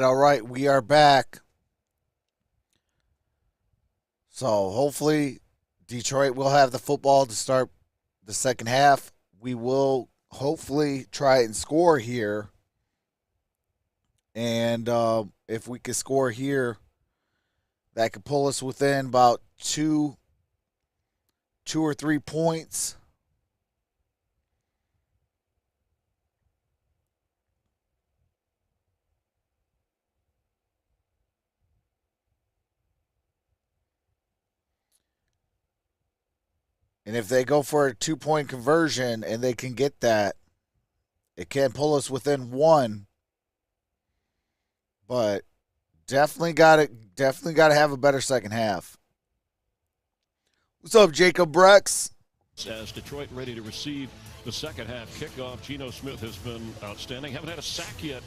All right. We are back. So hopefully Detroit will have the football to start the second half. We will hopefully try and score here. And if we could score here, that could pull us within about two or 3 points. And if they go for a 2-point conversion and they can get that, it can pull us within 1. But definitely got to have a better second half. What's up, Jacob Brex? As Detroit ready to receive the second half kickoff, Geno Smith has been outstanding. Haven't had a sack yet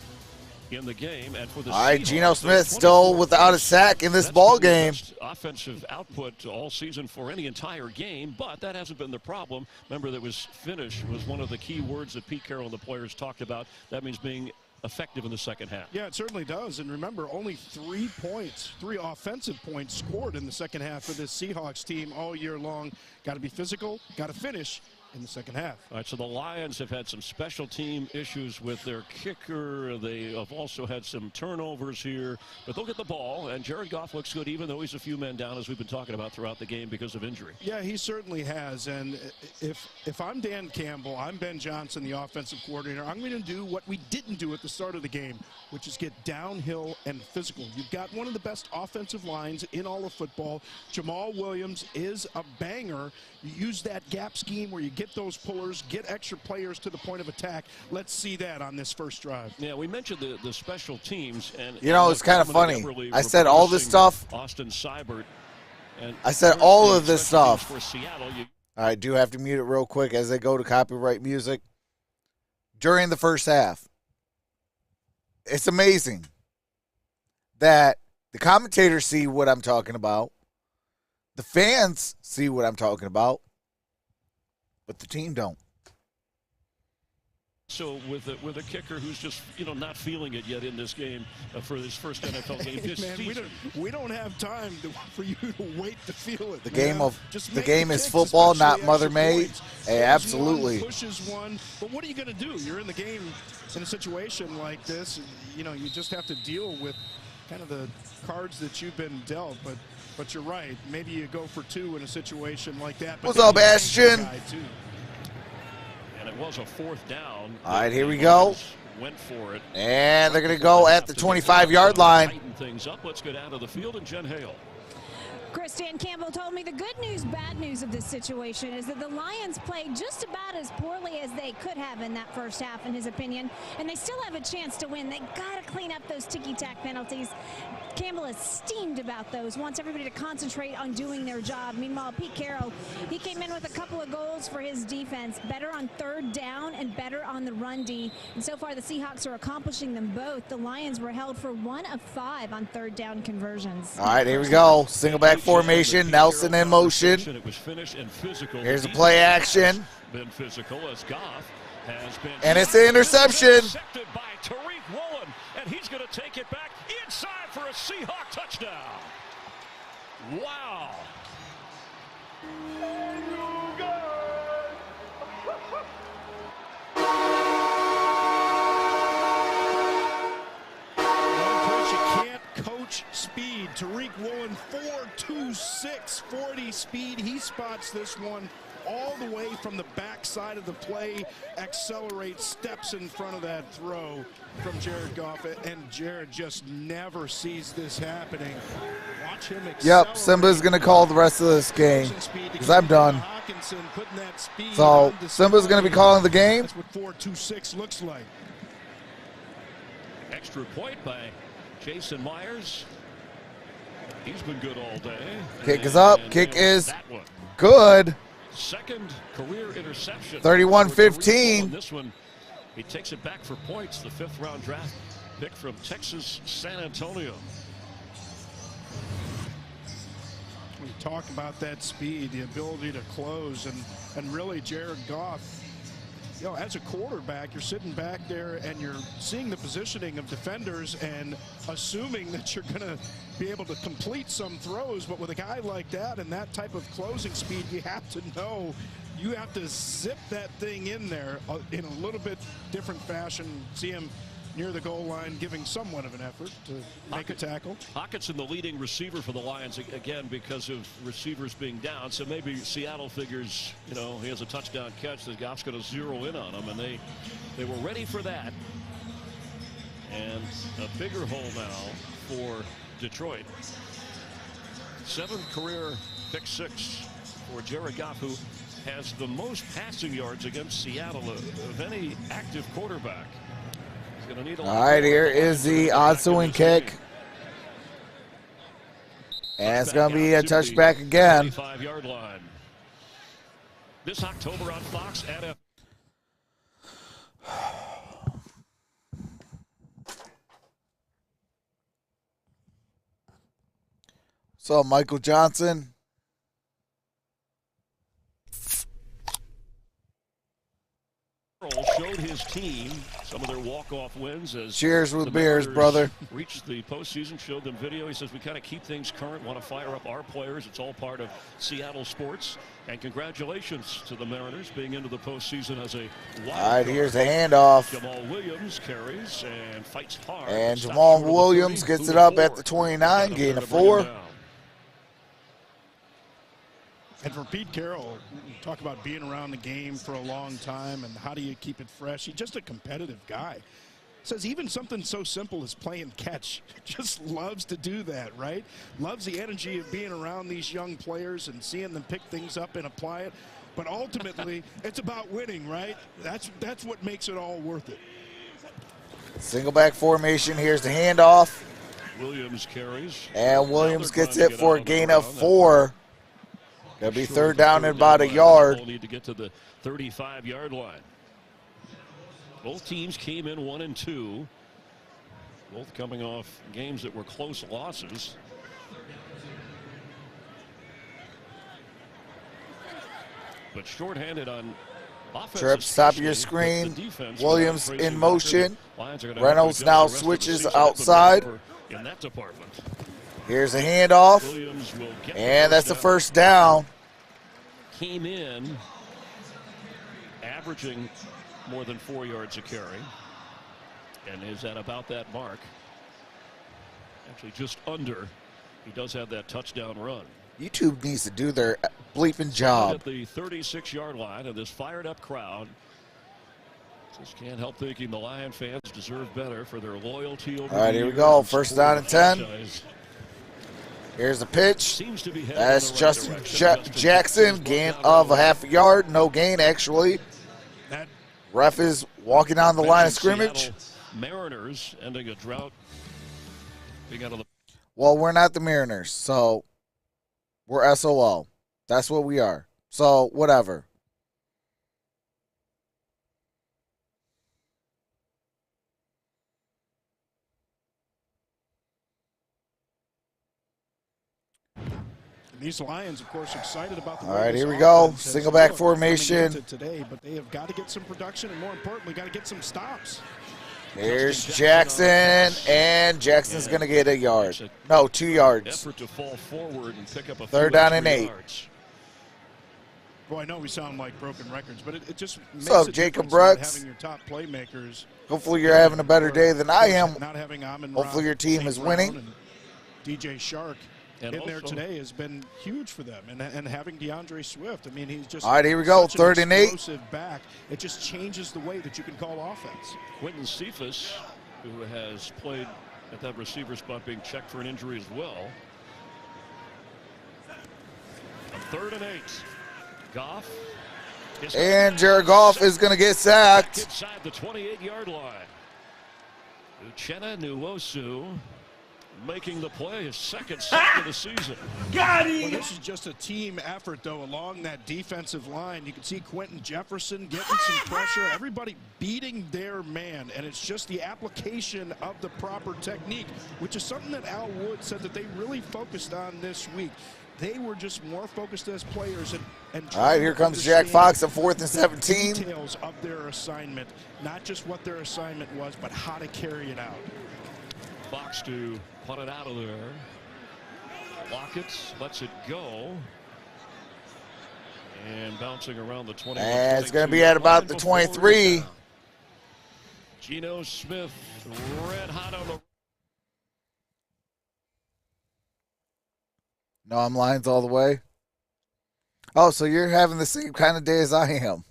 in the game, and for the all right, Seahawks, Geno Smith still without a sack in this ball game. Offensive output all season for any entire game, but that hasn't been the problem. Remember, that was finish was one of the key words that Pete Carroll and the players talked about. That means being effective in the second half. Yeah, it certainly does. And remember, only 3 points, 3 offensive points scored in the second half for this Seahawks team all year long. Got to be physical, got to finish in the second half. All right, so the Lions have had some special team issues with their kicker. They have also had some turnovers here, but they'll get the ball, and Jared Goff looks good even though he's a few men down, as we've been talking about throughout the game because of injury. Yeah, he certainly has, and if I'm Dan Campbell, I'm Ben Johnson, the offensive coordinator, I'm going to do what we didn't do at the start of the game, which is get downhill and physical. You've got one of the best offensive lines in all of football. Jamal Williams is a banger. You use that gap scheme where you get those pullers, get extra players to the point of attack. Let's see that on this first drive. Yeah, we mentioned the special teams. And you know, it's kind of funny. I said all this stuff. Austin Seibert. And I said all of this stuff. For Seattle, I do have to mute it real quick as they go to copyright music. During the first half, it's amazing that the commentators see what I'm talking about. The fans see what I'm talking about, but the team don't. So with a kicker who's just not feeling it yet in this game for his first NFL game this season. We don't have time for you to wait to feel it. The game is football, not mother made. Hey, absolutely. Pushes one, but what are you going to do? You're in the game in a situation like this. You just have to deal with kind of the cards that you've been dealt, but you're right. Maybe you go for 2 in a situation like that. What's up, Ashton? And it was a 4th down. All right, here we go. Went for it. And they're going to go at the 25-yard line. Tighten things up. Let's get out of the field and Jen Hale. Chris Dan Campbell told me the good news, bad news of this situation is that the Lions played just about as poorly as they could have in that first half, in his opinion, and they still have a chance to win. They got to clean up those ticky-tack penalties. Campbell is steamed about those, wants everybody to concentrate on doing their job. Meanwhile, Pete Carroll, he came in with a couple of goals for his defense, better on 3rd down and better on the run D. And so far, the Seahawks are accomplishing them both. The Lions were held for 1 of 5 on 3rd down conversions. All right, here we go. Single back formation, Nelson in motion. Here's the play action. Been physical as Goff has been, and it's an interception. Intercepted by Tariq Woolen, and he's going to take it back inside for a Seahawk touchdown. Wow. Coach speed. Tariq Woolen, 4.26 40 speed. He spots this one all the way from the backside of the play, accelerates, steps in front of that throw from Jared Goff, and Jared just never sees this happening. Watch him accelerate. Yep, Simba's going to call the rest of this game because I'm done. So Simba's going to be calling the game. That's what 4.26 looks like. Extra point by Jason Myers. He's been good all day. Kick is up. Kick is good. Second career interception. 31-15. This one, he takes it back for points. The 5th round draft pick from Texas San Antonio. We talk about that speed, the ability to close, and really Jared Goff, you know, as a quarterback, you're sitting back there and you're seeing the positioning of defenders and assuming that you're going to be able to complete some throws. But with a guy like that and that type of closing speed, you have to know you have to zip that thing in there in a little bit different fashion. See him near the goal line giving somewhat of an effort to make a tackle. Hockenson, the leading receiver for the Lions, again, because of receivers being down. So maybe Seattle figures, you know, he has a touchdown catch that Goff's going to zero in on him, and they were ready for that. And a bigger hole now for Detroit. 7th career pick 6 for Jared Goff, who has the most passing yards against Seattle of any active quarterback. All right, here is the ensuing kick. And it's going to be a touchback again. 25-yard line. This October on Fox at So Michael Johnson. Showed his team some of their walk-off wins as cheers with beers, brother. Reached the postseason, showed them video. He says we kind of keep things current, want to fire up our players. It's all part of Seattle sports. And congratulations to the Mariners being into the postseason as a wild all right, here's a handoff. Jamal Williams carries and fights hard. And Jamal Williams gets it up at the 29, gain of 4. And for Pete Carroll, talk about being around the game for a long time and how do you keep it fresh. He's just a competitive guy. Says even something so simple as playing catch, just loves to do that, right? Loves the energy of being around these young players and seeing them pick things up and apply it. But ultimately, it's about winning, right? That's what makes it all worth it. Single back formation. Here's the handoff. Williams carries. And Williams gets it for a gain of 4. Gonna be 3rd down and about a yard. Need to get to the 35-yard line. Both teams came in 1-2. Both coming off games that were close losses. But shorthanded on offense. Trip, stop your screen. Williams in motion. Reynolds now switches outside. In that department. Here's a handoff, and that's the 1st down. Came in averaging more than 4 yards a carry and is at about that mark. Actually, just under. He does have that touchdown run. YouTube needs to do their bleeping Right job. at the 36-yard line, and this fired-up crowd just can't help thinking the Lion fans deserve better for their loyalty over. All right, here we go. First down and 10. Here's the pitch. Seems to be headed That's in the right Justin Jackson. Gain of a half a yard. No gain, actually. Ref is walking on the line of scrimmage. Seattle Mariners ending a drought. Being out of the Well, we're not the Mariners, so we're SOL. That's what we are. So, whatever. These Lions, of course, excited about the All right, here we go. Single back formation. Today, but they have got to get some production and, more importantly, got to get some stops. Here's Jackson, and Jackson's going to get a yard. No, 2 yards. effort to fall forward and pick up a Third down and 8. yards. Well, I know we sound like broken records, but it just makes What's up, a Jacob difference Brooks? having your top playmakers. Hopefully you're having a better day than I am. Not having Hopefully your team is winning. And DJ Shark And in there also- today has been huge for them. And having DeAndre Swift, I mean, he's just All right, here we go. such an 3rd and 8. explosive back. It just changes the way that you can call offense. Quentin Cephas, who has played at that receiver spot, being checked for an injury as well. 3rd and 8. Goff. And Jared Goff is going to get sacked. Inside the 28-yard line. Uchenna Nwosu making the play, his second sack of the season. Well, this is just a team effort, though, along that defensive line. You can see Quentin Jefferson getting some pressure, everybody beating their man, and it's just the application of the proper technique, which is something that Al Wood said that they really focused on this week. They were just more focused as players. And All right, here comes Jack Fox on 4th and 17. Details of their assignment, not just what their assignment was, but how to carry it out. Fox to punt it out of there. Lockett lets it go. And bouncing around the 20. And it's going to be at about the 23. Geno Smith red hot on the. No, I'm Lions all the way. Oh, so you're having the same kind of day as I am.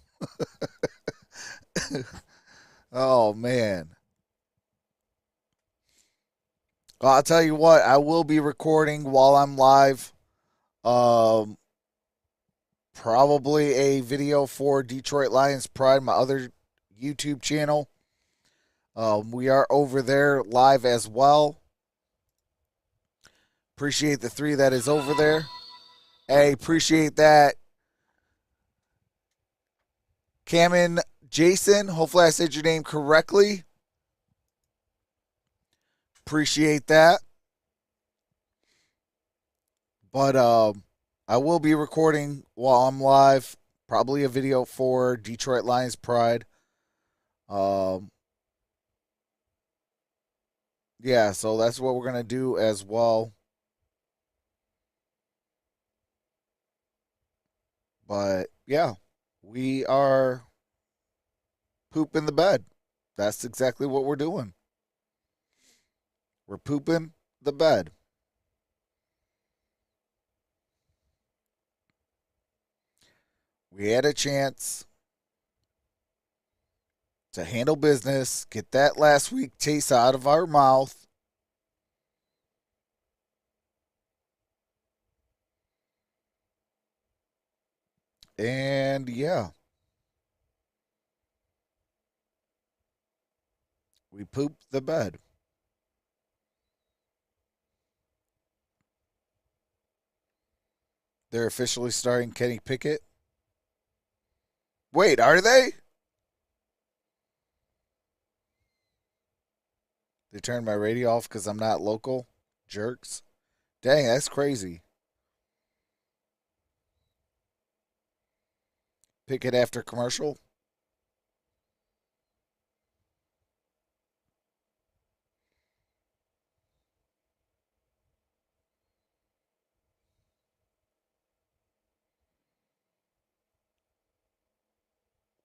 Oh, man. Well, I'll tell you what, I will be recording while I'm live. Probably a video for Detroit Lions Pride, my other YouTube channel. We are over there live as well. Appreciate the 3 that is over there. Hey, appreciate that. Cameron Jason, hopefully I said your name correctly. Appreciate that. But I will be recording while I'm live, probably a video for Detroit Lions Pride. Yeah, so that's what we're going to do as well. But, yeah, we are pooping the bed. That's exactly what we're doing. We're pooping the bed. We had a chance to handle business, get that last week taste out of our mouth. And yeah, we pooped the bed. They're officially starting Kenny Pickett. Wait, are they? They turned my radio off because I'm not local? Jerks. Dang, that's crazy. Pickett after commercial.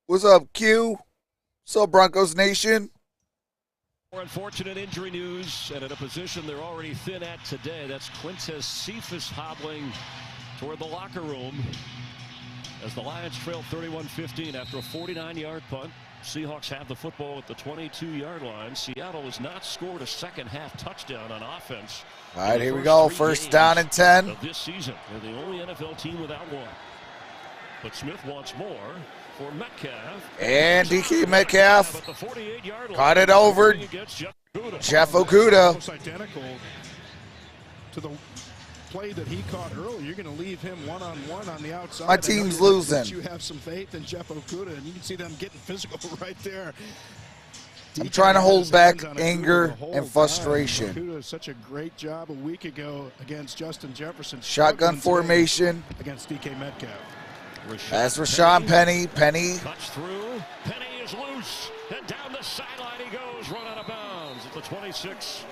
What's up, Q? What's up, Broncos Nation? More unfortunate injury news, and at a position they're already thin at today. That's Quintez Cephas hobbling toward the locker room as the Lions trail 31-15 after a 49-yard punt. Seahawks have the football at the 22-yard line. Seattle has not scored a second-half touchdown on offense. All right, here we go. First down and 10. Of this season, they're the only NFL team without one. But Smith wants more for Metcalf. And DK Metcalf caught it over Jeff Okudah. Almost identical to the play that he caught earlier. You're going to leave him one-on-one on the outside. My team's losing. You have some faith in Jeff Okudah, and you can see them getting physical right there. I'm trying to hold back anger and frustration. Okudah did such a great job a week ago against Justin Jefferson. Shotgun formation against DK Metcalf. That's Rashad Penny. Penny cuts through. Penny is loose. And down the sideline he goes. Run out of bounds at the 26.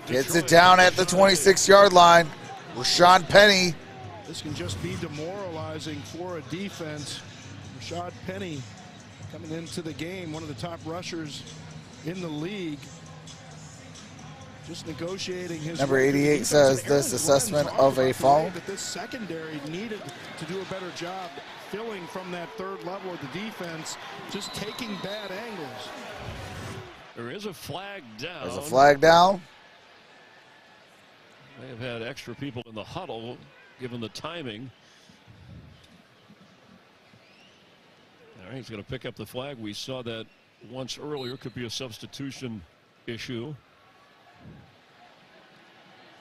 Gets it down at the 26-yard line. Rashad Penny. This can just be demoralizing for a defense. Rashad Penny coming into the game, one of the top rushers in the league. Just negotiating his number 88 says this assessment of a phone. That this secondary needed to do a better job filling from that third level of the defense, just taking bad angles. There is a flag down. There's a flag down. They have had extra people in the huddle given the timing. All right, he's going to pick up the flag. We saw that once earlier. Could be a substitution issue.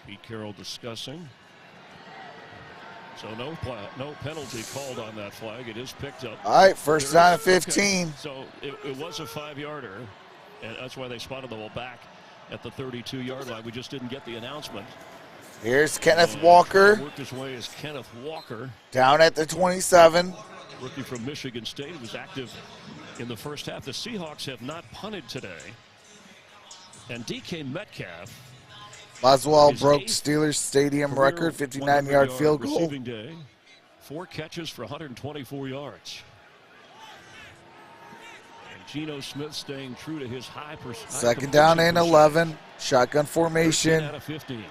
Pete Carroll discussing. So no penalty called on that flag. It is picked up. All right, first down and 15. Okay. So it was a 5-yarder, and that's why they spotted the ball back at the 32-yard line. We just didn't get the announcement. Here's Kenneth Walker. Worked his way as Kenneth Walker. Down at the 27. Rookie from Michigan State was active in the first half. The Seahawks have not punted today. And DK Metcalf. Boswell broke Steelers Stadium record, 59-yard field goal. Receiving day. 4 catches for 124 yards. And Geno Smith staying true to his high percentage. Second down and 11. Shotgun formation. Out of 15.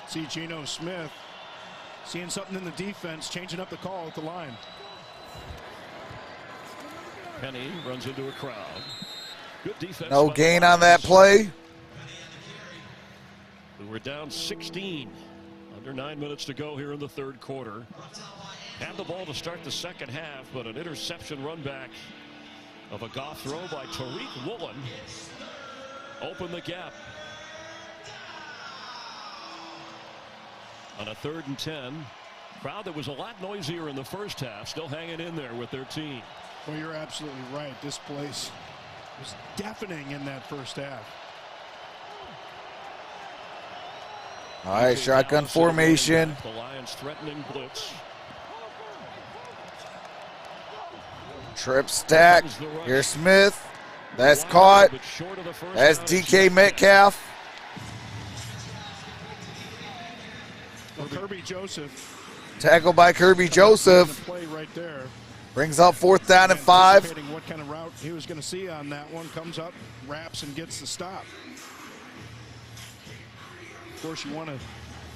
See Geno Smith seeing something in the defense, changing up the call at the line. Penny runs into a crowd. Good defense. No gain on that play. We were down 16. Under 9 minutes to go here in the third quarter. Had the ball to start the second half, but an interception run back of a Goff throw by Tariq Woolen opened the gap. On a 3rd and 10. Crowd that was a lot noisier in the first half, still hanging in there with their team. Well, you're absolutely right. This place was deafening in that first half. All right, shotgun formation. The Lions threatening blitz. Trip stack. Here's Smith. That's caught. That's DK Metcalf. Well, Kirby Joseph. Tackled by Kirby Joseph. Play right there. Brings up 4th down and 5. What kind of route he was going to see on that one. Comes up, wraps, and gets the stop. Of course, you want to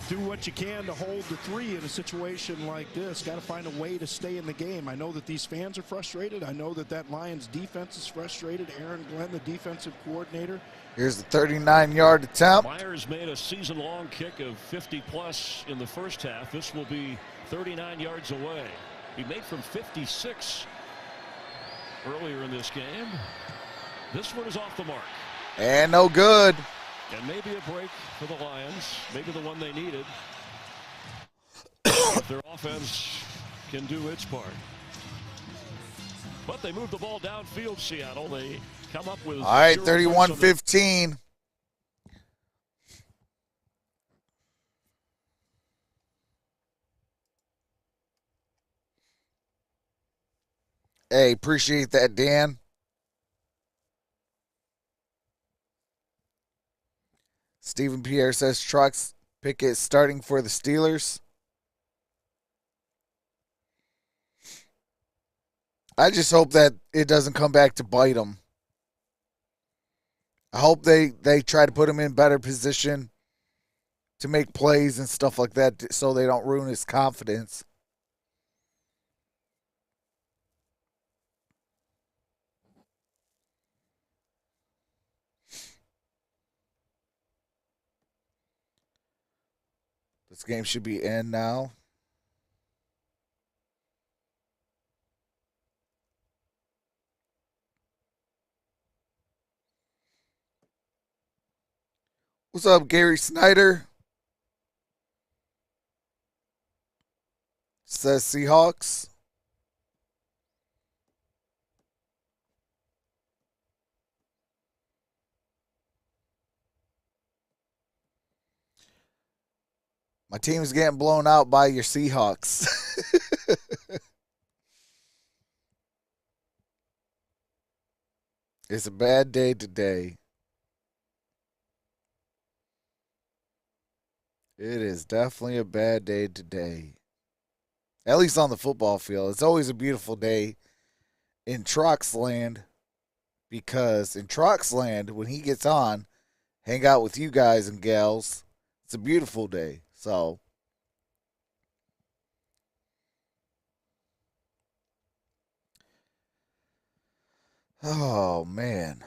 do what you can to hold the 3 in a situation like this. Got to find a way to stay in the game. I know that these fans are frustrated. I know that Lions defense is frustrated. Aaron Glenn, the defensive coordinator. Here's the 39-yard attempt. Myers made a season-long kick of 50-plus in the first half. This will be 39 yards away. He made from 56 earlier in this game. This one is off the mark. And no good. And maybe a break for the Lions. Maybe the one they needed. If their offense can do its part. But they move the ball downfield, Seattle. They come up with... All right, 31-15. Hey, appreciate that, Dan. Stephen Pierre says Trucks Pickett starting for the Steelers. I just hope that it doesn't come back to bite him. I hope they try to put him in better position to make plays and stuff like that so they don't ruin his confidence. This game should be in now. What's up, Gary Snyder? Says Seahawks. My team's getting blown out by your Seahawks. It's a bad day today. It is definitely a bad day today. At least on the football field. It's always a beautiful day in Troxland, because in Troxland, when he gets on, hang out with you guys and gals, it's a beautiful day. So, oh, man.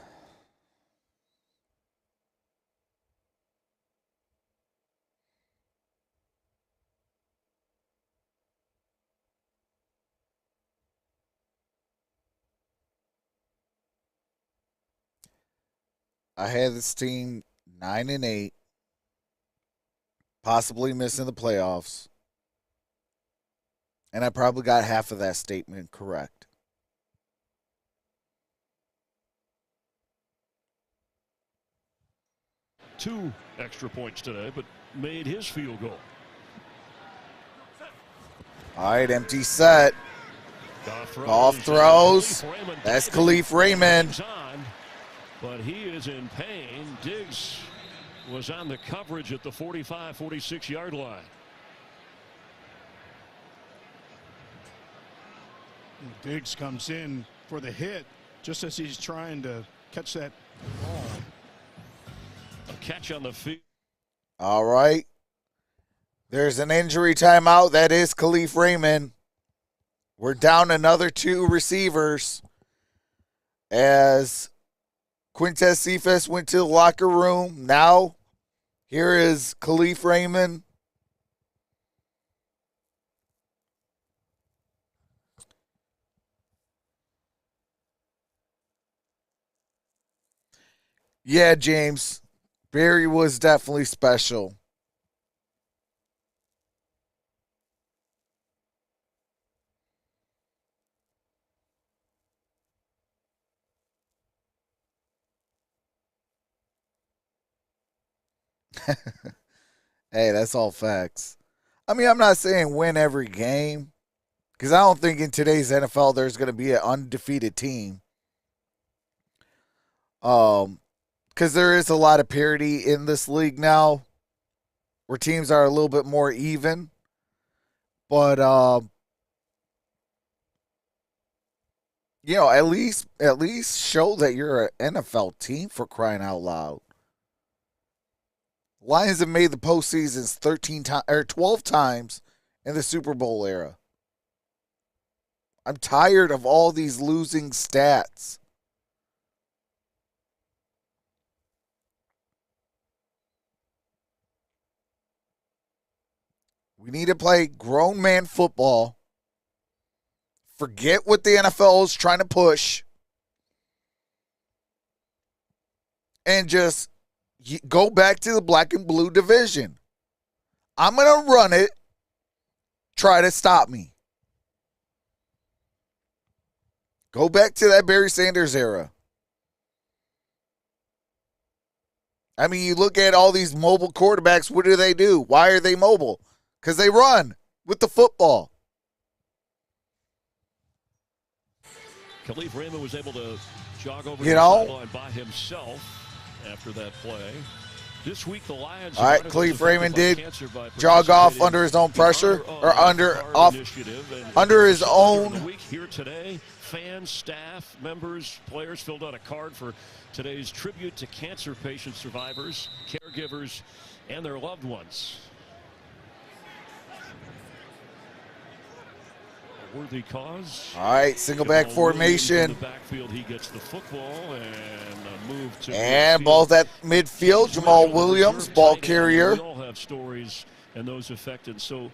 I had this team 9-8, possibly missing the playoffs, and I probably got half of that statement correct. Two extra points today, but made his field goal. All right, empty set. Goff throws. That's Khalif Raymond. But he is in pain. Diggs was on the coverage at the 45, 46-yard line. Diggs comes in for the hit just as he's trying to catch that ball. A catch on the field. All right. There's an injury timeout. That is Khalif Raymond. We're down another two receivers as Quintez Cephas went to the locker room. Now, here is Khalif Raymond. Yeah, James. Barry was definitely special. Hey, that's all facts. I mean, I'm not saying win every game, because I don't think in today's NFL there's going to be an undefeated team. Because there is a lot of parity in this league now, where teams are a little bit more even. But you know, at least show that you're an NFL team, for crying out loud. Lions have made the postseasons 12 times in the Super Bowl era. I'm tired of all these losing stats. We need to play grown man football. Forget what the NFL is trying to push. And just go back to the black and blue division. I'm going to run it. Try to stop me. Go back to that Barry Sanders era. I mean, you look at all these mobile quarterbacks. What do? Why are they mobile? Because they run with the football. Khalif Raymond was able to jog over the sideline by himself after that play. This week, the Lions. All right, Khalif Raymond did jog off under his own pressure, or under his own. Week here today, fans, staff, members, players filled out a card for today's tribute to cancer patient survivors, caregivers, and their loved ones. A worthy cause. All right, single back formation. In the backfield, he gets the football and a move to and midfield. ball's at midfield. Jamal Williams, ball carrier. We all have stories and those affected. So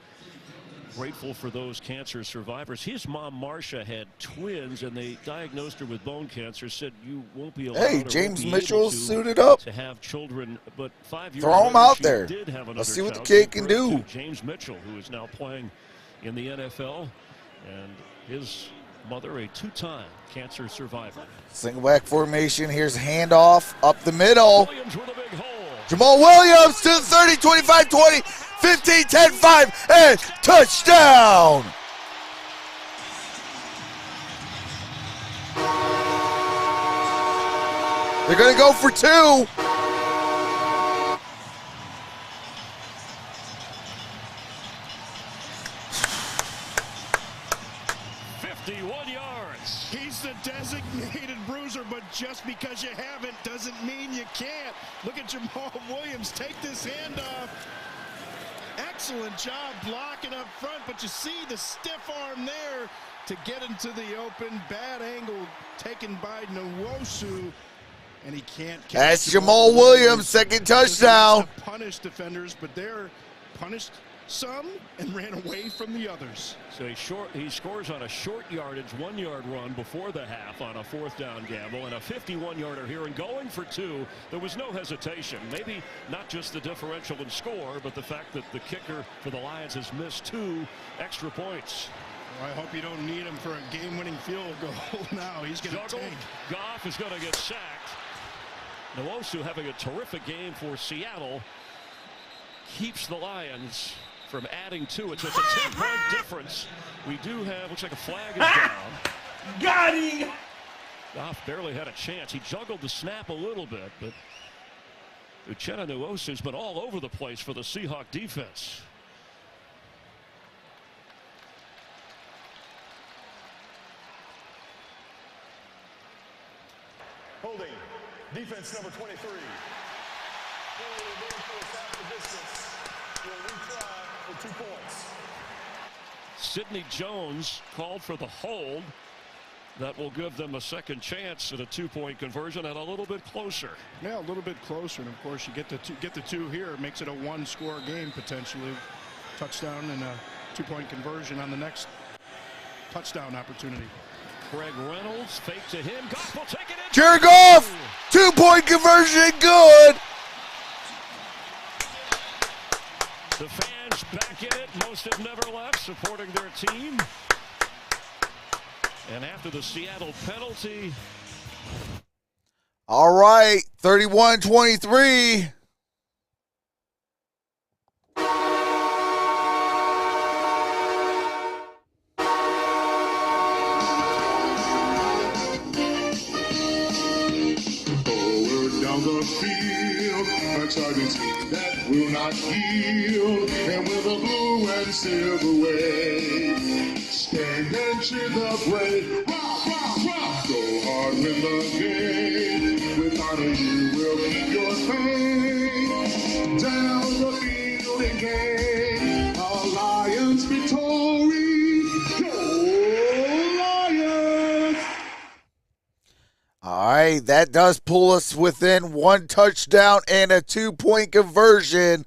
grateful for those cancer survivors. His mom, Marcia, had twins, and they diagnosed her with bone cancer. Said you won't be allowed. Hey, James Mitchell's suited up to have children, but 5 years throw him later, out she there. did have Let's another see what the child. kid can do. James Mitchell, who is now playing in the NFL, and his mother, a two-time cancer survivor. Single back formation. Here's handoff up the middle. Williams with a big hole. Jamal Williams to the 30, 25, 20, 15, 10, 5, and touchdown. They're going to go for two. He's the designated bruiser, but just because you haven't doesn't mean you can't. Look at Jamal Williams take this handoff. Excellent job blocking up front, but you see the stiff arm there to get into the open. Bad angle taken by Nwosu, and he can't catch. That's Jamal Williams, second touchdown. Punish defenders, but they're punished some and ran away from the others. So he scores on a short yardage 1 yard run before the half on a 4th down gamble, and a 51-yarder here, and going for two. There was no hesitation. Maybe not just the differential in score, but the fact that the kicker for the Lions has missed 2 extra points. Well, I hope you don't need him for a game-winning field goal now. He's going to take. Goff is going to get sacked. Nwosu, having a terrific game for Seattle, keeps the Lions from adding to it. So it's a 10-point difference. We do have, looks like a flag is down. Got him! Goff barely had a chance. He juggled the snap a little bit, but Uchenna Nwosu's been all over the place for the Seahawk defense. Holding, defense number 23. For 2 points. Sidney Jones called for the hold. That will give them a second chance at a 2-point conversion and a little bit closer. Yeah, a little bit closer, and of course you get the two here. It makes it a 1-score game potentially. Touchdown and a 2-point conversion on the next touchdown opportunity. Craig Reynolds fake to him. Goff will take it in. Jared Goff, 2-point conversion, good. The fans back in it. Most have never left, supporting their team. And after the Seattle penalty. All right, 31-23. Forward down the field, a target team that will not yield, and with a blue and silver wave, stand and cheer the brave. Rock, rock, rock! Go hard, win the game. With honor, you will keep your fame. Down the field and gain a Lions victory. Go Lions! All right, that does pull us within 1 touchdown and a 2-point conversion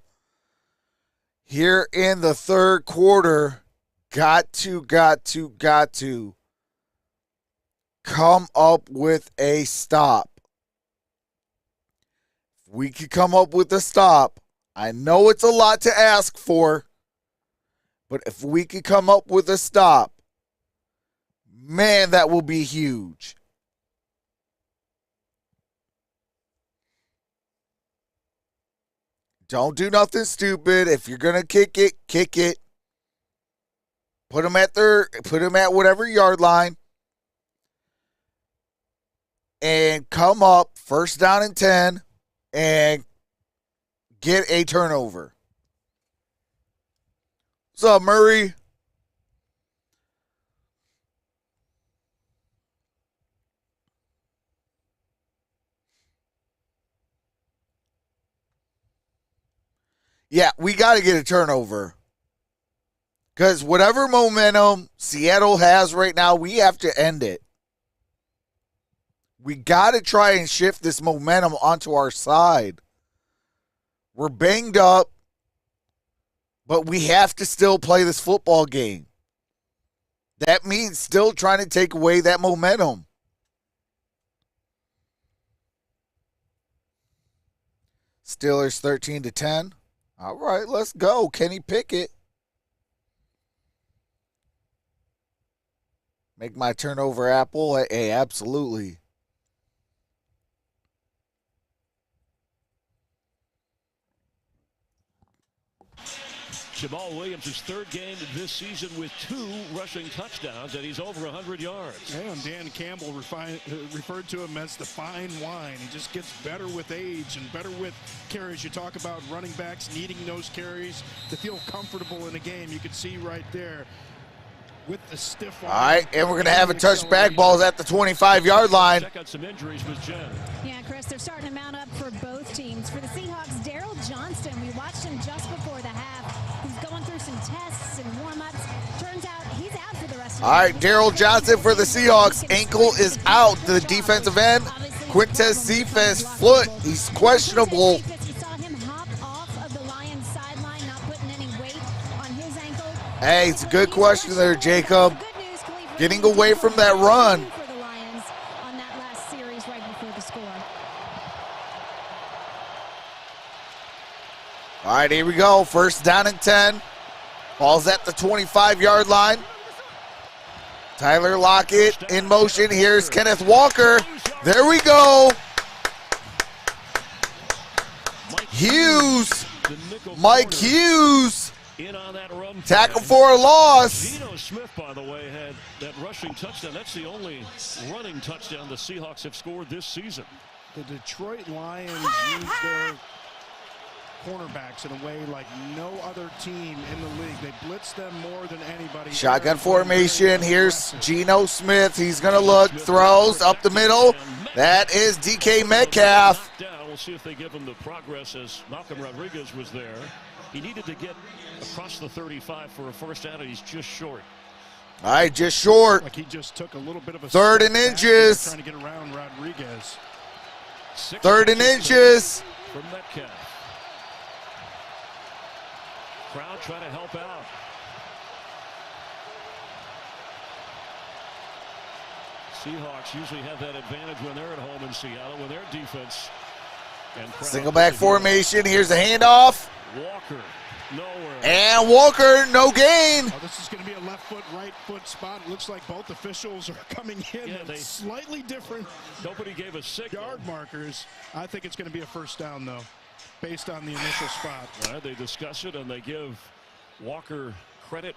here in the third quarter. Got to come up with a stop. If we could come up with a stop, I know it's a lot to ask for, but if we could come up with a stop, man, that will be huge. Don't do nothing stupid. If you're going to kick it, kick it. Put them at whatever yard line. And come up 1st down and 10 and get a turnover. What's up, Murray? Yeah, we got to get a turnover. Because whatever momentum Seattle has right now, we have to end it. We got to try and shift this momentum onto our side. We're banged up, but we have to still play this football game. That means still trying to take away that momentum. Steelers 13-10. All right, let's go. Kenny Pickett. Make my turnover apple. Hey, absolutely. Jamal Williams' 3rd game this season with 2 rushing touchdowns, and he's over 100 yards. Yeah, and Dan Campbell referred to him as the fine wine. He just gets better with age and better with carries. You talk about running backs needing those carries to feel comfortable in a game. You can see right there with the stiff arm. All right, and we're going to have a touchback. Ball's at the 25-yard line. Check out some injuries with Jen. Yeah, Chris, they're starting to mount up for both teams. For the Seahawks, Daryl Johnston, we watched him just before the half. He's going through some tests and warm-ups. Turns out he's out for the rest of the All right, Daryl Johnson for the Seahawks. Ankle is out. The defensive end, Quintez Cephas, foot. He's questionable. We saw him hop off of the Lions sideline, not putting any weight on his ankle. Hey, it's a good question there, Jacob. Getting away from that run. For the Lions on that last series right before the score. All right, here we go. 1st down and 10. Ball's at the 25-yard line. Tyler Lockett in motion. Here's Kenneth Walker. There we go. Hughes. Mike Hughes. In on that run. Tackle for a loss. Geno Smith, by the way, had that rushing touchdown. That's the only running touchdown the Seahawks have scored this season. The Detroit Lions use their cornerbacks in a way like no other team in the league. They blitz them more than anybody. Shotgun formation. Here's Geno Smith. He's going to look. Throws up the middle. That is DK Metcalf. We'll see if they give him the progress as Malcolm Rodriguez was there. He needed to get across the 35 for a first down, and he's just short. All right, just short. Like he just took a little bit of a 3rd and inches. Trying to get around Rodriguez. 3rd and inches. From Metcalf. Crowd trying to help out. Seahawks usually have that advantage when they're at home in Seattle, when their defense and single back formation. Here's a handoff. Walker, nowhere. And Walker, no gain. Oh, this is going to be a left foot, right foot spot. It looks like both officials are coming in. Yeah, they slightly different. Nobody gave a signal. Yard markers. I think it's going to be a first down, though, based on the initial spot. All right, they discuss it, and they give Walker credit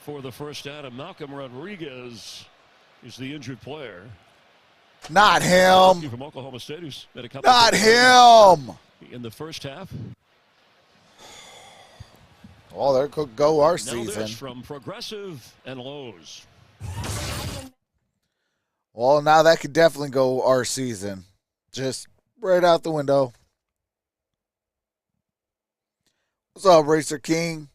for the first down. And Malcolm Rodriguez is the injured player. Not him. From Oklahoma State, who's made a couple. Not him. In the first half. Well, there could go our Now season. this from Progressive and Lowe's. Well, now that could definitely go our season. Just right out the window. What's up, Racer King?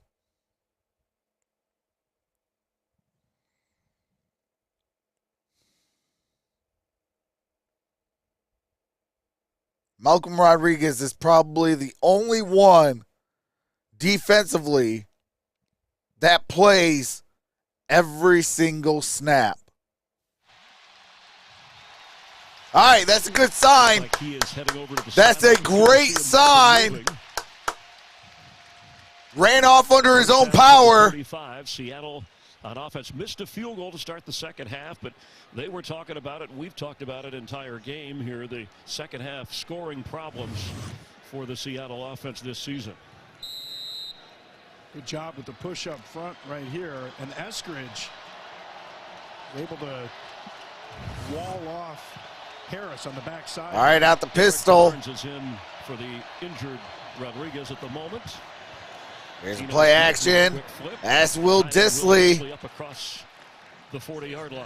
Malcolm Rodriguez is probably the only one defensively that plays every single snap. All right, that's a good sign. Like he is heading over to the that's a great sign. Ran off under his own power. 35, Seattle on offense missed a field goal to start the second half, but they were talking about it. We've talked about it entire game here. The second half scoring problems for the Seattle offense this season. Good job with the push up front right here. And Eskridge able to wall off Harris on the backside. All right, out the pistol. Barnes is in for the injured Rodriguez at the moment. Here's a play action. That's Will Dissly. Up across the 40-yard line.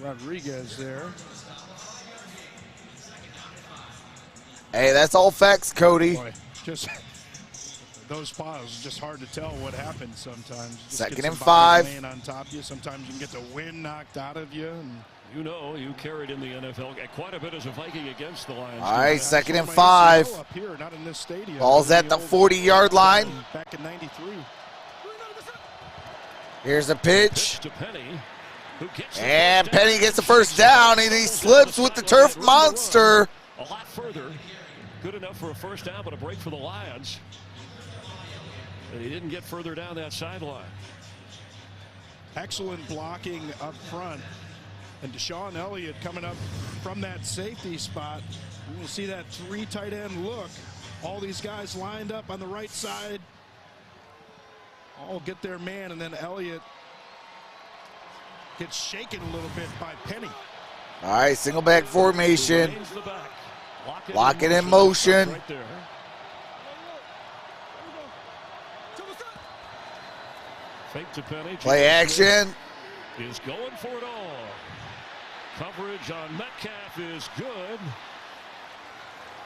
Rodriguez there. Hey, that's all facts, Cody. Boy, just those pauses, just hard to tell what happens sometimes. Just Second get and somebody 5. laying on top of you. Sometimes you can get the wind knocked out of you. And You know, you carried in the NFL quite a bit as a Viking against the Lions. All right, second and my 5. ACL up here, not in this stadium. Ball's at the 40-yard line. Back in '93. Here's a pitch. To Penny, who gets the And first down. Penny gets the first down, and he slips with the turf monster. A lot further. Good enough for a first down, but a break for the Lions. And he didn't get further down that sideline. Excellent blocking up front. And Deshaun Elliott coming up from that safety spot. You will see that 3 tight end look. All these guys lined up on the right side. All get their man, and then Elliott gets shaken a little bit by Penny. All right, single back formation. Remains the back. Lock it in motion. Right there. Fake to Penny. Play action. Is going for it all. Coverage on Metcalf is good.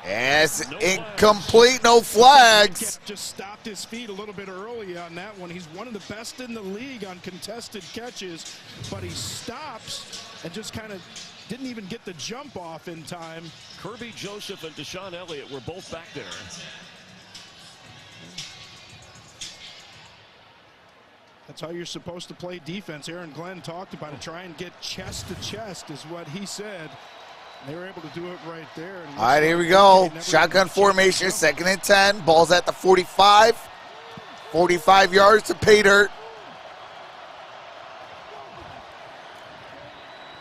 Yes, incomplete, no flags. Just stopped his feet a little bit early on that one. He's one of the best in the league on contested catches, but he stops and just kind of didn't even get the jump off in time. Kirby Joseph and Deshaun Elliott were both back there. That's how you're supposed to play defense. Aaron Glenn talked about it. Try and get chest to chest is what he said. They were able to do it right there. All right, here we go. Shotgun formation, second and 10. Ball's at the 45. 45 yards to pay dirt.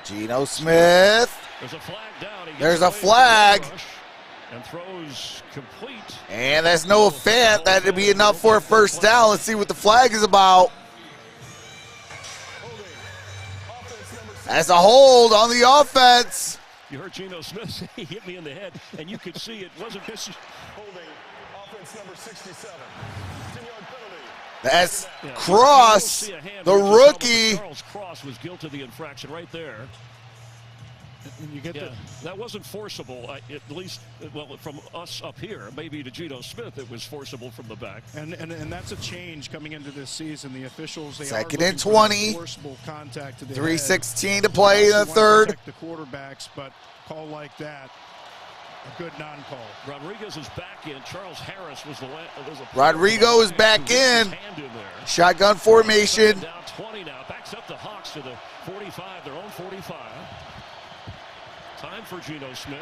Geno Smith. There's a flag down. There's a flag. And throws complete. And that's Noah Fant. That'd be enough for a first down. Let's see what the flag is about. That's a hold on the offense. You heard Geno Smith say he hit me in the head, and you could see it wasn't just Holding offense number 67. 10-yard penalty. That's Cross, the rookie. Charles Cross was guilty of the infraction right there. And you get that wasn't forcible, at least, well, from us up here. Maybe to Geno Smith, it was forcible from the back. And that's a change coming into this season. The officials, they second are and 20. Forcible contact to the 3:16 to play in the third. The quarterbacks, but call like that, a good non-call. Rodriguez is back in. Charles Harris was the Rodrigo is back in. Shotgun formation. Down 20 now. Backs up the Hawks to the 45, their own 45. Time for Geno Smith.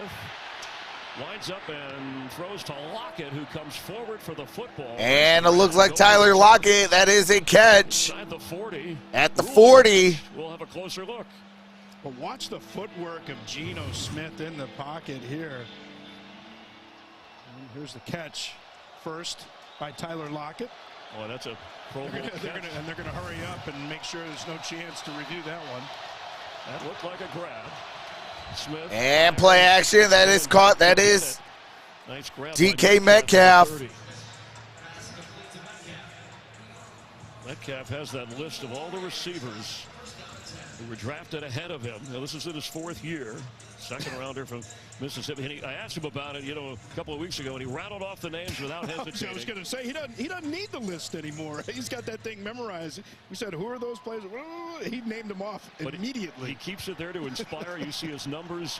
Lines up and throws to Lockett, who comes forward for the football. And it looks like Tyler Lockett. That is a catch. Inside the 40. At the 40. We'll have a closer look. But watch the footwork of Geno Smith in the pocket here. And here's the catch first by Tyler Lockett. Oh, that's a Pro Bowl catch. They're going to hurry up and make sure there's no chance to review that one. That looked like a grab. Smith. And play action. That is caught. That is nice grab DK Metcalf. Metcalf has that list of all the receivers who were drafted ahead of him. Now, this is in his 4th year. Second rounder from Mississippi. And I asked him about it, a couple of weeks ago, and he rattled off the names without hesitating. I was going to say, he doesn't need the list anymore. He's got that thing memorized. We said, who are those players? He named them off immediately. He keeps it there to inspire. You see his numbers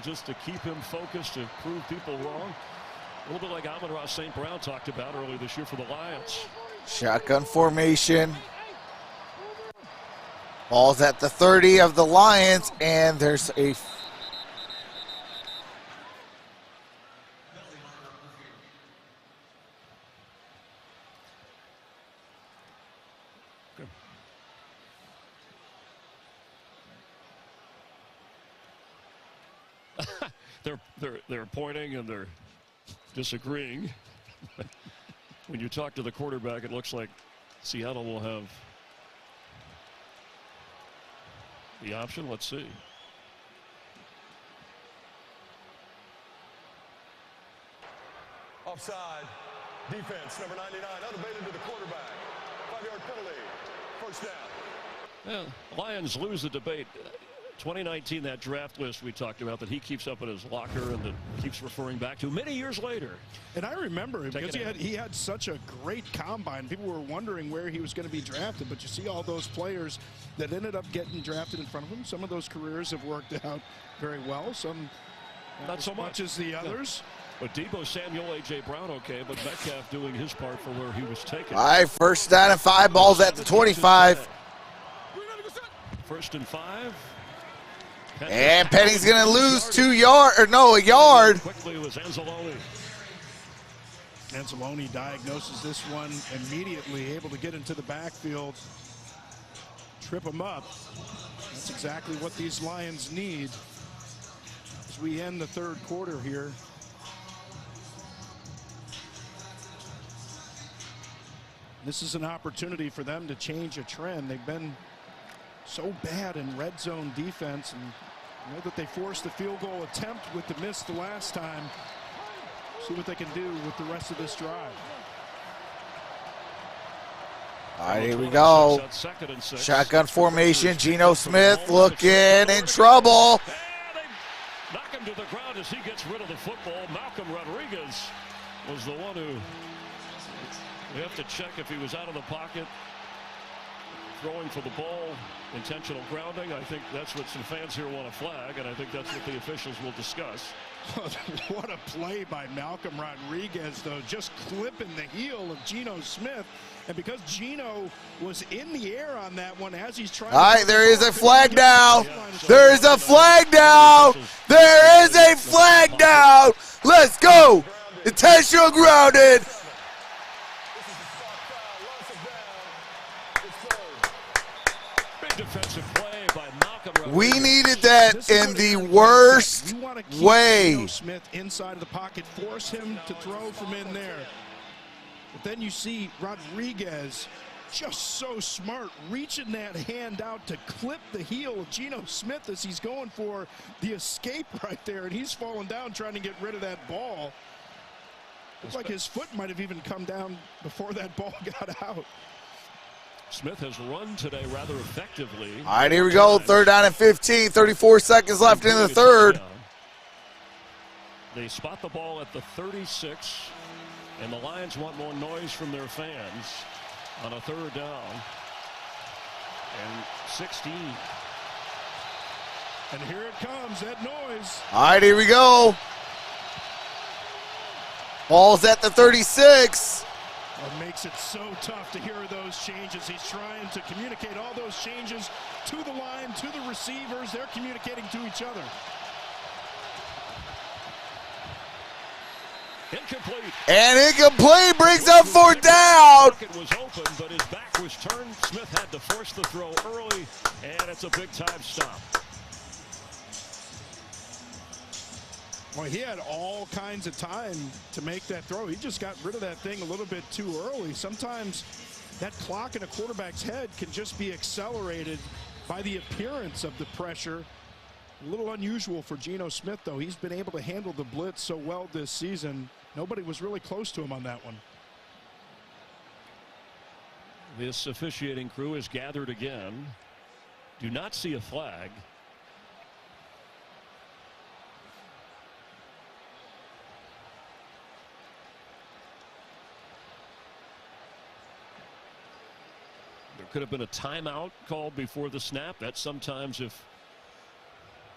just to keep him focused, to prove people wrong. A little bit like Amon-Ra St. Brown talked about earlier this year for the Lions. Shotgun formation. Ball's at the 30 of the Lions, and there's a They're pointing and they're disagreeing. When you talk to the quarterback, it looks like Seattle will have the option. Let's see. Offside. Defense, number 99, unabated to the quarterback. 5-yard penalty. First down. Yeah, Lions lose the debate. 2019, that draft list we talked about that he keeps up in his locker and that keeps referring back to many years later. And I remember him because he had such a great combine. People were wondering where he was going to be drafted, but you see all those players that ended up getting drafted in front of him. Some of those careers have worked out very well. Some not so much as the others. But Deebo Samuel, A.J. Brown, okay, but Metcalf doing his part for where he was taken. All right, 1st down and 5, balls at the 25. 1st and 5. And Penny's going to lose a yard. Quickly was Anzalone. Anzalone diagnoses this one immediately, able to get into the backfield, trip him up. That's exactly what these Lions need as we end the 3rd quarter here. This is an opportunity for them to change a trend. They've been so bad in red zone defense, and you know that they forced the field goal attempt with the miss the last time. See what they can do with the rest of this drive. All right, here we go. Shotgun formation. Geno Smith looking in trouble. Knock him to the ground as he gets rid of the football. Malcolm Rodriguez was the one who, we have to check if he was out of the pocket. Throwing for the ball, intentional grounding. I think that's what some fans here want to flag, and I think that's what the officials will discuss. What a play by Malcolm Rodriguez, though, just clipping the heel of Geno Smith. And because Geno was in the air on that one as he's trying. All right, there is a flag down. There is a flag down. There is a flag down. Let's go. Intentional grounded. Defensive play by Malcolm. We needed that in the worst way. Geno Smith inside of the pocket, force him to throw from in there. But then you see Rodriguez just so smart, reaching that hand out to clip the heel of Geno Smith as he's going for the escape right there, and he's falling down trying to get rid of that ball. Looks like his foot might have even come down before that ball got out. Smith has run today rather effectively. All right, here we go. 3rd down and 15. 34 seconds left in the 3rd. They spot the ball at the 36, and the Lions want more noise from their fans on a 3rd down and 16. And here it comes, that noise. All right, here we go. Ball's at the 36. It makes it so tough to hear those changes. He's trying to communicate all those changes to the line, to the receivers. They're communicating to each other. Incomplete. And incomplete brings up 4th down. It was open, but his back was turned. Smith had to force the throw early, and it's a big-time stop. Well, he had all kinds of time to make that throw. He just got rid of that thing a little bit too early. Sometimes that clock in a quarterback's head can just be accelerated by the appearance of the pressure. A little unusual for Geno Smith, though. He's been able to handle the blitz so well this season. Nobody was really close to him on that one. This officiating crew is gathered again. Do not see a flag. There could have been a timeout called before the snap. That's sometimes if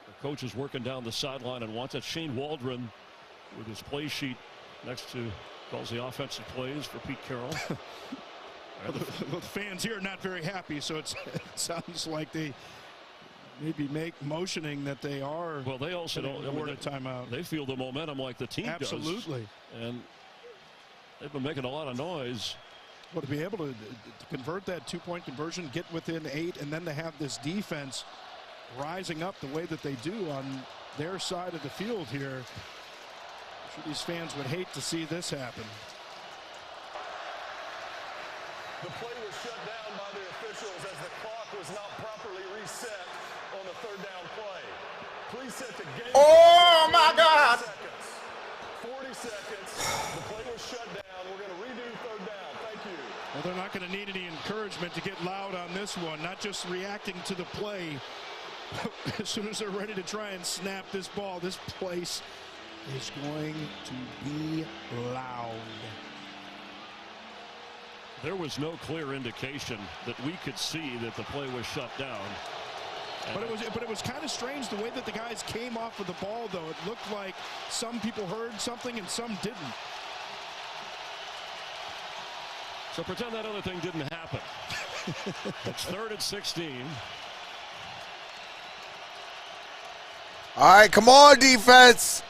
the coach is working down the sideline and wants it. Shane Waldron with his play sheet next to calls the offensive plays for Pete Carroll. Well, the fans here are not very happy, so it sounds like they maybe motioning that they are. Well, they also don't award a timeout. They feel the momentum like the team does. Absolutely. And they've been making a lot of noise. Well, to be able to convert that two-point conversion, get within 8, and then to have this defense rising up the way that they do on their side of the field here. I'm sure these fans would hate to see this happen. The play was shut down by the officials as the clock was not properly reset on the 3rd down play. Please set the game. Oh, my God. 40 seconds. The play was shut down. We're going to redo 3rd down. Thank you. Well, they're not going to need any encouragement to get loud on this one, not just reacting to the play. As soon as they're ready to try and snap this ball, this place is going to be loud. There was no clear indication that we could see that the play was shut down. But it was kind of strange the way that the guys came off with the ball, though. It looked like some people heard something and some didn't. So pretend that other thing didn't happen. It's 3rd and 16. All right, come on, defense.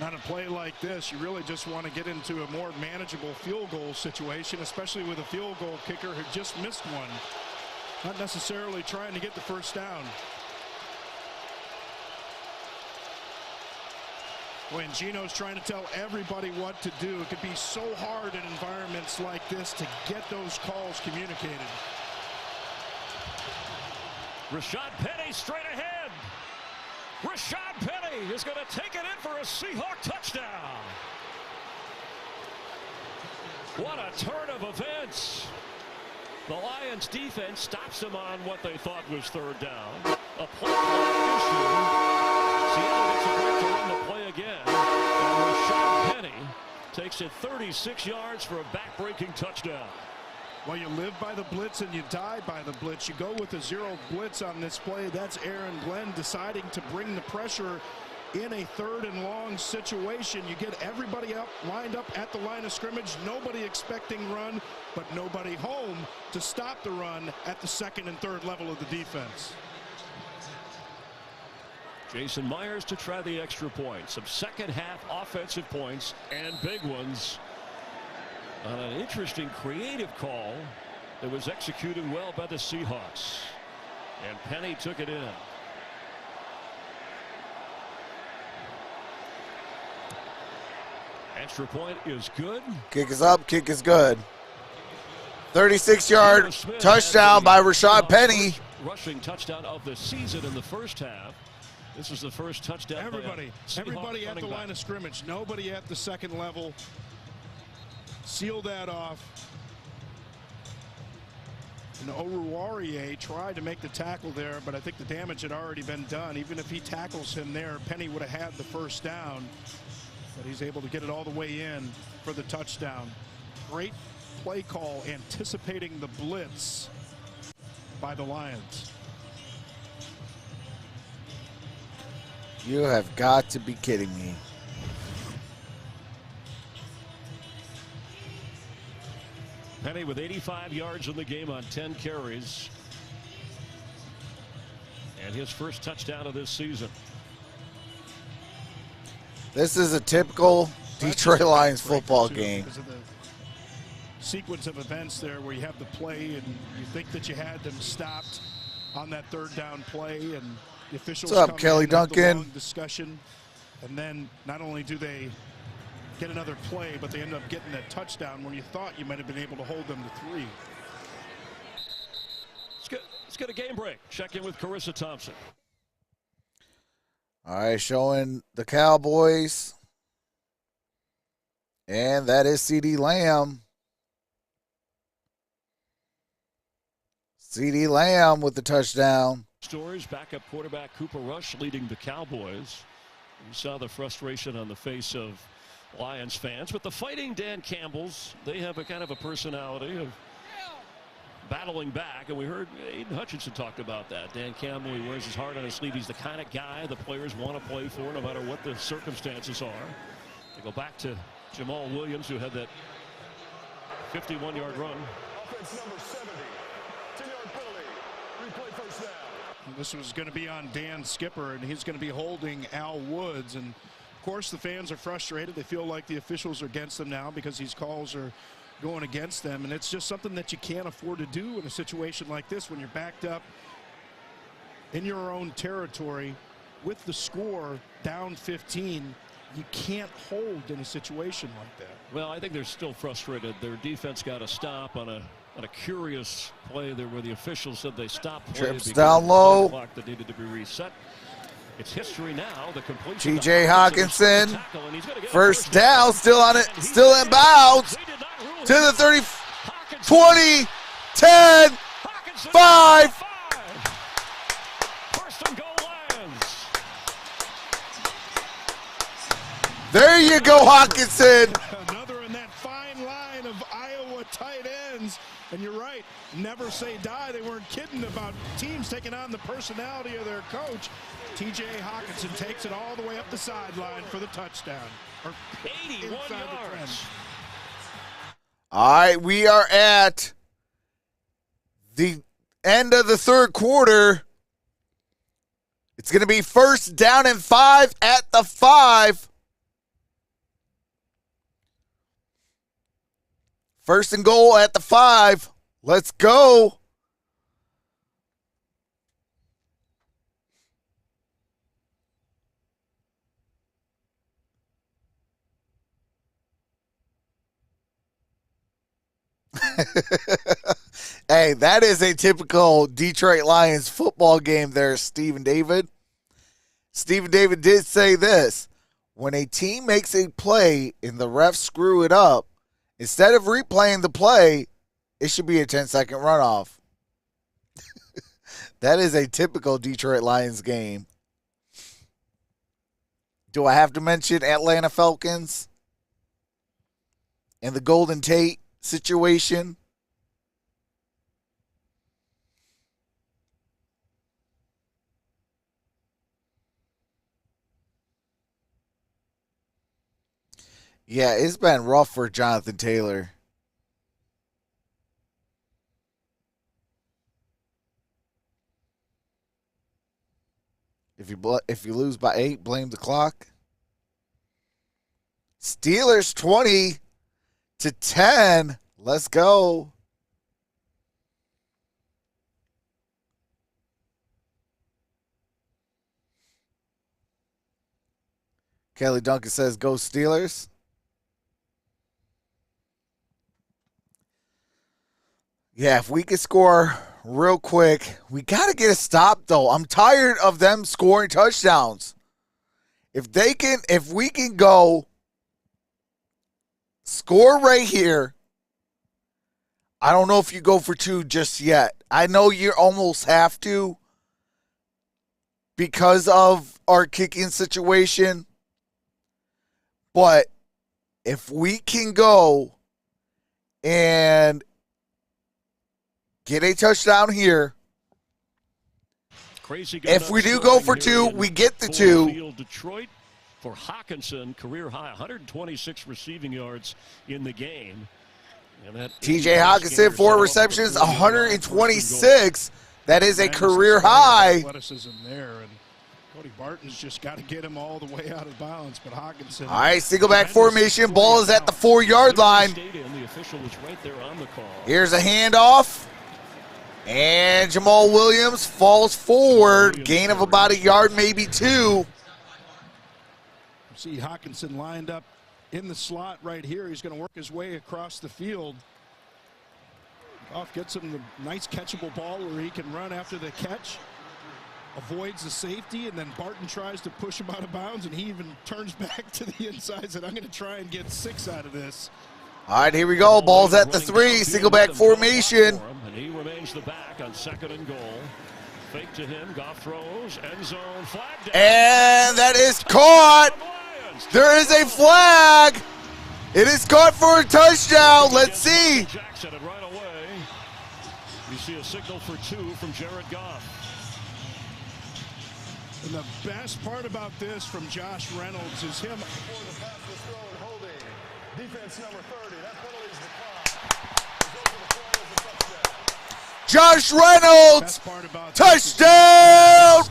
Not a play like this. You really just want to get into a more manageable field goal situation, especially with a field goal kicker who just missed one. Not necessarily trying to get the first down. When Gino's trying to tell everybody what to do, it could be so hard in environments like this to get those calls communicated. Rashad Penny straight ahead. Rashad Penny is going to take it in for a Seahawk touchdown. What a turn of events. The Lions defense stops them on what they thought was 3rd down. A play issue. Seattle gets a break to run the play again. And Rashad Penny takes it 36 yards for a back-breaking touchdown. Well, you live by the blitz and you die by the blitz. You go with a 0 blitz on this play. That's Aaron Glenn deciding to bring the pressure in a 3rd and long situation. You get everybody up, lined up at the line of scrimmage. Nobody expecting run, but nobody home to stop the run at the 2nd and 3rd level of the defense. Jason Myers to try the extra point. Some second-half offensive points and big ones on an interesting creative call that was executed well by the Seahawks. And Penny took it in. Extra point is good. Kick is up, kick is good. 36-yard touchdown by Rashad Penny. Rushing touchdown of the season in the first half. This is the first touchdown. Everybody at the line of scrimmage. Nobody at the 2nd level. Seal that off. And Oruwariye tried to make the tackle there, but I think the damage had already been done. Even if he tackles him there, Penny would have had the first down. But he's able to get it all the way in for the touchdown. Great play call, anticipating the blitz by the Lions. You have got to be kidding me. Penny with 85 yards in the game on 10 carries. And his first touchdown of this season. This is a typical Detroit Lions football game. Because of the sequence of events there where you have the play and you think that you had them stopped on that 3rd down play, and the officials What's up, come Kelly in, have the Duncan? long discussion, and then not only do they get another play, but they end up getting that touchdown when you thought you might have been able to hold them to 3. Let's get a game break. Check in with Carissa Thompson. All right, showing the Cowboys. And that is CeeDee Lamb. CeeDee Lamb with the touchdown. Stories, backup quarterback Cooper Rush leading the Cowboys. You saw the frustration on the face of Lions fans, but the Fighting Dan Campbells, they have a kind of a personality of battling back, and we heard Aiden Hutchinson talk about that. Dan Campbell, he wears his heart on his sleeve. He's the kind of guy the players want to play for no matter what the circumstances are. They go back to Jamal Williams, who had that 51-yard run. Offense number 70. 10-yard penalty. Replay first down. This was going to be on Dan Skipper, and he's going to be holding Al Woods. And of course the fans are frustrated. They feel like the officials are against them now because these calls are going against them, and it's just something that you can't afford to do in a situation like this when you're backed up in your own territory with the score down 15. You can't hold in a situation like that. Well, I think they're still frustrated. Their defense got a stop on a curious play there where the officials said they stopped play. Trips down low. Clock that needed to be reset. It's history now. The completion. T.J. Hawkinson, first down, still on it, still in bounds to the 30, 20, 10, 5. First There you go, Hawkinson. Another in that fine line of Iowa tight ends. And you're right, never say die. They weren't kidding about teams taking on the personality of their coach. T.J. Hawkinson takes it all the way up the sideline for the touchdown. 81 yards. All right, we are at the end of the third quarter. It's going to be 1st down and 5 at the 5. 1st and goal at the 5. Let's go. Hey, that is a typical Detroit Lions football game there, Stephen David. Stephen David did say this. When a team makes a play and the refs screw it up, instead of replaying the play, it should be a 10-second runoff. That is a typical Detroit Lions game. Do I have to mention Atlanta Falcons and the Golden Tate situation? Yeah, it's been rough for Jonathan Taylor. If you lose by 8, blame the clock. Steelers 20-10. Let's go. Kelly Duncan says, go Steelers. Yeah, if we could score real quick, we got to get a stop, though. I'm tired of them scoring touchdowns. If we can go score right here, I don't know if you go for 2 just yet. I know you almost have to because of our kicking situation. But if we can go and get a touchdown here, if we do go for 2, we get the 2. Detroit for Hawkinson, career high 126 receiving yards in the game. TJ Hawkinson, 4 receptions, 126. That is a career high. Athleticism there, and Cody Barton's just got to get him all the way out of bounds. But Hawkinson. All right, single back formation. Ball is at the 4-yard line. Here's a handoff. And Jamal Williams falls forward. Gain of about a yard, maybe 2. See Hawkinson lined up in the slot right here. He's going to work his way across the field. Goff gets him the nice catchable ball where he can run after the catch. Avoids the safety, and then Barton tries to push him out of bounds, and he even turns back to the inside, said, I'm going to try and get 6 out of this. All right, here we go. Ball's at the 3, single back formation. And he remains the back on 2nd and goal. Fake to him, Goff throws, end zone, flag down. And that is caught. There is a flag. It is caught for a touchdown. Let's see. Jackson it right away. You see a signal for 2 from Jared Goff. And the best part about this from Josh Reynolds is him. Before the pass was thrown, holding. Defense number 30. That penalty is the clock. Josh Reynolds, touchdown,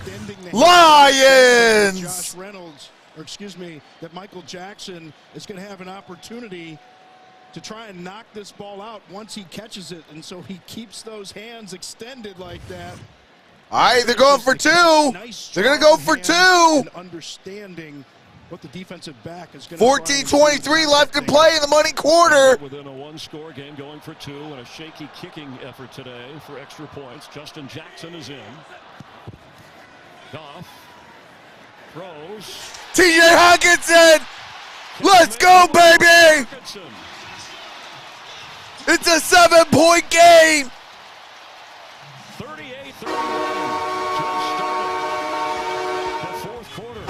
Lions. Josh Reynolds, or excuse me, that Michael Jackson is going to have an opportunity to try and knock this ball out once he catches it, and so he keeps those hands extended like that. All right, they're going for 2. They're going to go for 2. Understanding what the defensive back is going to 14:23 left to play in the money quarter. Within a 1-score game, going for 2, and a shaky kicking effort today for extra points. Justin Jackson is in. Goff throws. T.J. Hawkinson, let's go, baby. It's a 7-point game. 38-31. Just started the 4th quarter.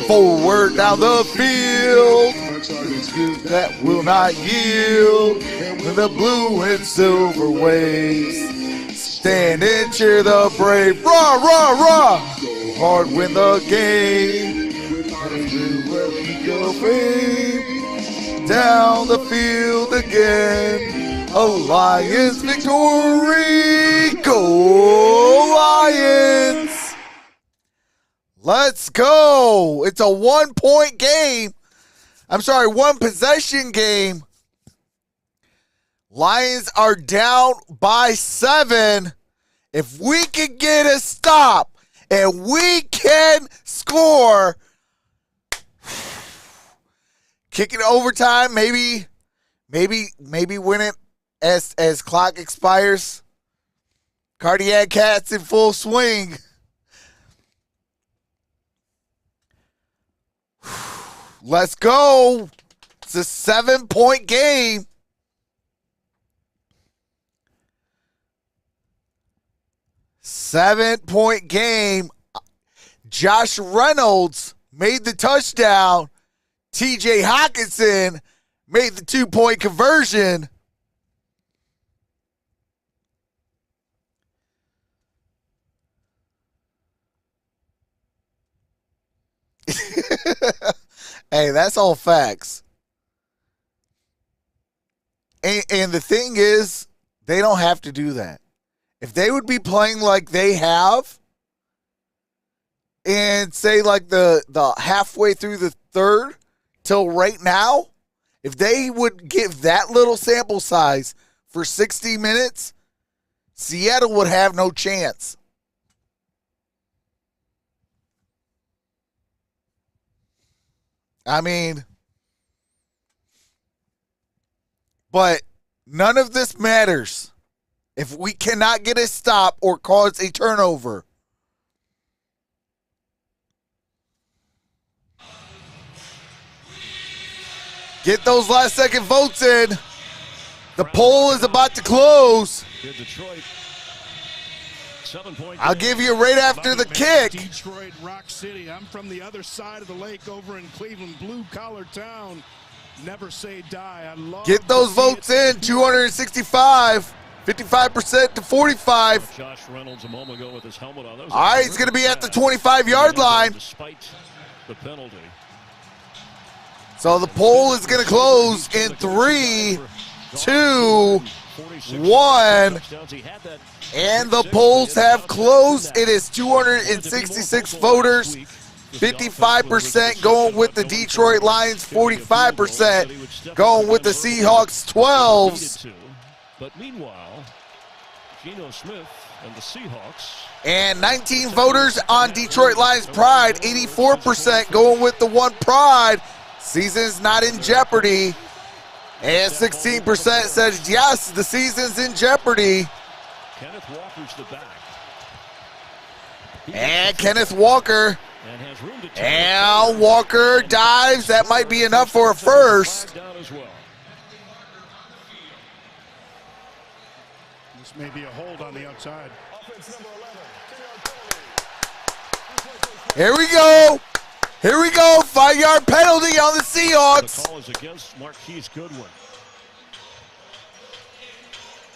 Forward down the field. That will not yield. When the blue and silver waves. Stand and cheer the brave. Rah, rah, rah. Go hard, win the game. Down the field again. A Lions victory. Go Lions. Let's go. It's a 1-point game. I'm sorry, 1-possession game. Lions are down by 7. If we can get a stop and we can score, kick it overtime, maybe win it as clock expires. Cardiac cats in full swing. Let's go. It's a 7-point game. Seven-point game. Josh Reynolds made the touchdown. TJ Hawkinson made the 2-point conversion. Hey, that's all facts. And the thing is, they don't have to do that. If they would be playing like they have, and say like the halfway through the third till right now, if they would give that little sample size for 60 minutes, Seattle would have no chance. I mean, but none of this matters if we cannot get a stop or cause a turnover. Get those last-second votes in. The poll is about to close. I'll give you right after the kick. Detroit, Rock City. I'm from the other side of the lake over in Cleveland, blue-collar town. Never say die. I love Get those votes in. 265. 55% to 45. Josh Reynolds a moment ago with his helmet on. All right, he's going to be at the 25-yard line. Despite the penalty. So the poll is going to close in 3, 2, 1. And the polls have closed. It is 266 voters. 55% going with the Detroit Lions. 45% going with the Seahawks. 12s. But meanwhile, Geno Smith and the Seahawks. And 19 voters on Detroit Lions Pride. 84% going with the one Pride. Season's not in jeopardy. And 16% says yes, the season's in jeopardy. Kenneth Walker's the back. And Kenneth Walker. And Walker dives. That might be enough for a first. This may be a hold on the outside. Here we go. Here we go. 5-yard penalty on the Seahawks. The call is against Marquise Goodwin.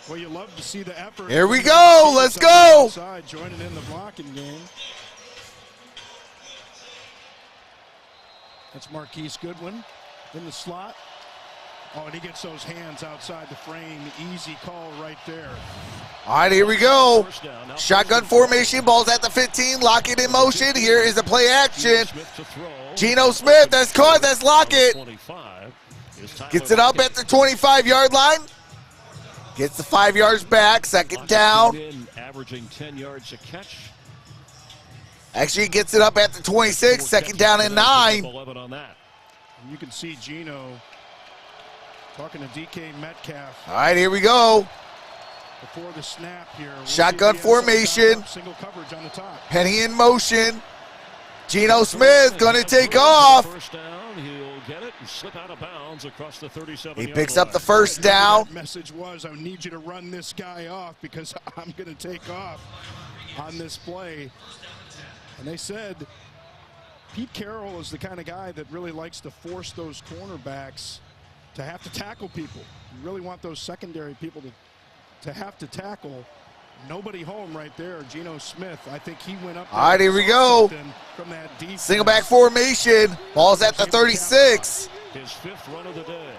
Well, you love to see the effort. Here we go. Let's go. Joining in the blocking game. That's Marquise Goodwin in the slot. Oh, and he gets those hands outside the frame. Easy call right there. All right, here we go. Shotgun formation, ball's at the 15. Lockett in motion. Here is the play action. Geno Smith, that's caught. That's Lockett. Gets it up at the 25-yard line. Gets the 5 yards back. Second down. Averaging 10 yards a catch. Actually gets it up at the 26. Second down and 9. You can see Geno talking to DK Metcalf. All right, here we go. Before the snap here. Shotgun formation. Single coverage on the top. Penny in motion. Geno Smith going to take off. First down, he'll get it and slip out of bounds across the 37-yard line. He picks up the first down. The message was, I need you to run this guy off because I'm going to take off on this play. And they said, Pete Carroll is the kind of guy that really likes to force those cornerbacks to have to tackle people. You really want those secondary people to have to tackle. Nobody home right there. Geno Smith, I think he went up. All right, here we go. From that defense. Single back formation. Ball's at the 36. His 5th run of the day.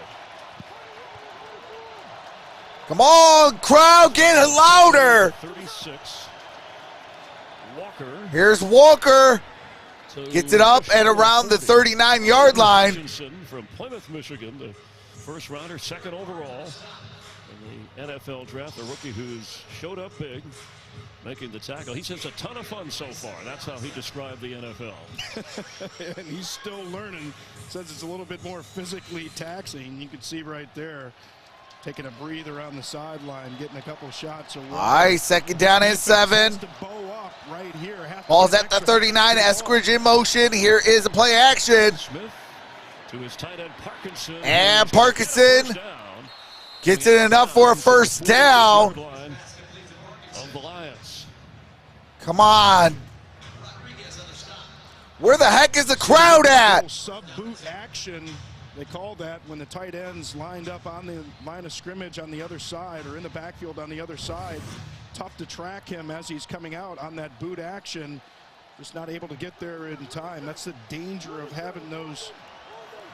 Come on, crowd, get it louder. 36. Walker. Here's Walker. Gets it up at around the 39-yard line. From Plymouth, Michigan, the first rounder, 2nd overall in the NFL draft, a rookie who's showed up big, making the tackle. He says a ton of fun so far. That's how he described the NFL. And he's still learning. Says it's a little bit more physically taxing. You can see right there, taking a breather on the sideline, getting a couple shots away. All right, 2nd down and 7. Right here. Ball's at the 39. Eskridge in motion. Here is a play action. Smith to his tight end Parkinson. And Parkinson gets it enough for a first down. Of the Lions. Come on. Where the heck is the crowd at? Sub-boot action. They call that when the tight ends lined up on the line of scrimmage on the other side or in the backfield on the other side. Tough to track him as he's coming out on that boot action. Just not able to get there in time. That's the danger of having those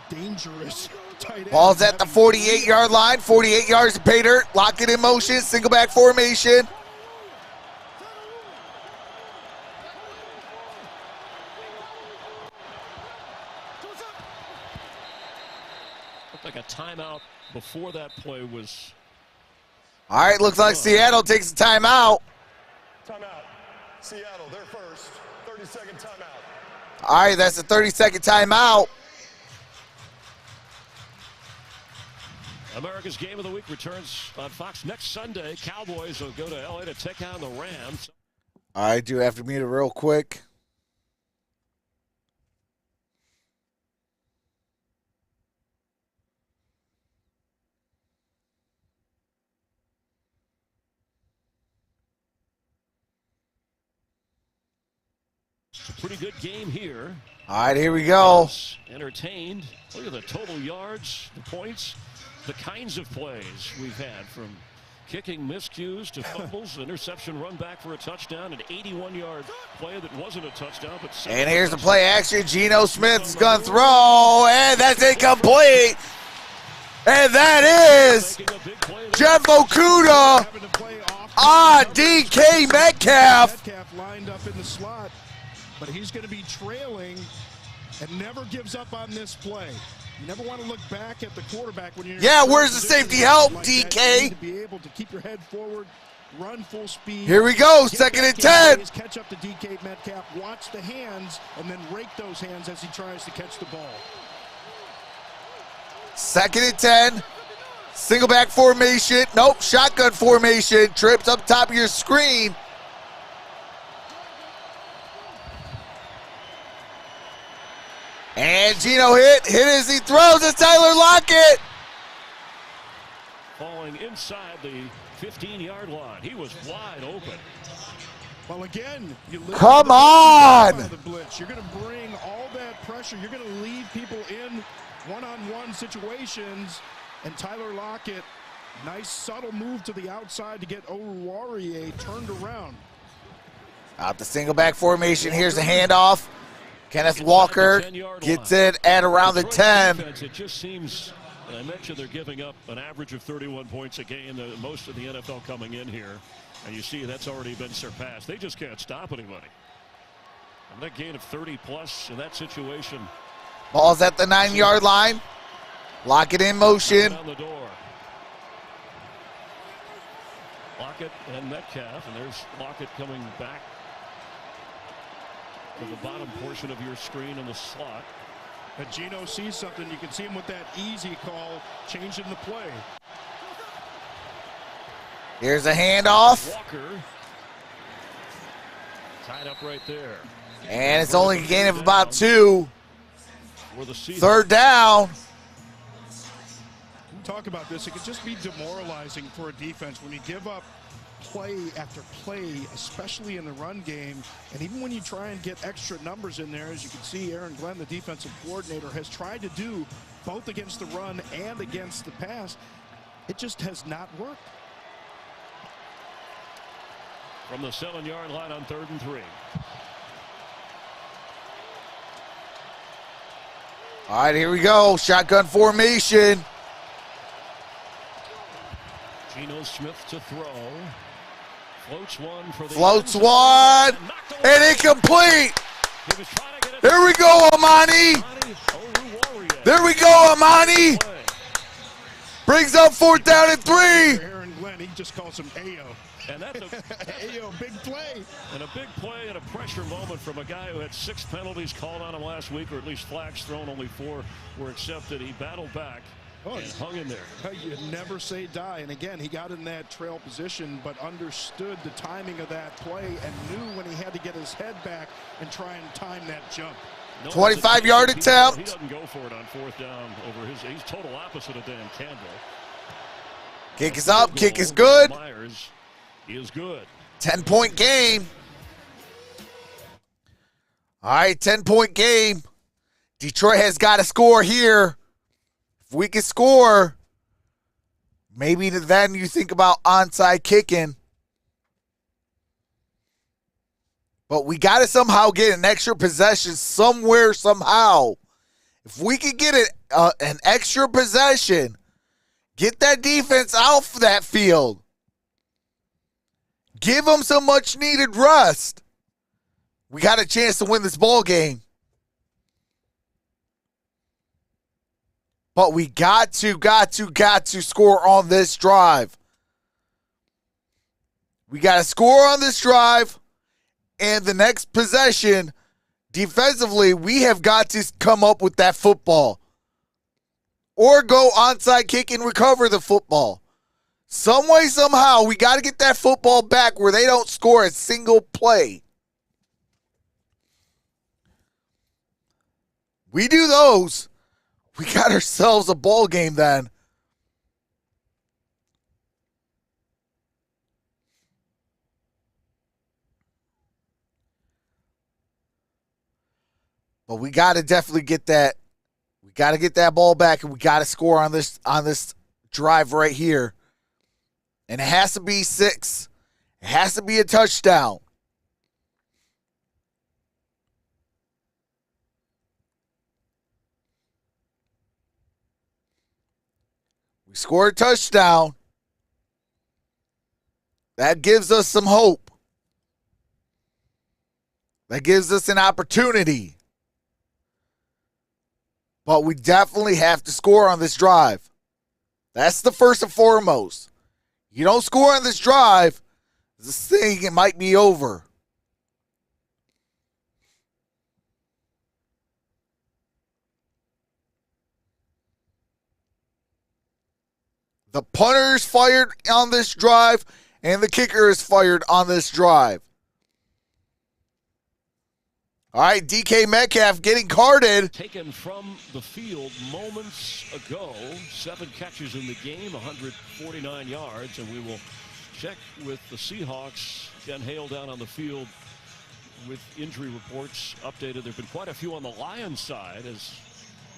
dangerous tight ends. Ball's at the 48-yard line. 48 yards to pay dirt. Lock it in motion. Single back formation. Looked like a timeout before that play was. All right, looks like Seattle takes a timeout. Timeout. Seattle, their first 30-second timeout. All right, that's a 30-second timeout. America's Game of the Week returns on Fox next Sunday. Cowboys will go to L.A. to take on the Rams. I do have to mute it real quick. Pretty good game here. All right, here we go. Entertained. Look at the total yards, the points, the kinds of plays we've had, from kicking miscues to fumbles, interception, run back for a touchdown, an 81-yard play that wasn't a touchdown. But and here's the play action. Geno Smith's going to throw, and that's incomplete. And that is Jeff Okudah on DK Metcalf. Metcalf lined up in the slot. But he's going to be trailing and never gives up on this play. You never want to look back at the quarterback when you're. Yeah, where's the safety help, DK? You need to be able to keep your head forward, run full speed. Here we go, 2nd and 10. Catch up to DK Metcalf, watch the hands, and then rake those hands as he tries to catch the ball. 2nd and 10. Single back formation. Nope, shotgun formation. Trips up top of your screen. And Geno hit as he throws. It's Tyler Lockett. Falling inside the 15-yard line. He was wide open. Well, again, you come on. The blitz. You're going to bring all that pressure. You're going to leave people in one-on-one situations. And Tyler Lockett, nice subtle move to the outside to get Oruwariye turned around. Out the single back formation. Here's a handoff. Kenneth Walker gets it at around the 10. It just seems, and I mentioned they're giving up an average of 31 points a game, most of the NFL coming in here. And you see that's already been surpassed. They just can't stop anybody. And that gain of 30-plus in that situation. Ball's at the 9-yard line. Lock it in motion. Down the door. Lockett and Metcalf, and there's Lockett coming back to the bottom portion of your screen in the slot. And Geno sees something. You can see him with that easy call, changing the play. Here's a handoff. Walker tied up right there. And it's only a gain of about 2. 3rd down. Talk about this. It could just be demoralizing for a defense when you give up play after play, especially in the run game. And even when you try and get extra numbers in there, as you can see, Aaron Glenn, the defensive coordinator, has tried to do both against the run and against the pass. It just has not worked. From the 7-yard line on 3rd and 3. All right, here we go. Shotgun formation. Geno Smith to throw. Floats one for the Floats one. And incomplete. There we go, Amani. There we go, Amani. Brings up 4th down and 3. Aaron Glenn, he just calls him Ayo. And that's Ayo, big play. And a big play and a pressure moment from a guy who had 6 penalties called on him last week, or at least flags thrown. Only 4 were accepted. He battled back and hung in there. You never say die. And again, he got in that trail position, but understood the timing of that play and knew when he had to get his head back and try and time that jump. 25-yard attempt. He doesn't go for it on 4th down over his. He's total opposite of Dan Campbell. Kick is up. Kick is good. Myers is good. 10-point game. All right, 10-point game. Detroit has got to score here. If we can score, maybe then you think about onside kicking. But we got to somehow get an extra possession somewhere, somehow. If we could get an extra possession, get that defense off that field. Give them some much-needed rest. We got a chance to win this ball game. But we got to score on this drive. We got to score on this drive. And the next possession, defensively, we have got to come up with that football. Or go onside kick and recover the football. Some way, somehow, we got to get that football back where they don't score a single play. We do those, we got ourselves a ball game then. But we got to definitely get that. We got to get that ball back, and we got to score on this drive right here. And it has to be 6. It has to be a touchdown. We scored a touchdown. That gives us some hope. That gives us an opportunity. But we definitely have to score on this drive. That's the first and foremost. You don't score on this drive, this thing, it might be over. The punter is fired on this drive, and the kicker is fired on this drive. All right, DK Metcalf getting carded. Taken from the field moments ago. 7 catches in the game, 149 yards. And we will check with the Seahawks. Ken Hale down on the field with injury reports updated. There have been quite a few on the Lions side as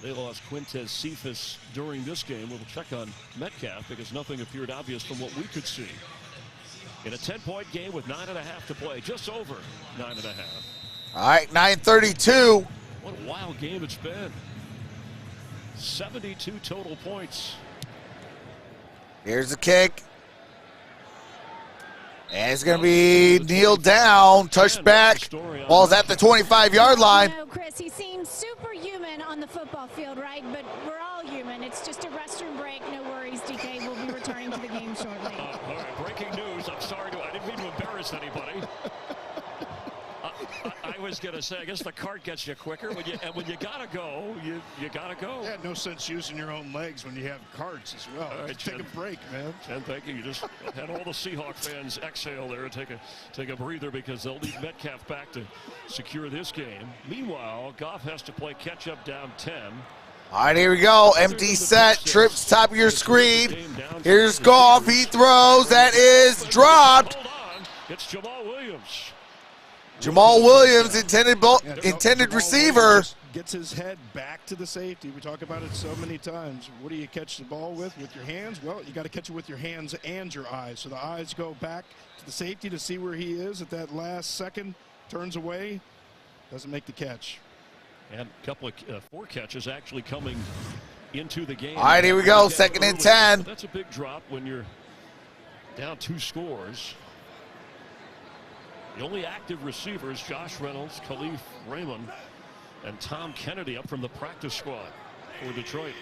they lost Quintez Cephas during this game. We'll check on Metcalf because nothing appeared obvious from what we could see. In a 10-point game with 9.5 to play, just over 9.5. All right, 9:32. What a wild game it's been. 72 total points. Here's the kick. And it's going to be kneeled down, touched back. Ball's at the 25-yard line. You know, Chris, he seems superhuman on the football field, right? But we're all human. It's just a restroom break. No worries, DK will be returning to the game shortly. All right, breaking news. I'm sorry. I didn't mean to embarrass anybody. I was going to say, I guess the cart gets you quicker. When you got to go, you got to go. Yeah, no sense using your own legs when you have carts as well. All right, take a break, man. Chen, thank you. You just had all the Seahawk fans exhale there and take a breather because they'll need Metcalf back to secure this game. Meanwhile, Goff has to play catch-up down 10. All right, here we go. Empty set, trips top of your screen. Here's Goff. He throws. That is dropped. It's Jamal Williams. Jamal Williams, intended receiver. Gets his head back to the safety. We talk about it so many times. What do you catch the ball with your hands? Well, you got to catch it with your hands and your eyes. So the eyes go back to the safety to see where he is at that last second, turns away, doesn't make the catch. And a couple of 4 catches actually coming into the game. All right, here we go. 2nd and 10. That's a big drop when you're down 2 scores. The only active receivers, Josh Reynolds, Khalif Raymond, and Tom Kennedy up from the practice squad for Detroit.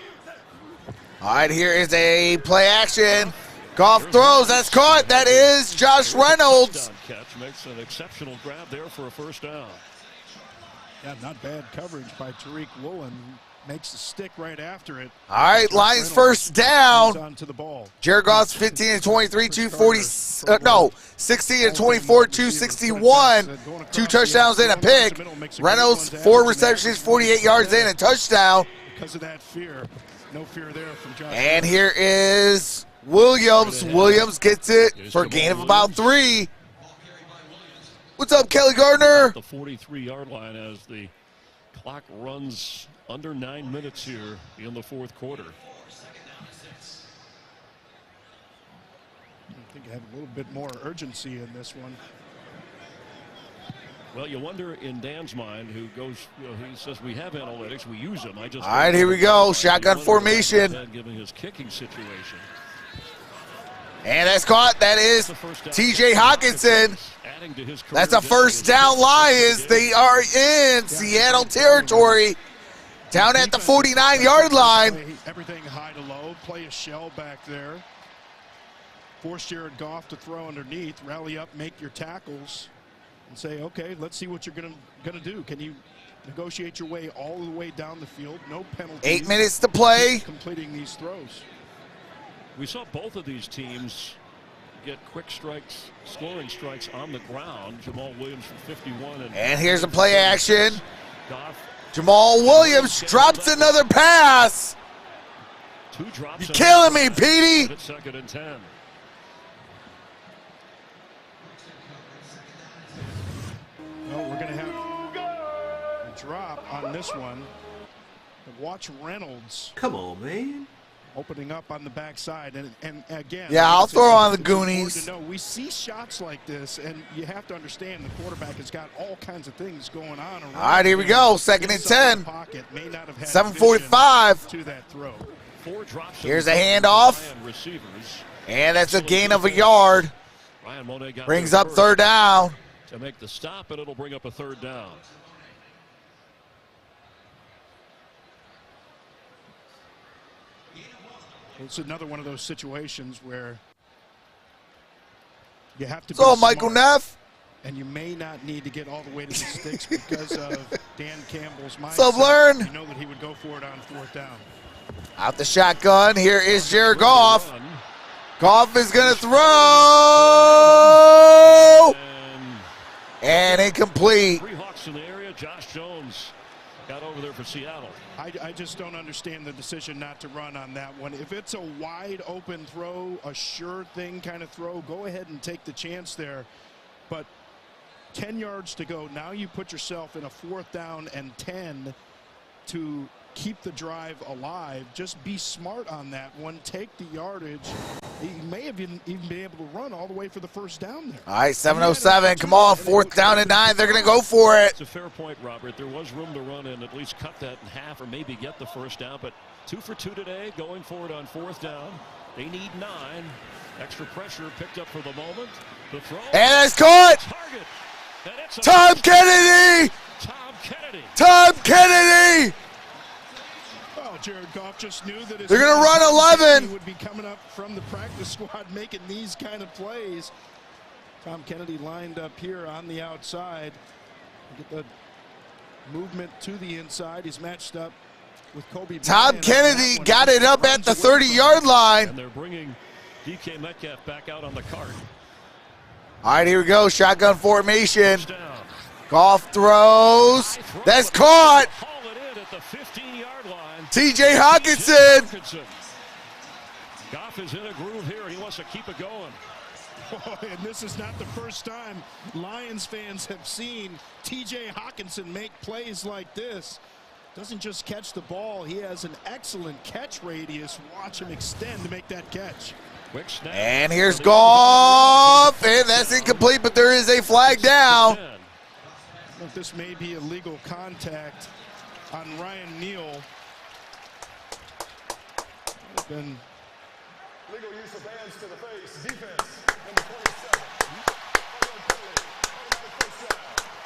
All right, here is a play action. Goff throws. That's caught. That is Josh Reynolds. Catch makes an exceptional grab there for a first down. Yeah, not bad coverage by Tariq Woolen. Makes the stick right after it. All right, Lions first down. Onto the ball. Jared Goff's 15-23, 16-24, 261, 2 touchdowns and a pick. Reynolds 4 receptions, 48 yards and a touchdown. Because of that fear, no fear there from Josh. And here is Williams. Williams gets it for a gain of about 3. What's up, Kelly Gardner? The 43-yard line as the clock runs under 9 minutes here in the 4th quarter. I think I have a little bit more urgency in this one. Well, you wonder in Dan's mind, who goes, he says we have analytics, we use them. All right, here we go. Shotgun formation. Given his kicking situation. And that's caught. That is TJ Hawkinson. That's a first down, Lions. They are in Seattle territory. Down at the 49-yard line. Everything high to low. Play a shell back there. Force Jared Goff to throw underneath. Rally up, make your tackles, and say, okay, let's see what you're gonna do. Can you negotiate your way all the way down the field? No penalties. 8 minutes to play. Completing these throws. We saw both of these teams get quick strikes, scoring strikes on the ground. Jamal Williams from 51. And here's a play action. Goff. Jamal Williams drops another pass. 2 drops. You're killing me, Petey. 2nd and 10. Well, we're going to have a drop on this one. But watch Reynolds. Come on, man. Opening up on the backside, and again. Yeah, I'll throw on the Goonies. We see shots like this, and you have to understand the quarterback has got all kinds of things going on around. All right, here we go. 2nd and 10. 7:45. To that throw. 4 drops. Here's a handoff. And that's a gain of a yard. Brings up 3rd down. To make the stop, and it'll bring up a 3rd down. It's another one of those situations where you have to be So, Michael Neff. And you may not need to get all the way to the sticks because of Dan Campbell's mindset. So, Learn. You know that he would go for it on 4th down. Out the shotgun. Here is Jared Goff. Goff is going to throw. And incomplete. 3 Hawks in the area. Josh Jones got over there for Seattle. I just don't understand the decision not to run on that one. If it's a wide open throw, a sure thing kind of throw, go ahead and take the chance there. But 10 yards to go. Now you put yourself in a 4th down and 10 to keep the drive alive. Just be smart on that one. Take the yardage. He may have even been able to run all the way for the first down there. All right, 7:07. Come on, 4th down and 9. They're going to go for it. It's a fair point, Robert. There was room to run and at least cut that in half or maybe get the first down. But 2 for 2 today, going for it on 4th down. They need 9. Extra pressure picked up for the moment. The throw. And it's caught. Target. And it's Tom Kennedy. Tom Kennedy. Tom Kennedy. Jared Goff just knew that they're going to run 11. He would be coming up from the practice squad making these kind of plays. Tom Kennedy lined up here on the outside. Get the movement to the inside. He's matched up with Kobe. Tom Kennedy got it up at the 30-yard line. And they're bringing DK Metcalf back out on the cart. All right, here we go. Shotgun formation. Goff throws. That's caught. Haul it in at the 15-yard line. TJ Hawkinson. Goff is in a groove here, and he wants to keep it going. Oh, and this is not the first time Lions fans have seen TJ Hawkinson make plays like this. Doesn't just catch the ball, he has an excellent catch radius. Watch him extend to make that catch. Quick snap. And here's Goff, and that's incomplete, but there is a flag down. This may be illegal contact on Ryan Neal. Been legal use of hands to the face. Defense, number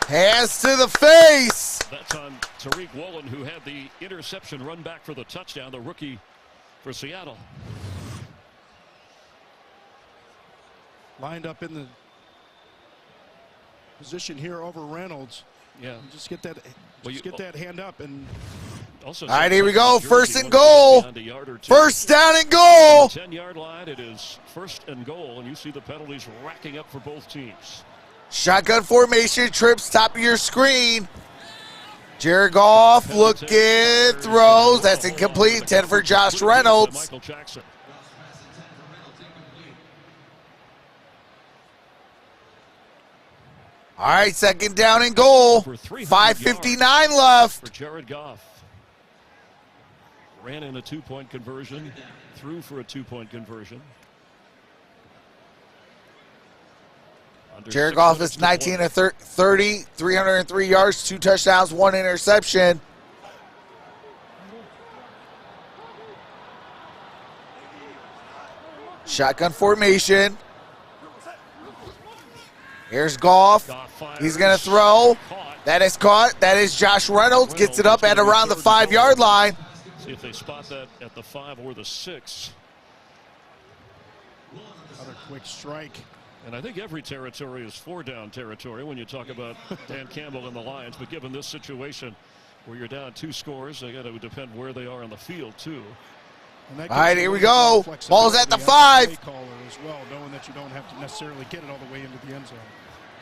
27. Hands to the face. That's on Tariq Woolen, who had the interception run back for the touchdown, the rookie for Seattle. Lined up in the position here over Reynolds. Yeah. Just get that, get that hand up. And also, all right, here we go. First and goal. First down and goal. 10-yard line. It is first and goal, and you see the penalties racking up for both teams. Shotgun formation, trips top of your screen. Jared Goff looking, throws. That's incomplete. 10 for Josh Reynolds. Michael Jackson. All right, second down and goal. 5:59 left. For Jared Goff. Ran in a two-point conversion, threw for a two-point conversion. Jared Goff is 19 of 30, 303 yards, 2 touchdowns, 1 interception. Shotgun formation. Here's Goff. He's going to throw. That is caught. That is Josh Reynolds. Gets it up at around the 5-yard line. See if they spot that at the 5 or the 6. Another quick strike. And I think every territory is 4-down territory when you talk about Dan Campbell and the Lions. But given this situation where you're down 2 scores, they got to depend where they are on the field, too. All right, here we go. Ball's at the 5. As well, knowing that you don't have to necessarily get it all the way into the end zone.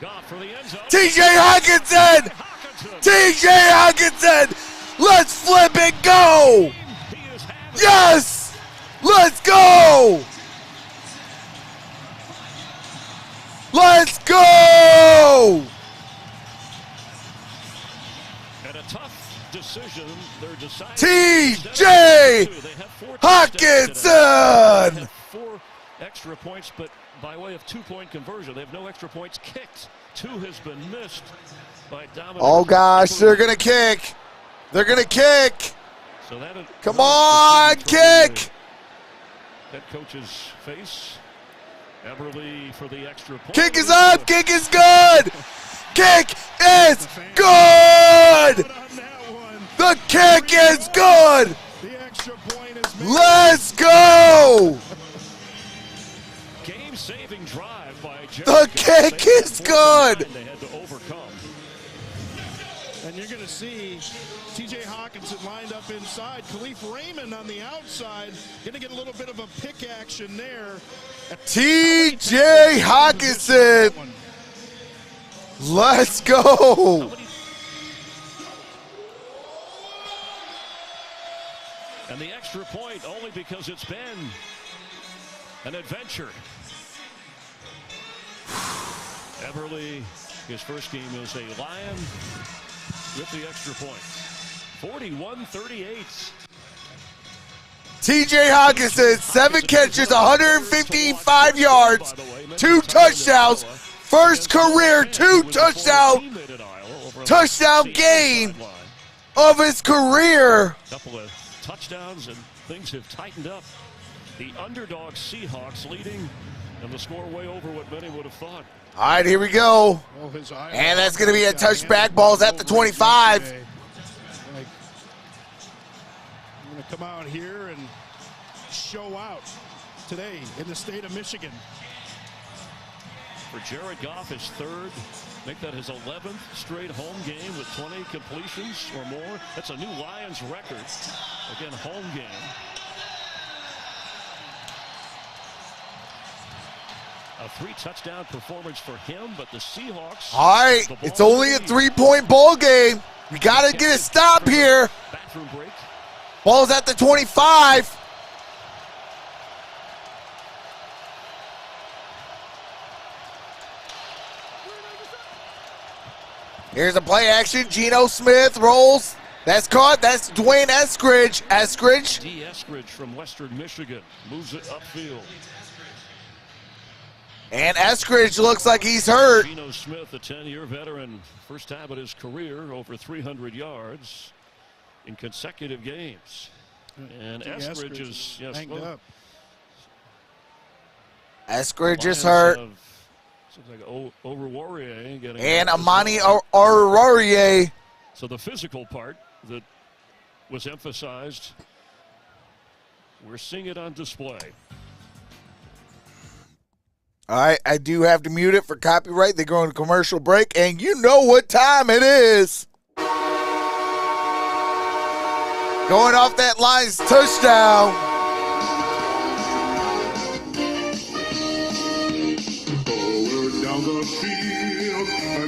Goff for the end zone. TJ Hawkinson! TJ Hawkinson! Let's flip and go! Yes! Let's go! Let's go! And a tough decision. They're deciding. TJ Hawkinson! They have 4 extra points, but by way of 2-point conversion. They have no extra points kicked. 2 has been missed by Dominic. Oh gosh, they're gonna kick. They're gonna kick. So that come on, kick! Head coach's face. Eberle for the extra point. Kick is up. Kick is good. Kick is good. The kick is good. Let's go. Game-saving drive by Jared. The kick is good. They had to overcome. And you're going to see TJ Hawkinson lined up inside. Khalif Raymond on the outside. Going to get a little bit of a pick action there. TJ Hawkinson. Let's go. And the extra point only because it's been an adventure. Eberle, his first game as a Lion with the extra point. 41-38. TJ Hawkinson, 7 catches, 155 yards, 2 touchdowns, first career 2 touchdown game of his career. Couple of touchdowns and things have tightened up. The underdog Seahawks leading, and the score way over what many would have thought. All right, here we go. And that's going to be a touchback. Ball's at the 25. I'm going to come out here and show out today in the state of Michigan. For Jared Goff, his 3rd. Make that his 11th straight home game with 20 completions or more. That's a new Lions record. Again, home game. A 3-touchdown performance for him, but the Seahawks. All right, it's only a 3-point ball game. We got to get a stop here. Bathroom break. Ball's at the 25. Here's a play action. Geno Smith rolls. That's caught. That's Dwayne Eskridge. D. Eskridge from Western Michigan moves it upfield. And Eskridge looks like he's hurt. Geno Smith, a 10-year veteran, first time in his career over 300 yards in consecutive games. And Eskridge is hanged up. Eskridge is hurt. Looks like Oruwariye getting and Amani Oruwariye. So the physical part that was emphasized, we're seeing it on display. All right, I do have to mute it for copyright. They go into commercial break, and you know what time it is. Going off that Lions touchdown.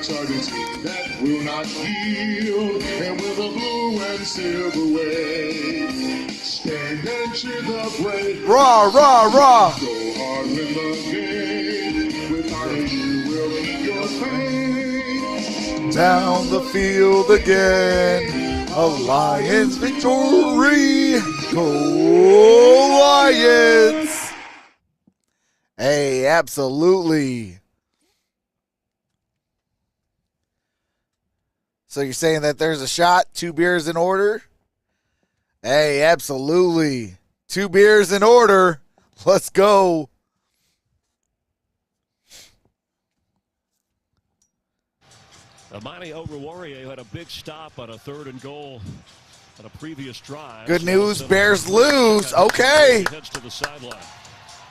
Charging team that will not yield, and with a blue and silver wave, stand and cheer the brave. Raw, raw, raw. Go hard, win the game. With honor, you will keep your faith. Down the field again, a Lions victory. Go Lions! Hey, absolutely. So you're saying that there's a shot, 2 beers in order? Hey, absolutely. 2 beers in order. Let's go. Amani Oruwariye had a big stop on a 3rd and goal on a previous drive. Good news, Bears lose. Okay. Heads to the sideline.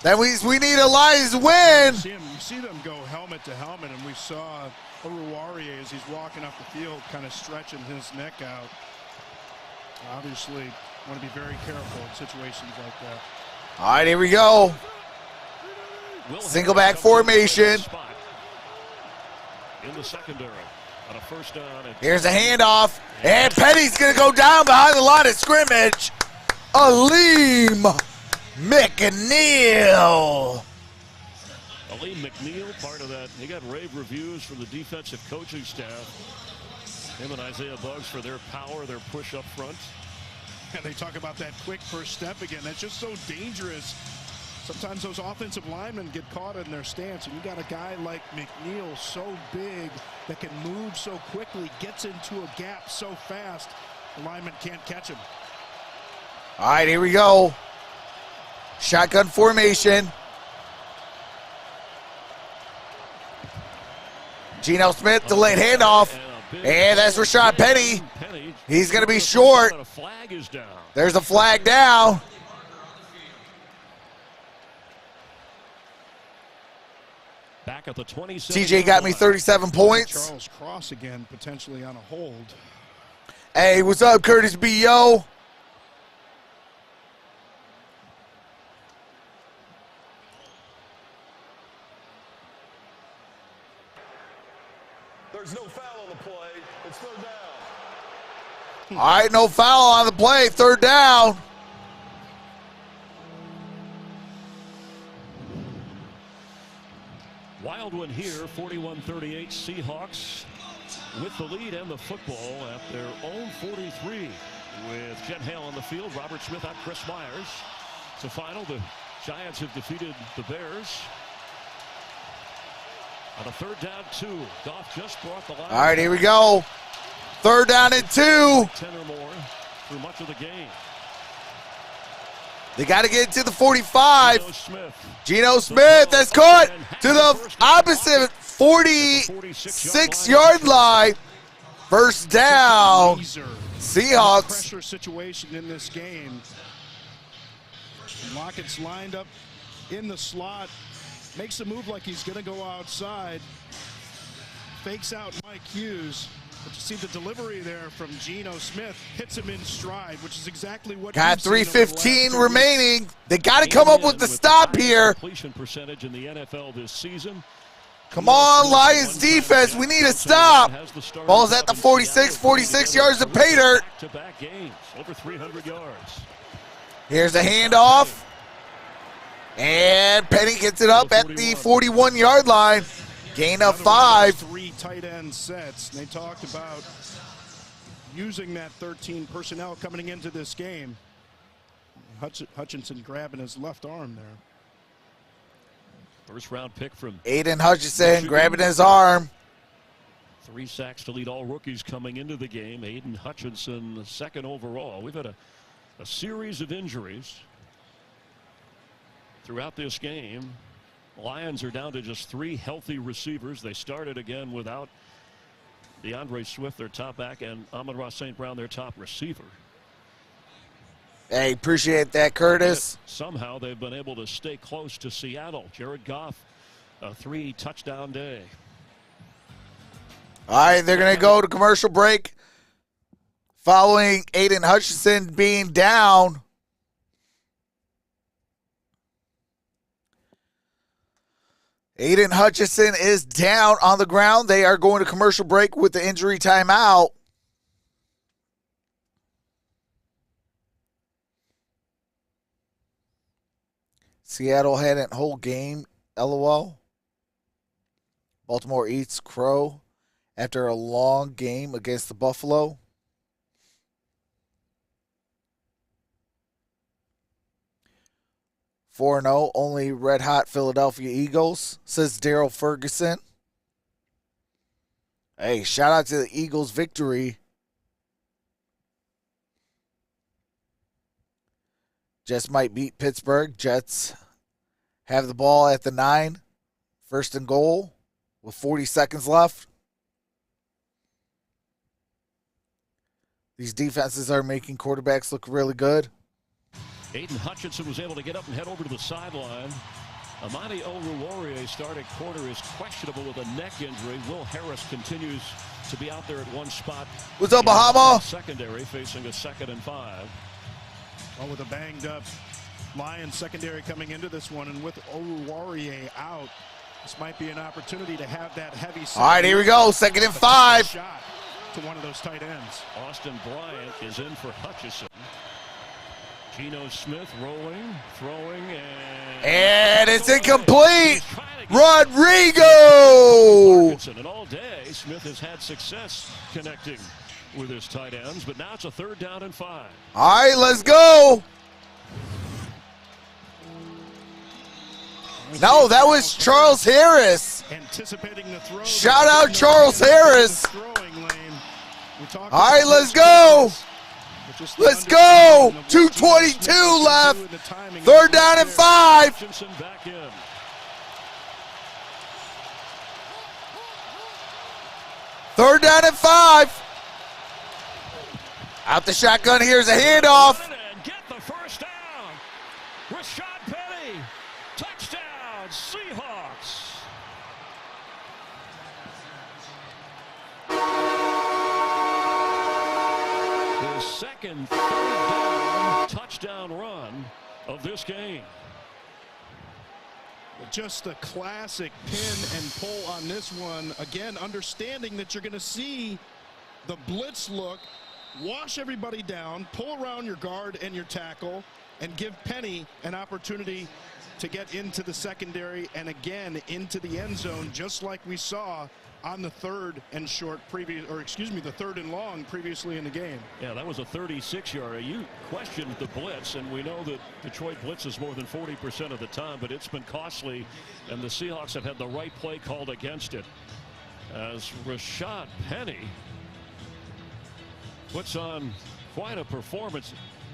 That means we need a Lions win. You see them go helmet to helmet, and we saw Oruwariye as he's walking up the field kind of stretching his neck out. Obviously, want to be very careful in situations like that. All right, here we go. Single back formation. In the secondary on a 1st down. Here's a handoff, and Penny's going to go down behind the line of scrimmage. Aleem McNeil. Aleem McNeil, part of that. He got rave reviews from the defensive coaching staff. Him and Isaiah Buggs for their power, their push up front. And they talk about that quick first step again. That's just so dangerous. Sometimes those offensive linemen get caught in their stance, and you got a guy like McNeil, so big, that can move so quickly, gets into a gap so fast, the lineman can't catch him. All right, here we go. Shotgun formation. Geno Smith, delayed handoff. And that's Rashad Penny. He's going to be short. There's a flag down. Back at the 27. TJ got me 37 points. Charles Cross again, potentially on a hold. Hey, what's up, Curtis B.O.? There's no foul on the play. It's 3rd down. All right, no foul on the play. 3rd down. Wild one here, 41-38 Seahawks with the lead and the football at their own 43 with Jet Hale on the field. Robert Smith out, Chris Myers. It's a final. The Giants have defeated the Bears. On a 3rd down, 2. Goff just brought the line. All right, here we go. 3rd down and 2. 10 or more through much of the game. They got to get to the 45. Geno Smith, that's caught to the opposite 46-yard line. 1st down. Seahawks. Pressure situation in this game. Lockett's lined up in the slot. Makes a move like he's going to go outside. Fakes out Mike Hughes. But you see the delivery there from Geno Smith. Hits him in stride, which is exactly what got 3:15 remaining. They got to come up with the stop here. Completion percentage in the NFL this season. Come on, Lions defense. We need a stop. Ball's at the 46 yards of pay dirt. Back-to-back games, over 300 yards. Here's a handoff. And Penny gets it up at the 41-yard line. Gain of 5. 3 tight end sets. They talked about using that 13 personnel coming into this game. Hutchinson grabbing his left arm there. First round pick from Aiden Hutchinson grabbing his arm. 3 sacks to lead all rookies coming into the game. Aiden Hutchinson, the second overall. We've had a series of injuries throughout this game. Lions are down to just 3 healthy receivers. They started again without DeAndre Swift, their top back, and Amon-Ra St. Brown, their top receiver. Hey, appreciate that, Curtis. Somehow they've been able to stay close to Seattle. Jared Goff, a 3-touchdown day. All right, they're going to go to commercial break following Aiden Hutchinson being down. Aiden Hutchinson is down on the ground. They are going to commercial break with the injury timeout. Seattle hadn't whole game, LOL. Baltimore eats crow after a long game against the Buffalo. "4-0, only red-hot Philadelphia Eagles," says Daryl Ferguson. Hey, shout out to the Eagles' victory. Jets might beat Pittsburgh. Jets have the ball at the 9. 1st and goal with 40 seconds left. These defenses are making quarterbacks look really good. Aiden Hutchinson was able to get up and head over to the sideline. Amani Oruwariye, starting corner, is questionable with a neck injury. Will Harris continues to be out there at one spot. What's up, Bahama? Secondary facing a 2nd and 5. Well, with a banged up Lions secondary coming into this one, and with Oruwariye out, this might be an opportunity to have that heavy. All right, here we go. 2nd and 5. Shot to one of those tight ends. Austin Bryant is in for Hutchinson. Geno Smith rolling, throwing, and it's incomplete. Rodrigo! And all day, Smith has had success connecting with his tight ends, but now it's a 3rd down and 5. All right, let's go. No, that was Charles Harris. Anticipating the throw. Shout out Charles Harris. All right, let's go. Let's go. 2:22 left. 3rd down and 5. Third down and 5. Out the shotgun. Here's a handoff. And get the first down. Rashad Penny. Touchdown, Seahawks. His second 3rd down touchdown run of this game. Just a classic pin and pull on this one. Again, understanding that you're going to see the blitz look, wash everybody down, pull around your guard and your tackle, and give Penny an opportunity to get into the secondary and again into the end zone, just like we saw on the 3rd and short previous, or excuse me, the 3rd and long previously in the game. Yeah, that was a 36-yarder. You questioned the blitz, and we know that Detroit blitzes more than 40% of the time, but it's been costly, and the Seahawks have had the right play called against it. As Rashad Penny puts on quite a performance.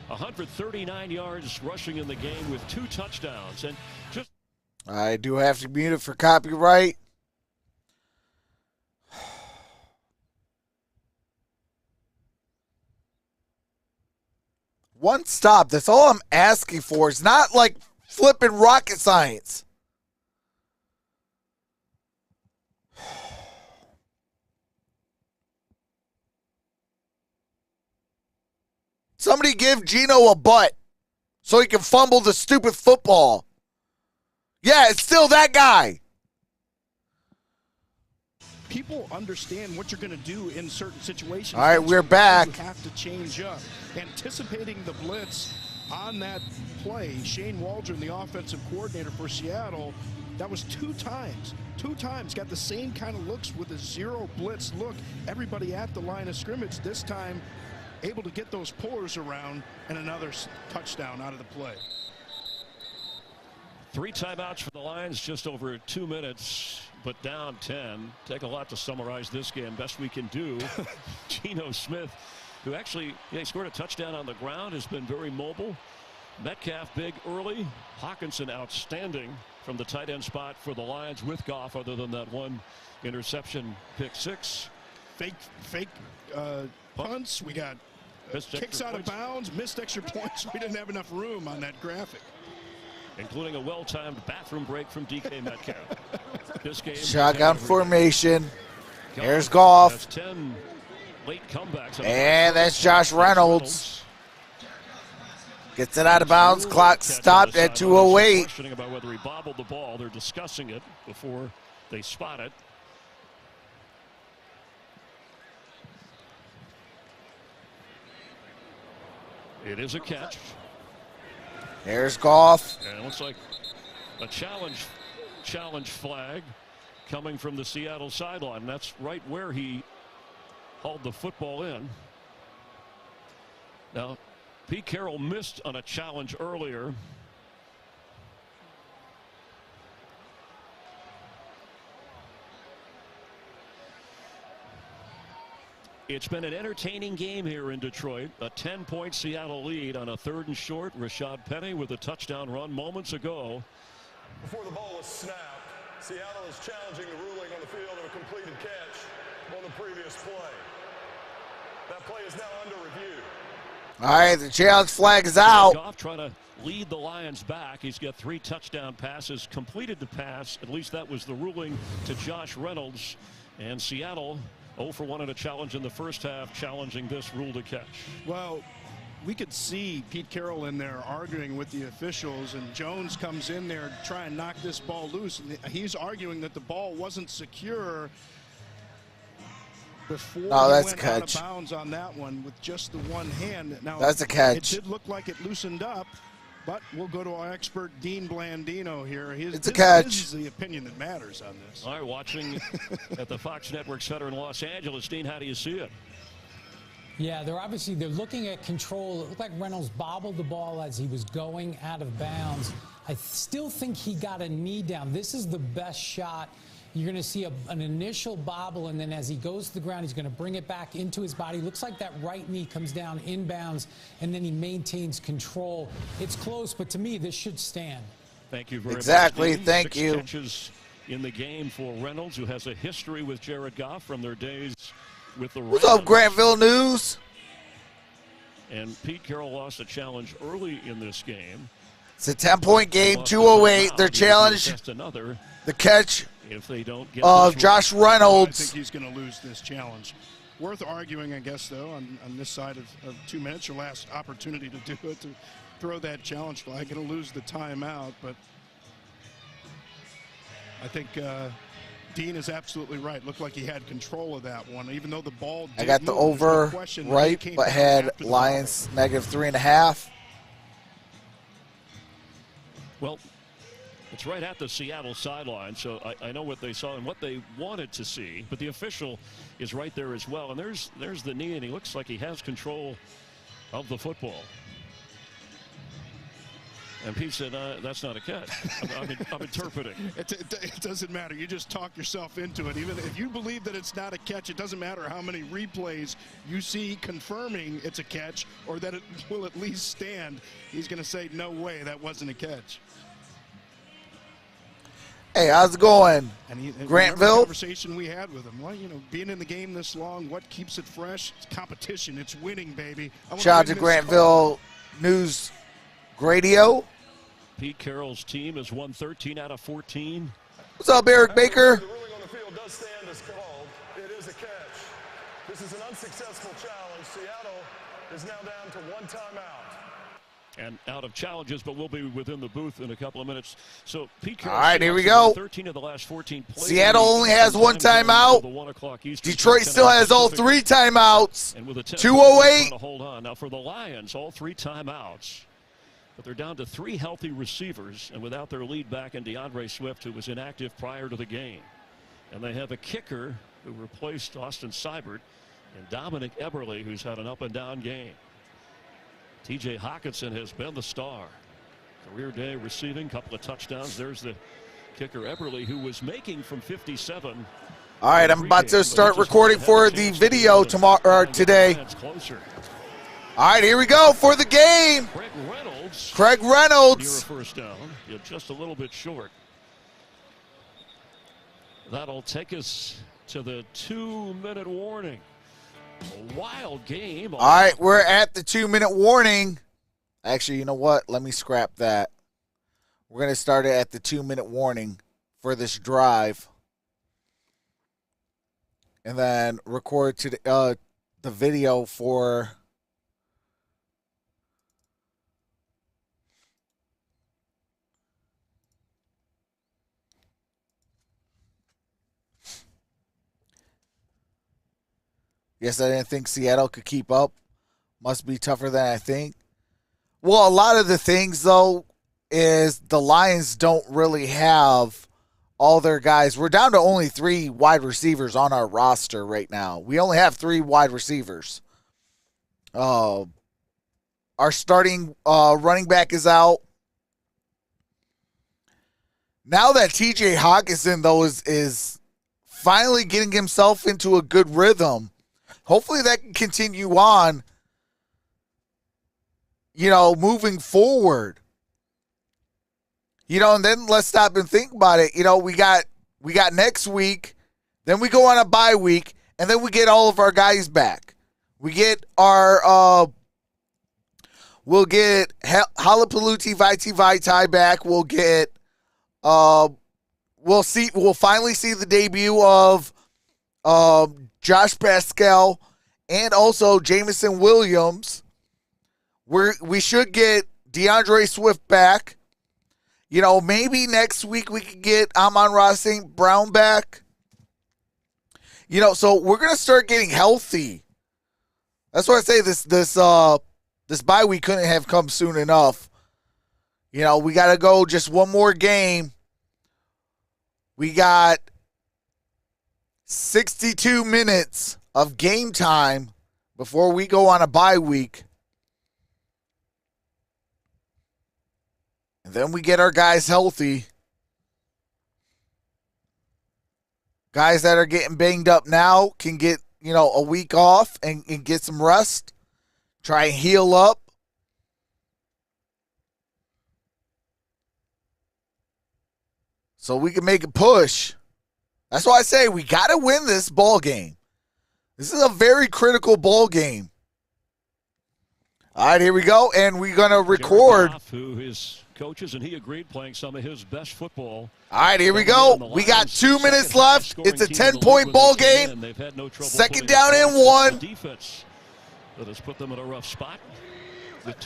139 yards rushing in the game with 2 touchdowns. And just I do have to mute it for copyright. One stop. That's all I'm asking for. It's not like flipping rocket science. Somebody give Geno a butt so he can fumble the stupid football. Yeah, it's still that guy. people understand what you're going to do in certain situations. All right, we're back. You have to change up. Anticipating the blitz on that play, Shane Waldron, the offensive coordinator for Seattle, that was 2 times. 2 times got the same kind of looks with a zero blitz look. Everybody at the line of scrimmage. This time able to get those pullers around, and another touchdown out of the play. 3 timeouts for the Lions, just over 2 minutes, but down 10. Take a lot to summarize this game. Best we can do. Geno Smith, who actually scored a touchdown on the ground, has been very mobile. Metcalf big early. Hawkinson outstanding from the tight end spot for the Lions with Goff, other than that 1 interception, pick 6. Fake punts. We got kicks out of bounds, missed extra points. We didn't have enough room on that graphic. Including a well-timed bathroom break from DK Metcalf. This game shotgun formation. There's Goff. That's 10 late comebacks. And that's Josh Reynolds. Gets it out of bounds. Clock stopped at 2:08. Questioning about whether he bobbled the ball. They're discussing it before they spot it. It is a catch. There's Goff. And it looks like a challenge flag coming from the Seattle sideline. That's right where he hauled the football in. Now, Pete Carroll missed on a challenge earlier. It's been an entertaining game here in Detroit. A 10-point Seattle lead on a 3rd and short. Rashad Penny with a touchdown run moments ago. Before the ball was snapped, Seattle is challenging the ruling on the field of a completed catch on the previous play. That play is now under review. All right, the challenge flag is out. Goff trying to lead the Lions back. He's got 3 touchdown passes, completed the pass. At least that was the ruling to Josh Reynolds. And Seattle 0 for 1 in a challenge in the first half, challenging this rule to catch. Well, we could see Pete Carroll in there arguing with the officials, and Jones comes in there to try and knock this ball loose. And he's arguing that the ball wasn't secure before he went out of bounds on that one with just the one hand. Now, that's a catch. It did look like it loosened up, but we'll go to our expert, Dean Blandino, here. It's a catch. This is the opinion that matters on this. All right, watching at the Fox Network Center in Los Angeles. Dean, how do you see it? Yeah, they're looking at control. It looked like Reynolds bobbled the ball as he was going out of bounds. I still think he got a knee down. This is the best shot. You're going to see an initial bobble, and then as he goes to the ground, he's going to bring it back into his body. Looks like that right knee comes down inbounds, and then he maintains control. It's close, but to me, this should stand. Thank you very much. Exactly, thank 6 you. Catches in the game for Reynolds, who has a history with Jared Goff from their days with the Rams. What's up, Grantville News? And Pete Carroll lost a challenge early in this game. It's a 10-point game, 2:08. Their challenge, the catch if they don't get of Josh Reynolds. I think he's going to lose this challenge. Worth arguing, I guess, though, on this side of 2 minutes, your last opportunity to do it, to throw that challenge flag. Going to lose the timeout, but I think Dean is absolutely right. Looked like he had control of that one, even though the ball did I got the move. over No right, but had Lions -3.5. Well, it's right at the Seattle sideline, so I know what they saw and what they wanted to see, but the official is right there as well. And there's the knee, and he looks like he has control of the football. And Pete said, that's not a catch. I'm interpreting. It doesn't matter. You just talk yourself into it. Even if you believe that it's not a catch, it doesn't matter how many replays you see confirming it's a catch or that it will at least stand. He's going to say, no way, that wasn't a catch. Hey, how's it going, and Grantville? The conversation we had with him. Well, you know, being in the game this long, what keeps it fresh? It's competition. It's winning, baby. Shout out to Grantville News Radio. Pete Carroll's team has won 13 out of 14. What's up, Eric Baker? The ruling on the field does stand as called. It is a catch. This is an unsuccessful challenge. Seattle is now down to 1 timeout. and out of challenges, but we'll be within the booth in a couple of minutes. So, Pete Carroll, all right, here we go. 13 of the last 14 plays. Seattle only has one timeout. Detroit still has all 3 timeouts. And with a 2:08. Hold on. Now, for the Lions, all 3 timeouts. But they're down to 3 healthy receivers, and without their lead back in DeAndre Swift, who was inactive prior to the game. And they have a kicker who replaced Austin Seibert, and Dominic Eberle, who's had an up-and-down game. T.J. Hawkinson has been the star. Career day receiving, couple of touchdowns. There's the kicker Eberle, who was making from 57. All right, I'm about to start recording for the video tomorrow or today. All right, here we go for the game. Craig Reynolds. Near a first down. Yeah, just a little bit short. That'll take us to the 2-minute warning. A wild game. All right, we're at the 2-minute warning. Actually, you know what? Let me scrap that. We're going to start it at the 2-minute warning for this drive. And then record to the video for... Yes, I didn't think Seattle could keep up. Must be tougher than I think. Well, a lot of the things, though, is the Lions don't really have all their guys. We're down to only 3 wide receivers on our roster right now. We only have 3 wide receivers. Our starting running back is out. Now that T.J. Hawkinson, though, is finally getting himself into a good rhythm, hopefully that can continue on, moving forward. And then let's stop and think about it. We got next week, then we go on a bye week, and then we get all of our guys back. We get our, we'll get Halapalooty Vaitai back. We'll get, we'll finally see the debut of, Josh Pascal, and also Jamison Williams. We should get DeAndre Swift back. Maybe next week we could get Amon-Ra St. Brown back. So we're gonna start getting healthy. That's why I say this bye week couldn't have come soon enough. We gotta go just one more game. We got 62 minutes of game time before we go on a bye week. And then we get our guys healthy. Guys that are getting banged up now can get, a week off and get some rest. Try and heal up. So we can make a push. That's why I say we got to win this ball game. This is a very critical ball game. All right, here we go, and we're going to record. Who his coaches and he agreed playing some of his best football. All right, here we go. We got 2 minutes left. It's a 10-point ball game. Second down and 1. Defense that has put them in a rough spot.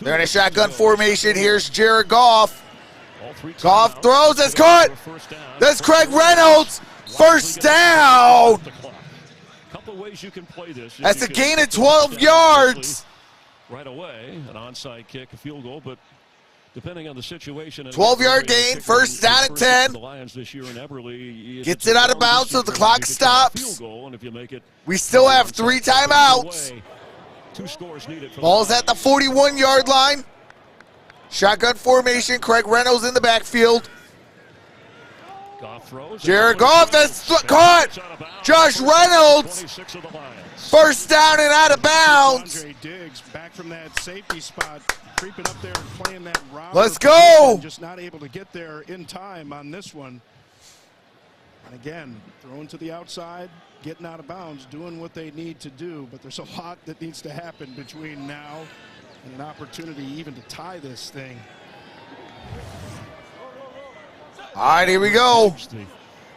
They're in a shotgun formation. Here's Jared Goff. Goff throws. That's caught. That's Craig Reynolds. First down. Couple ways you can play this. That's a gain of 12 yards. Right away, an onside kick, a field goal, but depending on the situation. 12-yard gain, first down at 10. The Lions this year in Eberle, gets it out of bounds so the clock stops. We still have 3 timeouts. 2 scores needed. Ball's at the 41-yard line. Shotgun formation, Craig Reynolds in the backfield. Jared Goff, that's caught. Josh Reynolds. First down and out of bounds. Diggs back from that safety spot, creeping up there and playing that robber. Let's go. Just not able to get there in time on this one. And again, throwing to the outside, getting out of bounds, doing what they need to do. But there's a lot that needs to happen between now and an opportunity even to tie this thing. All right, here we go.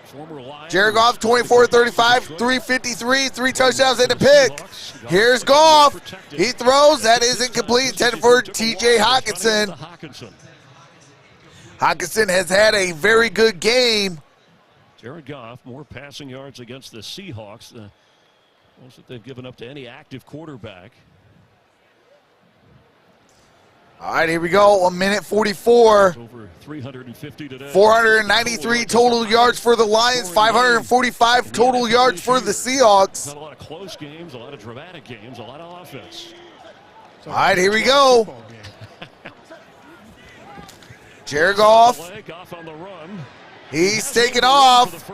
Former Lion. Jared Goff, 24-35, 353, 3 touchdowns and a pick. Here's Goff. He throws. That is incomplete. Intended for T.J. Hawkinson. Hawkinson has had a very good game. Jared Goff, more passing yards against the Seahawks than most that they've given up to any active quarterback. All right, here we go. 1:44. Over 350 today. 493 total yards for the Lions, 545 total yards for the Seahawks. Had a lot of close games, a lot of dramatic games, a lot of offense. All right, here we go. Jared Goff. On the run. He's taking off.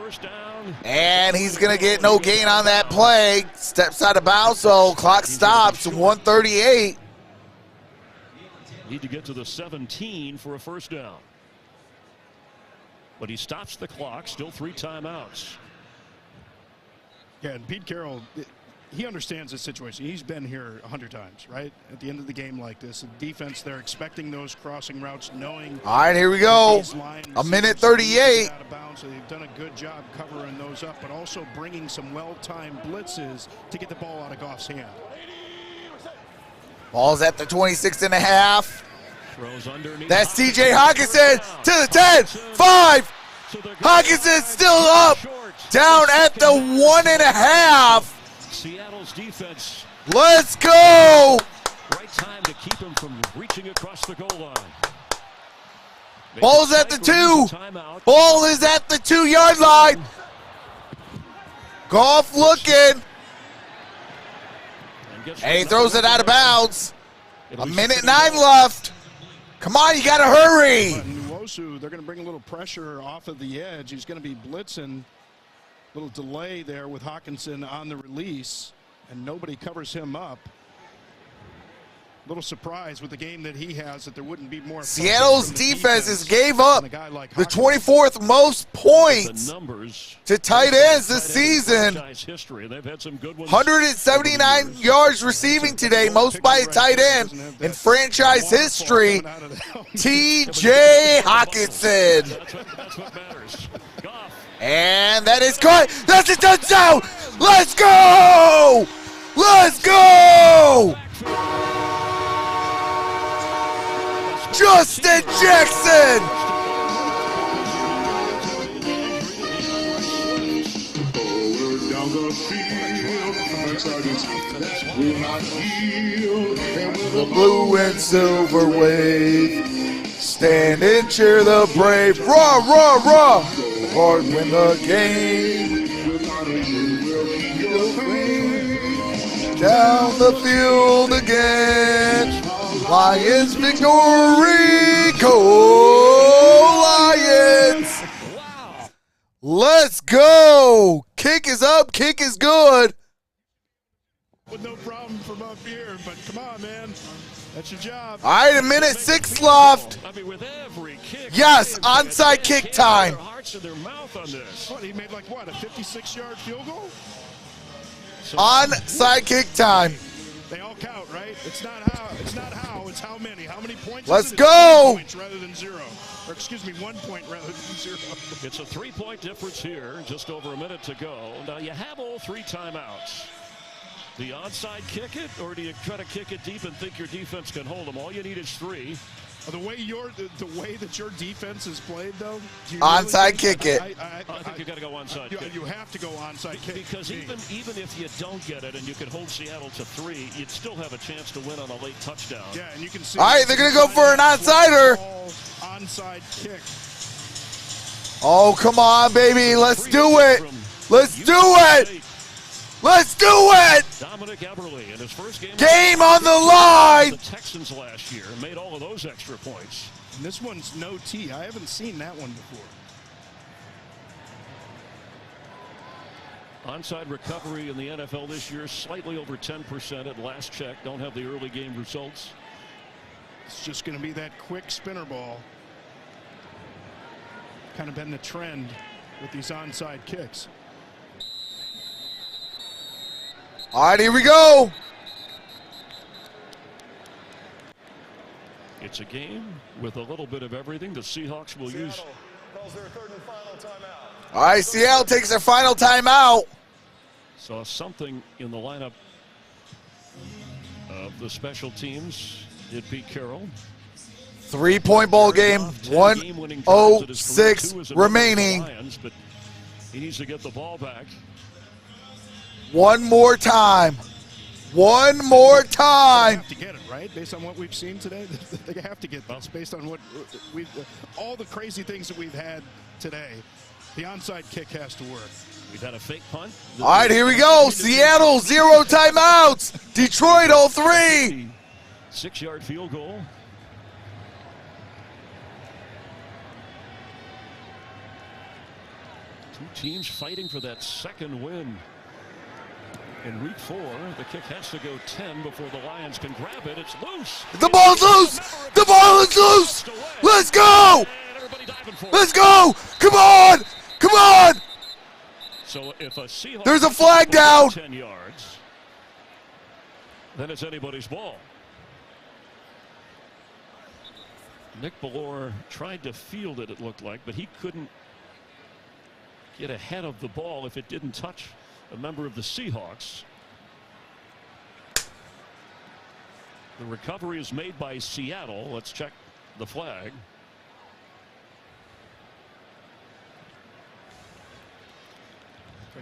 And he's going to get no gain on that play. Steps out of bounds, so clock stops. 138. Need to get to the 17 for a first down. But he stops the clock, still 3 timeouts. Yeah, and Pete Carroll, he understands the situation. He's been here 100 times, right? At the end of the game like this, the defense, they're expecting those crossing routes, knowing. All right, here we go. 1:38. Out of bounds, so they've done a good job covering those up, but also bringing some well-timed blitzes to get the ball out of Goff's hand. Ball's at the 26.5. Throws underneath. That's T.J. Hawkinson to the 10, 5. Hawkinson still up, down at the 1.5. Seattle's defense. Let's go. Right time to keep him from reaching across the goal line. Ball's at the 2. Ball is at the 2-yard line. Goff looking. And he throws it out of bounds. 1:09 left. Come on, you got to hurry. Nwosu, they're going to bring a little pressure off of the edge. He's going to be blitzing. Little delay there with Hawkinson on the release, and nobody covers him up. Little surprise with the game that he has that there wouldn't be more. Seattle's defenses gave up the 24th most points to tight ends this season. 179 yards receiving today, most by a tight end in franchise history. T.J. Hawkinson. And that is caught. That's a touchdown. Let's go. Let's go. Justin Jackson! Forward down the field, Texans that will not yield, and with the blue and silver wave, stand and cheer the brave. Rah, rah, rah! Hard win the game. Down the field again. Lions victory, go Lions! Wow. Let's go! Kick is up, kick is good. With no problem from up here, but come on, man. That's your job. All right, 1:06 left. I mean, with every kick, yes, onside kick time. What, he made like what, a 56-yard field goal? Onside kick time. They all count, right? It's not how, it's how many. How many points? Let's go! 3 points rather than 0. Or excuse me, 1 point rather than 0. It's a 3-point difference here, just over a minute to go. Now you have all 3 timeouts. Do you onside kick it, or do you try to kick it deep and think your defense can hold them? All you need is 3. The way that your defense is played, though. Onside really kick it. I think you got to go onside. You have to go onside kick because even if you don't get it and you can hold Seattle to 3, you'd still have a chance to win on a late touchdown. Yeah, and you can see. All right, they're gonna go for an onside kick. Oh, come on, baby, let's do it. Let's do it. Let's do it! Dominic Eberle in his first game on the line! The Texans last year made all of those extra points. And this one's no T. I haven't seen that one before. Onside recovery in the NFL this year, slightly over 10% at last check. Don't have the early game results. It's just going to be that quick spinner ball. Kind of been the trend with these onside kicks. All right, here we go. It's a game with a little bit of everything. The Seahawks will use calls their third and final timeout. All right, Seattle takes their final timeout. Saw something in the lineup of the special teams. Did Pete Carroll. 3-point ball game, 1:06 remaining. Lions, but he needs to get the ball back. One more time. One more time. They have to get it, right? Based on what we've seen today, they have to get this. Based on what all the crazy things that we've had today, the onside kick has to work. We've had a fake punt. All right, here we go. Seattle, 0 timeouts. Detroit, 0-3. 6-yard field goal. Two teams fighting for that second win. In week 4, the kick has to go 10 before the Lions can grab it. It's loose. The ball's loose. The ball is loose. Let's go. Let's go. Come on. Come on. So if a Seahawks There's a flag down. 10 yards, then it's anybody's ball. Nick Bellore tried to field it looked like, but he couldn't get ahead of the ball if it didn't touch a member of the Seahawks. The recovery is made by Seattle. Let's check the flag.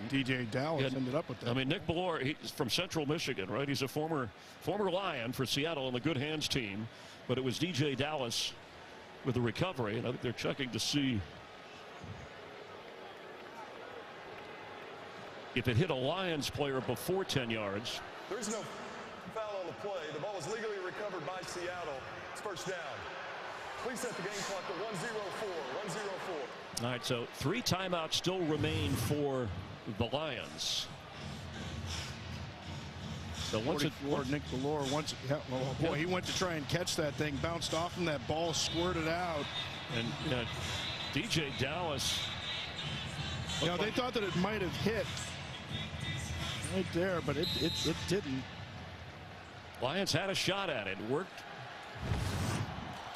DJ Dallas ended up with that. I mean, Nick Bellore, he's from Central Michigan, right? He's a former Lion for Seattle on the Good Hands team, but it was DJ Dallas with the recovery, and I think they're checking to see if it hit a Lions player before 10 yards. There is no foul on the play. The ball was legally recovered by Seattle. It's first down. Please set the game clock to 1:04. 1:04. All right, so 3 timeouts still remain for the Lions. So once Nick Bellore, he went to try and catch that thing, bounced off him, that ball squirted out. And DJ Dallas. They thought that it might have hit right there, but it didn't. Lions had a shot at it. Worked.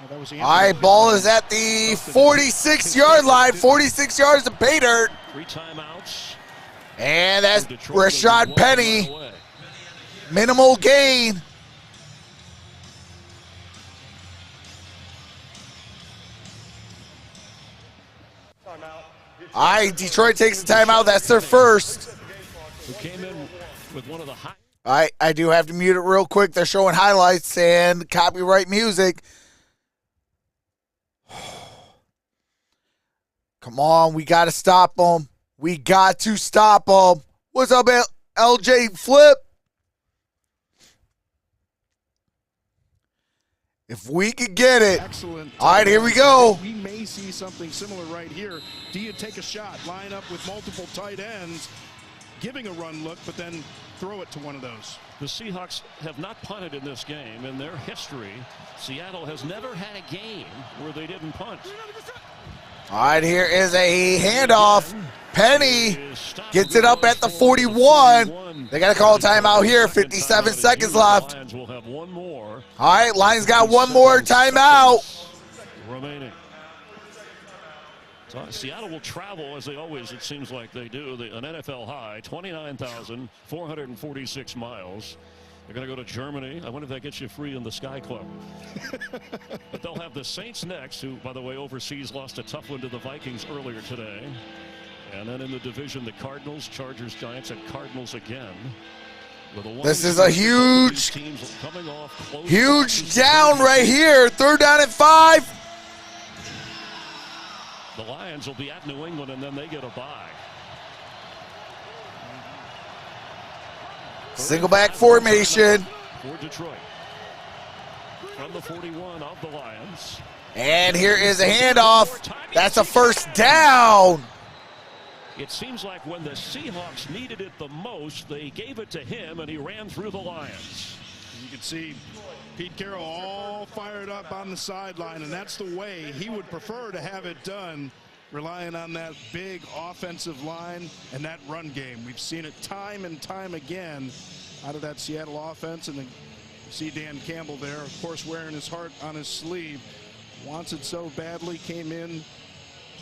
That was All right, ball is at the 46-yard line. 46 yards to pay dirt. 3 timeouts. And that's Rashad Penny. Minimal gain. All right, Detroit takes a timeout. That's their first. Who came in with one of the high. All right, I do have to mute it real quick. They're showing highlights and copyright music. Come on, we got to stop them. We got to stop them. What's up, LJ Flip? If we could get it. Excellent. All right, here we go. We may see something similar right here. Do you take a shot, line up with multiple tight ends, giving a run look, but then throw it to one of those? The Seahawks have not punted in this game. In their history, Seattle has never had a game where they didn't punt. All right, here is a handoff. Penny gets it up at the 41. They got to call a timeout here. 57 seconds left. Lions will have one more. All right, Lions got one more timeout. Remaining. So Seattle will travel, as they always, it seems like they do, an NFL high, 29,446 miles. They're going to go to Germany. I wonder if that gets you free in the Sky Club. But they'll have the Saints next, who, by the way, overseas lost a tough one to the Vikings earlier today. And then in the division, the Cardinals, Chargers, Giants, and Cardinals again. This is a huge down right here. 3rd down and 5. The Lions will be at New England, and then they get a bye. Single back formation. For Detroit. From the 41 of the Lions. And here is a handoff. That's a first down. It seems like when the Seahawks needed it the most, they gave it to him, and he ran through the Lions. You can see Pete Carroll all fired up on the sideline, and that's the way he would prefer to have it done, relying on that big offensive line and that run game. We've seen it time and time again out of that Seattle offense, and then you see Dan Campbell there, of course, wearing his heart on his sleeve. Wants it so badly, came in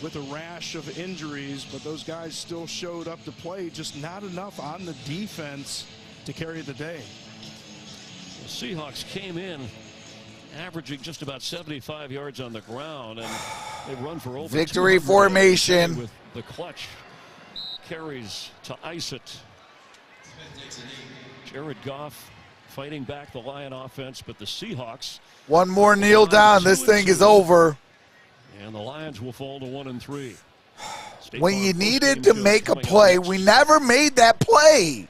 with a rash of injuries, but those guys still showed up to play, just not enough on the defense to carry the day. The Seahawks came in averaging just about 75 yards on the ground, and they run for over victory 200 formation with the clutch carries to ice it. Jared Goff fighting back the Lion offense, but the Seahawks. One more kneel down. This thing is over. And the Lions will fall to 1-3. When you needed to make a play, we never made that play.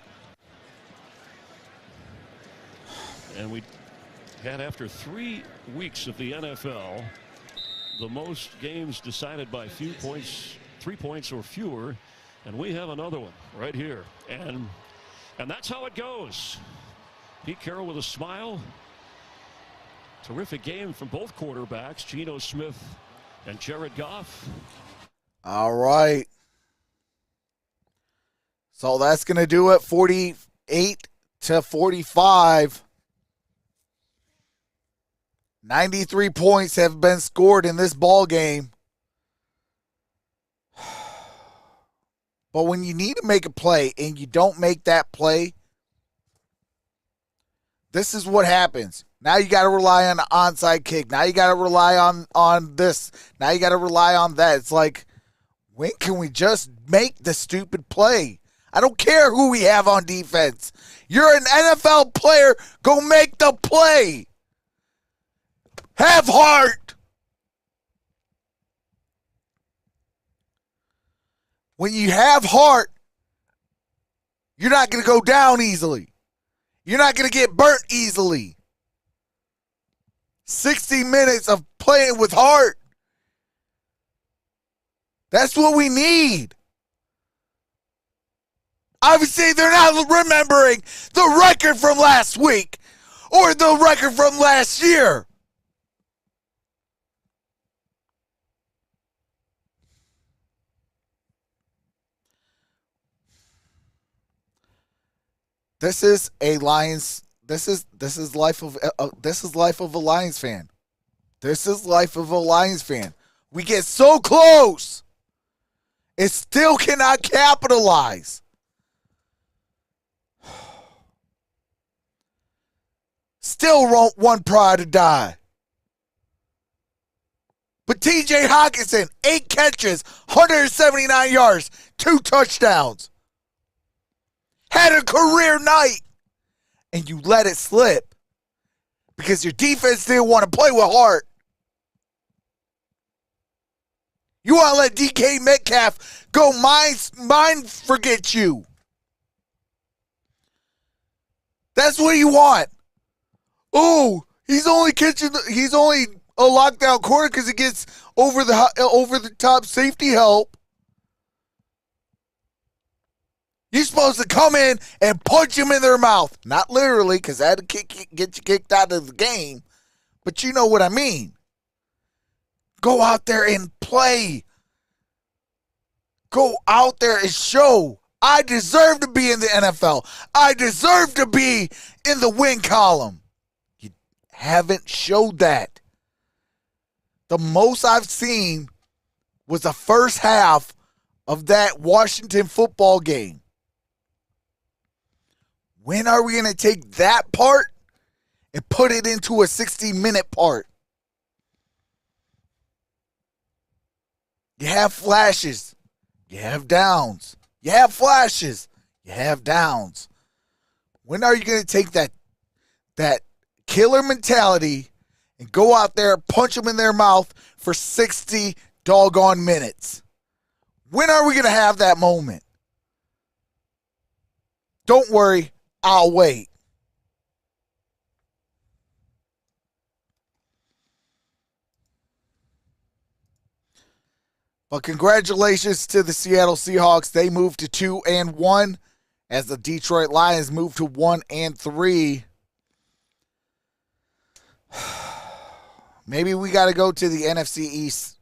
And we had, after 3 weeks of the NFL, the most games decided by 3 points or fewer. And we have another one right here. And that's how it goes. Pete Carroll with a smile. Terrific game from both quarterbacks, Geno Smith and Jared Goff. All right. So that's going to do it, 48-45. 93 points have been scored in this ball game. But when you need to make a play and you don't make that play, this is what happens. Now you got to rely on the onside kick. Now you got to rely on this. Now you got to rely on that. It's like, when can we just make the stupid play? I don't care who we have on defense. You're an NFL player. Go make the play. Have heart. When you have heart, you're not going to go down easily. You're not going to get burnt easily. 60 minutes of playing with heart. That's what we need. Obviously, they're not remembering the record from last week or the record from last year. This is a Lions. This is life of a Lions fan. This is life of a Lions fan. We get so close, it still cannot capitalize. Still one pride to die. But T.J. Hawkinson, 8 catches, 179 yards, 2 touchdowns. Had a career night, and you let it slip because your defense didn't want to play with heart. You want to let DK Metcalf go mind forget you. That's what you want. Oh, he's only a lockdown corner because he gets over the top safety help. You're supposed to come in and punch him in their mouth. Not literally, because that'd get you kicked out of the game. But you know what I mean. Go out there and play. Go out there and show. I deserve to be in the NFL. I deserve to be in the win column. You haven't showed that. The most I've seen was the first half of that Washington football game. When are we going to take that part and put it into a 60-minute part? You have flashes. You have downs. You have flashes. You have downs. When are you going to take that killer mentality and go out there, punch them in their mouth for 60 doggone minutes? When are we going to have that moment? Don't worry. I'll wait. But congratulations to the Seattle Seahawks. They moved to 2-1 as the Detroit Lions moved to 1-3. Maybe we got to go to the NFC East.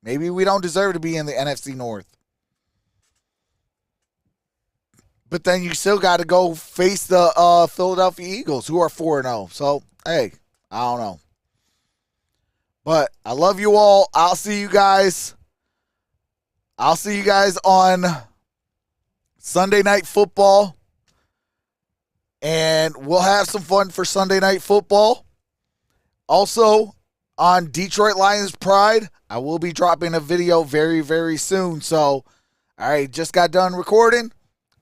Maybe we don't deserve to be in the NFC North. But then you still got to go face the Philadelphia Eagles, who are 4-0. So, hey, I don't know. But I love you all. I'll see you guys I'll see you guys on Sunday Night Football. And we'll have some fun for Sunday Night Football. Also, on Detroit Lions Pride, I will be dropping a video very, very soon. So, all right, just got done recording.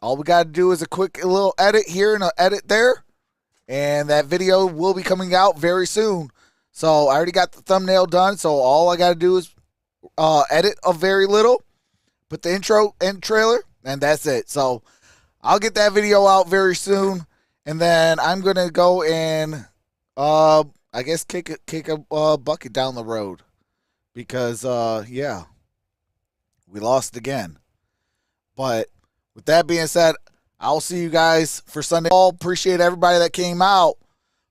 All we got to do is a quick little edit here and an edit there. And that video will be coming out very soon. So, I already got the thumbnail done. So, all I got to do is edit a very little, put the intro and trailer, and that's it. So, I'll get that video out very soon. And then I'm going to go and, I guess, kick a bucket down the road. Because, yeah, we lost again. But with that being said, I'll see you guys for Sunday. Appreciate everybody that came out.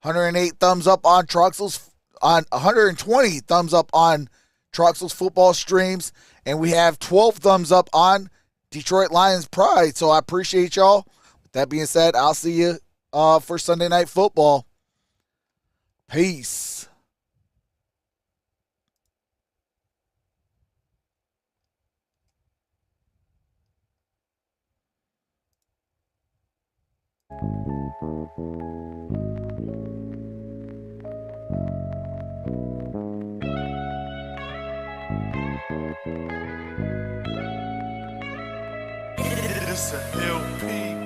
108 thumbs up on Troxel's, on 120 thumbs up on Troxel's football streams. And we have 12 thumbs up on Detroit Lions Pride. So I appreciate y'all. With that being said, I'll see you for Sunday Night Football. Peace. It's a LP.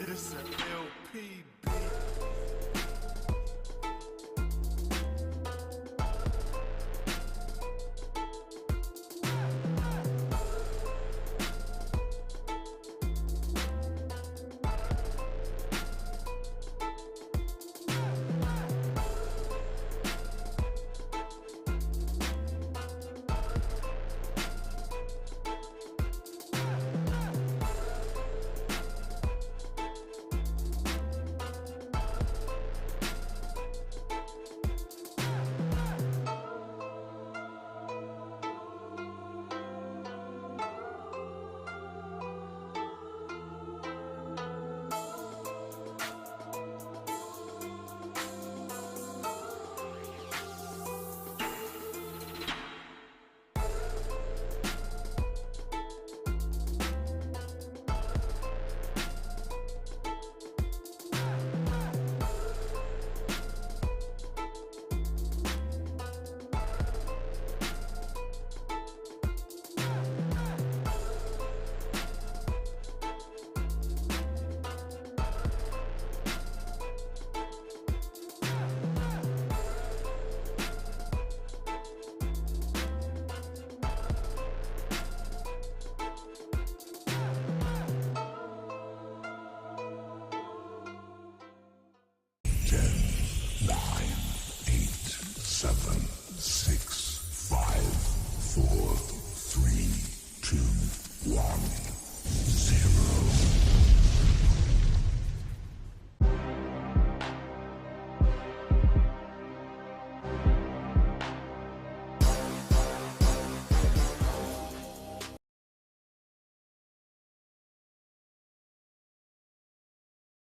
It's a LP.